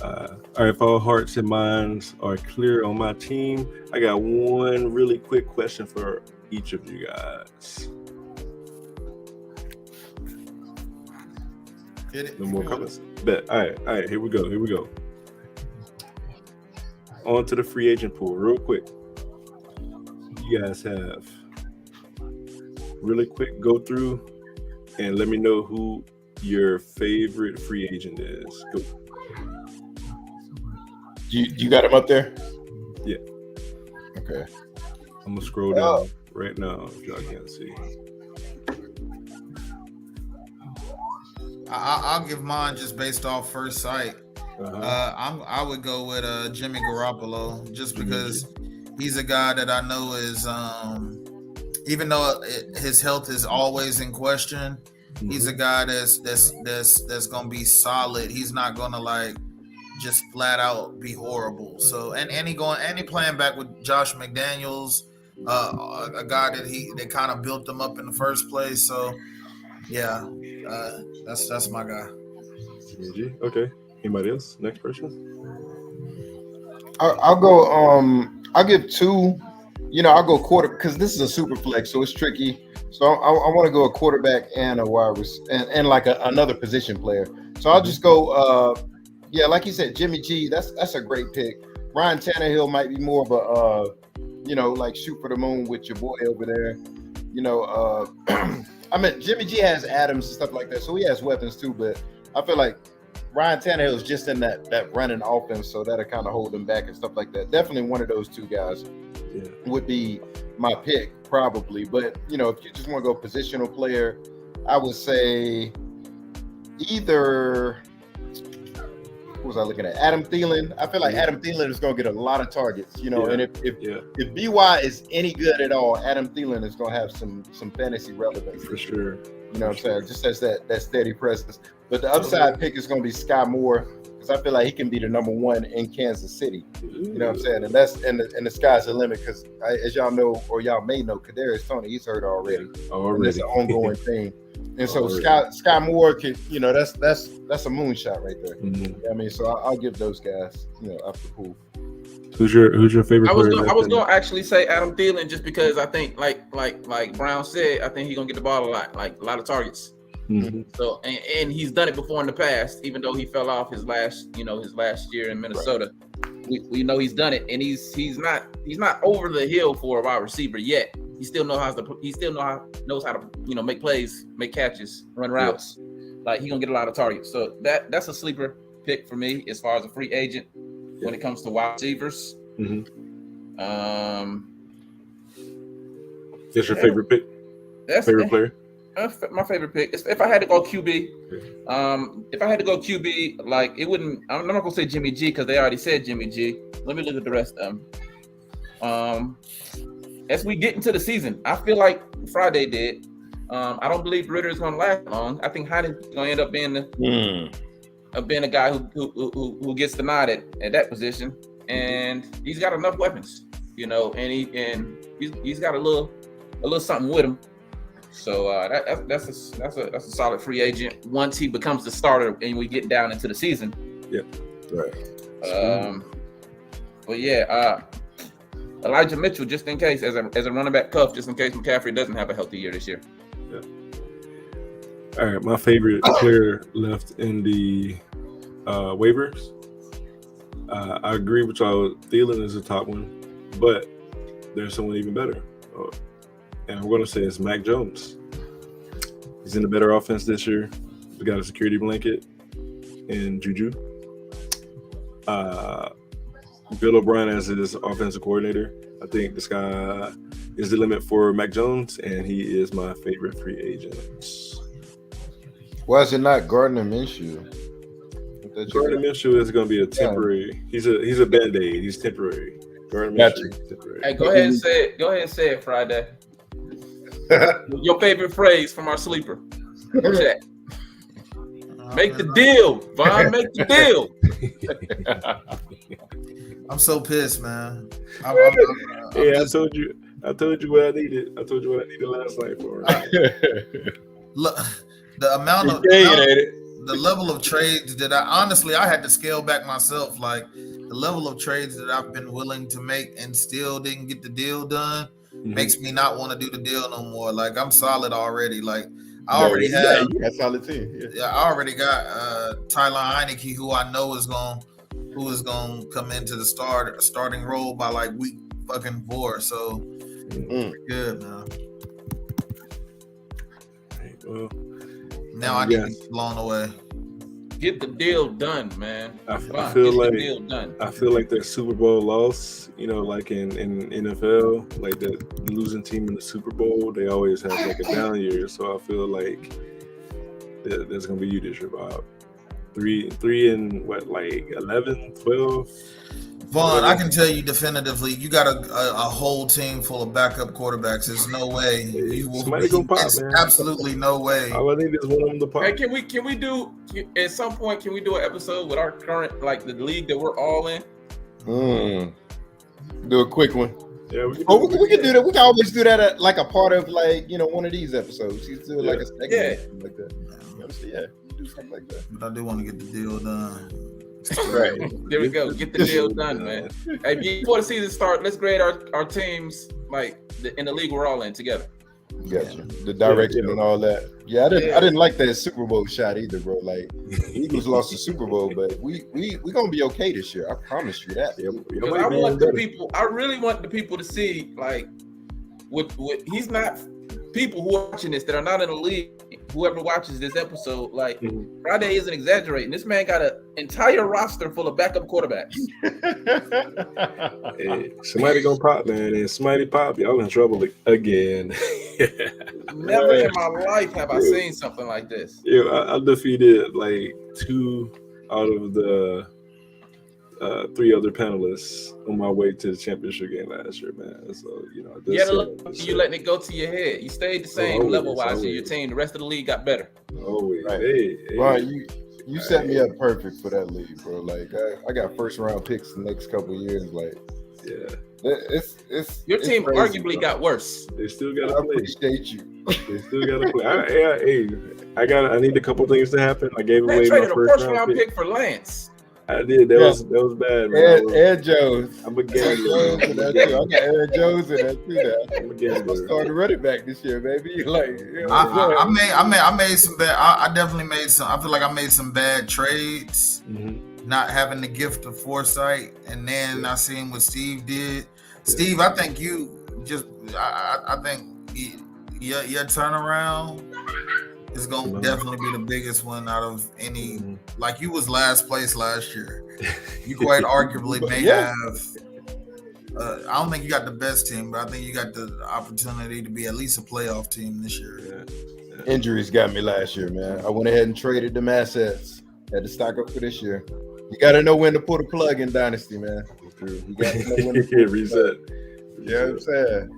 All right, if all hearts and minds are clear on my team, I got one really quick question for each of you guys. No more comments. Bet. All right. Here we go. On to the free agent pool, real quick. You guys have really quick go through and let me know who your favorite free agent is. Go. You got him up there? Yeah. Okay. I'm gonna scroll down right now if y'all can't see. I'll give mine just based off first sight. I would go with Jimmy Garoppolo just because he's a guy that I know is even though his health is always in question, he's a guy that's gonna be solid. He's not gonna like just flat out be horrible. So and he playing back with Josh McDaniels, a guy that kind of built him up in the first place. So yeah, that's my guy. Okay. Anybody else? Next person. I'll go. I'll give 2. I'll go quarter because this is a super flex, so it's tricky. So I want to go a quarterback and a wide receiver and like another position player. So I'll just go. Like you said, Jimmy G. That's a great pick. Ryan Tannehill might be more of a, like shoot for the moon with your boy over there. I mean, Jimmy G has Adams and stuff like that, so he has weapons too. But I feel like Ryan Tannehill is just in that running offense, so that'll kind of hold him back and stuff like that. Definitely one of those 2 guys would be my pick, probably. But, if you just want to go positional player, I would say either – who was I looking at? Adam Thielen. I feel like Adam Thielen is going to get a lot of targets, and if BY is any good at all, Adam Thielen is going to have some fantasy relevance. For sure. You know what I'm saying? Just as that steady presence. But the upside pick is going to be Sky Moore because I feel like he can be the number 1 in Kansas City. You know what I'm saying? And that's and the sky's the limit because as y'all know or y'all may know, Kadarius Toney, he's hurt already. And it's an ongoing thing. And so Sky Moore could, that's a moonshot right there. You know what I mean? So I'll give those guys, up the pool. Who's your favorite player? I was gonna actually say Adam Thielen just because I think like Brown said, I think he's gonna get the ball a lot, like a lot of targets. So and he's done it before in the past, even though he fell off his last year in Minnesota. Right. We know he's done it, and he's not over the hill for a wide receiver yet. He still knows how to make plays, make catches, run routes. Like he's gonna get a lot of targets. So that's a sleeper pick for me as far as a free agent when it comes to wide receivers. That's your favorite pick? Favorite player? My favorite pick. If I had to go QB, like it wouldn't. I'm not gonna say Jimmy G because they already said Jimmy G. Let me look at the rest of them. As we get into the season, I feel like Friday did. I don't believe Ritter is gonna last long. I think Heine's gonna end up being a guy who gets the nod at that position, and he's got enough weapons, you know, and he's got a little something with him. So that's a solid free agent once he becomes the starter and we get down into the season. Yeah, right. But yeah, Elijah Mitchell, just in case, as a running back cuff, just in case McCaffrey doesn't have a healthy year this year. Yeah. All right, my favorite player left in the waivers. I agree with y'all. Thielen is the top one, but there's someone even better. And I'm going to say it's Mac Jones. He's in a better offense this year. We got a security blanket in Juju. Bill O'Brien as his offensive coordinator. I think the sky is the limit for Mac Jones, and he is my favorite free agent. Why is it not Gardner Minshew? Gardner Minshew is going to be a temporary. He's a Band-Aid. He's temporary. Gardner Minshew is temporary. Hey, go ahead and say it. Go ahead and say it, Friday. Your favorite phrase from our sleeper. Check. Make the deal, Von. Make the deal. I'm so pissed, man. I told you what I needed. I told you what I needed last night for it. Look, the level of trades that I had to scale back myself. Like the level of trades that I've been willing to make and still didn't get the deal done makes me not want to do the deal no more. Like I'm solid already. Like I already have. You got solid team. Yeah, I already got Tyler Heineke, who I know is going to come into the starting role by like week fucking 4. So good, man. Well, now I need to get blown away. Get the deal done, man. I feel like the deal done. I feel like that Super Bowl loss, you know, like in NFL, like the losing team in the Super Bowl, they always have like a down year. So I feel like there's gonna be you this year, Bob. 3 and what, like 11, 12? Vaughn, I can tell you definitively, you got a whole team full of backup quarterbacks. There's no way you will. Somebody gonna pop, man. Absolutely no way. All I need is one of them to pop. Hey, can we do at some point? Can we do an episode with our current, like the league that we're all in? Do a quick one. Yeah, we can do that. We can always do that like a part of like, you know, one of these episodes. You do like a segment like that. Yeah, do something like that. But I do want to get the deal done. Right. There we go. Get the deal done, man. Hey, before the season starts, let's grade our teams like in the league we're all in together. Gotcha. The direction and all that. Yeah, I didn't like that Super Bowl shot either, bro. Like Eagles lost the Super Bowl, but we gonna be okay this year. I promise you that. I really want the people to see like what he's not people who are watching this that are not in the league. Whoever watches this episode, like Friday isn't exaggerating. This man got an entire roster full of backup quarterbacks. Hey, somebody gonna pop, man, and somebody pop, y'all in trouble again. Never in my life have I seen something like this. Yeah, I defeated like 2 out of the 3 other panelists on my way to the championship game last year, man. So, you know, you letting it go to your head. You stayed the same level-wise in your team. The rest of the league got better. Always. Right. Hey. Right, you set me up perfect for that league, bro. Like I got first-round picks the next couple of years. Like, yeah, it's your team crazy, arguably bro. got worse. They still got to play. I appreciate you. They still got to play. I need a couple things to happen. I gave away my traded a first-round pick for Lance. I did. That was bad, man. Ed Jones. I'm a gambler. I got Aaron Jones in that too. I'm a gambler. I'm starting running back this year, baby. Like, you know I made some bad. I definitely made some. I feel like I made some bad trades. Not having the gift of foresight, and then I seen what Steve did. Steve, I think you just. I think your turnaround is gonna definitely be the biggest one out of any. Like you was last place last year. You quite arguably may have I don't think you got the best team, but I think you got the opportunity to be at least a playoff team this year. Yeah. Injuries got me last year, man. I went ahead and traded them assets. Had to stock up for this year. You got to know when to pull the plug in Dynasty, man. You got to know when to pull Reset. You know what I'm saying?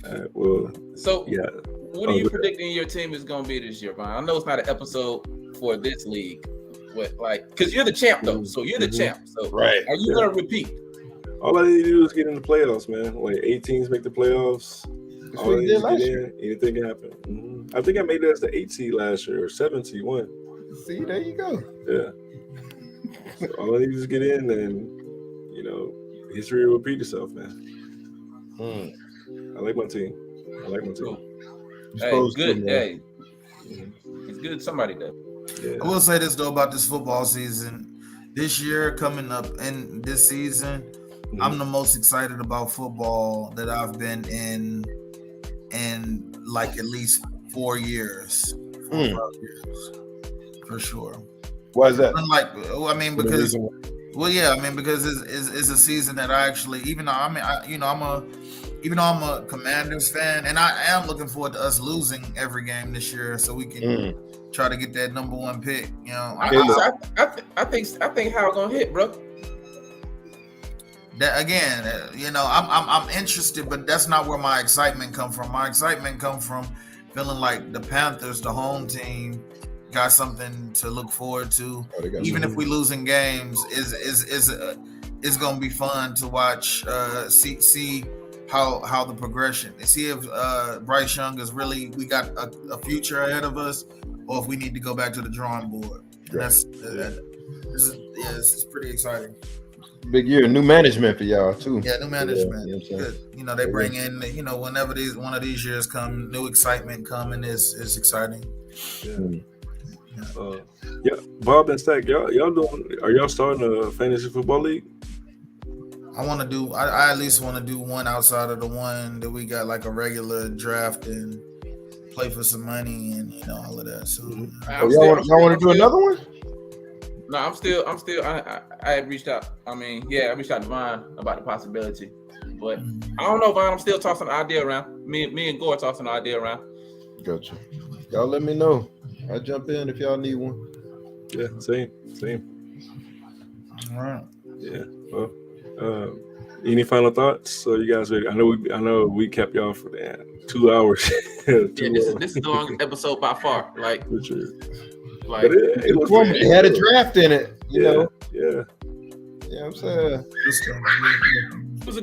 All right, well, So, yeah. what are you predicting your team is going to be this year, Brian? I know it's not an episode for this league, but because you're the champ, though. So you're the champ. So Right. are you going to repeat? All I need to do is get in the playoffs, man. Like 8 teams make the playoffs. That's All what I you need did is last get year. in. Anything can happen. I think I made it as the 8 seed last year or 7 seed one. See, there you go. Yeah. So all I need is get in, and history will repeat itself, man. I like my team. Cool. You're Hey, supposed to, good. man. Hey, it's good. Somebody does. Yeah. I will say this though about this football season. This year coming up in this season, I'm the most excited about football that I've been in like at least 4 years. 4 or 5 years. For sure. Why is that? Unlike, I mean, For the because reason- because it's a season that I actually, even though I'm a Commanders fan, and I am looking forward to us losing every game this year, so we can try to get that number 1 pick. I think how gonna hit, bro. That again, I'm interested, but that's not where my excitement come from. My excitement come from feeling like the Panthers, the home team, got something to look forward to. Even if we losing games, is gonna be fun to watch. See how the progression. See if Bryce Young is really, we got a future ahead of us, or if we need to go back to the drawing board. And this is pretty exciting. Big year, new management for y'all too. Yeah, new management. Yeah, Good. They bring in, whenever one of these years come, new excitement coming is exciting. Yeah. Bob and Stack, are y'all starting a fantasy football league? I want to do. I at least want to do one outside of the one that we got, like a regular draft and play for some money and all of that. So y'all want to do another one? No, I'm still. I had reached out. I reached out to Vaughn about the possibility, but I don't know, Vaughn. I'm still tossing the idea around. Me and Gore tossing the idea around. Gotcha. Y'all let me know. I'll jump in if y'all need one. Yeah, same. All right. Yeah. Well, any final thoughts? So you guys ready? I know we kept y'all for 2 hours. This is the longest episode by far. Like, for sure. Like, But it was It had a draft in it. You know. Yeah. Yeah, I'm saying. it was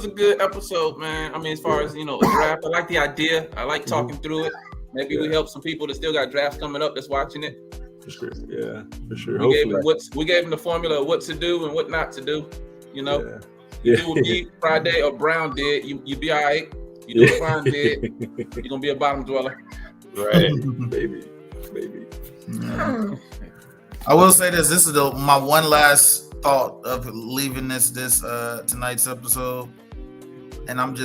a good episode, man. I mean, as far as a draft, I like the idea. I like talking through it. Maybe we help some people that still got drafts coming up that's watching it. For sure. Yeah, for sure. We gave them the formula of what to do and what not to do. Yeah. You do what me, Friday, or Brown did, you be all right. You do what Brown did, you're gonna be a bottom dweller. Right. Maybe. I will say this. This is my one last thought of leaving this tonight's episode. And I went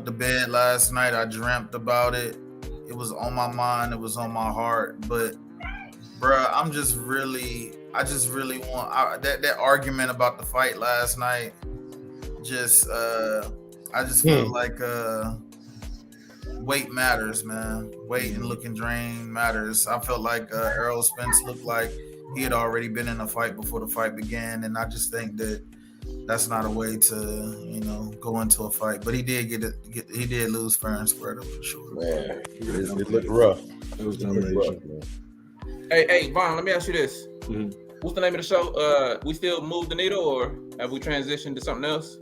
to bed last night. I dreamt about it. It was on my mind. It was on my heart. But, bruh, I just really want that argument about the fight last night. I just feel like weight matters, man. Weight and looking drained matters. I felt like Errol Spence looked like he had already been in a fight before the fight began, and I just think that's not a way to go into a fight. But he did he did lose fair and square for sure. Man, it looked rough. It was domination. Hey, Vaughn, let me ask you this. Mhm. What's the name of the show? We still move the needle, or have we transitioned to something else?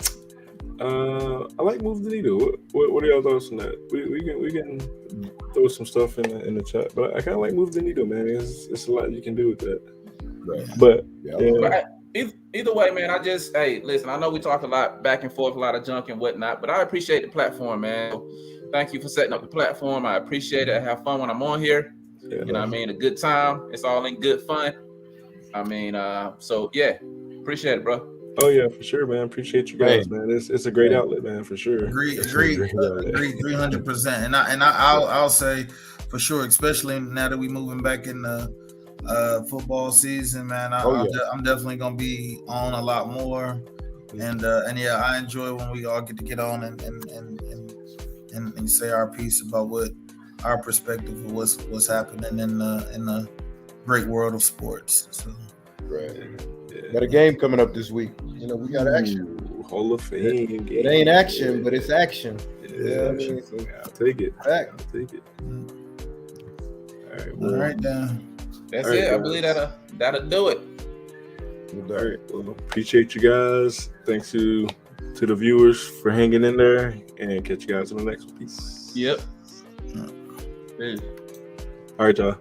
I like Move the Needle. What are y'all thoughts on that? We can throw some stuff in the chat, but I kind of like Move the Needle, man. It's a lot you can do with that. Right. But Either way, man, listen, I know we talk a lot back and forth, a lot of junk and whatnot, but I appreciate the platform, man. Thank you for setting up the platform. I appreciate it. I have fun when I'm on here. Yeah, You know what I mean? A good time. It's all in good fun. I mean, so yeah, appreciate it, bro. Oh yeah, for sure, man. Appreciate you guys, man. It's a great outlet, man, for sure. Agree, It's a great outlet. 300%. And I'll say for sure, especially now that we moving back in the football season, man. Oh, yeah. I'm definitely gonna be on a lot more, and yeah, I enjoy when we all get on and say our piece about what our perspective of what's happening in the great world of sports. So. Right. Got a game coming up this week. You know, we got action. Ooh, Hall of Fame. It ain't action, but it's action. Yeah, I mean, so I'll take it. back. I'll take it. All right. All right, then. That's All right, it. I guys. believe that'll do it. All right. Well, appreciate you guys. Thanks to the viewers for hanging in there, and catch you guys in the next one. Peace. Yep. All right, y'all.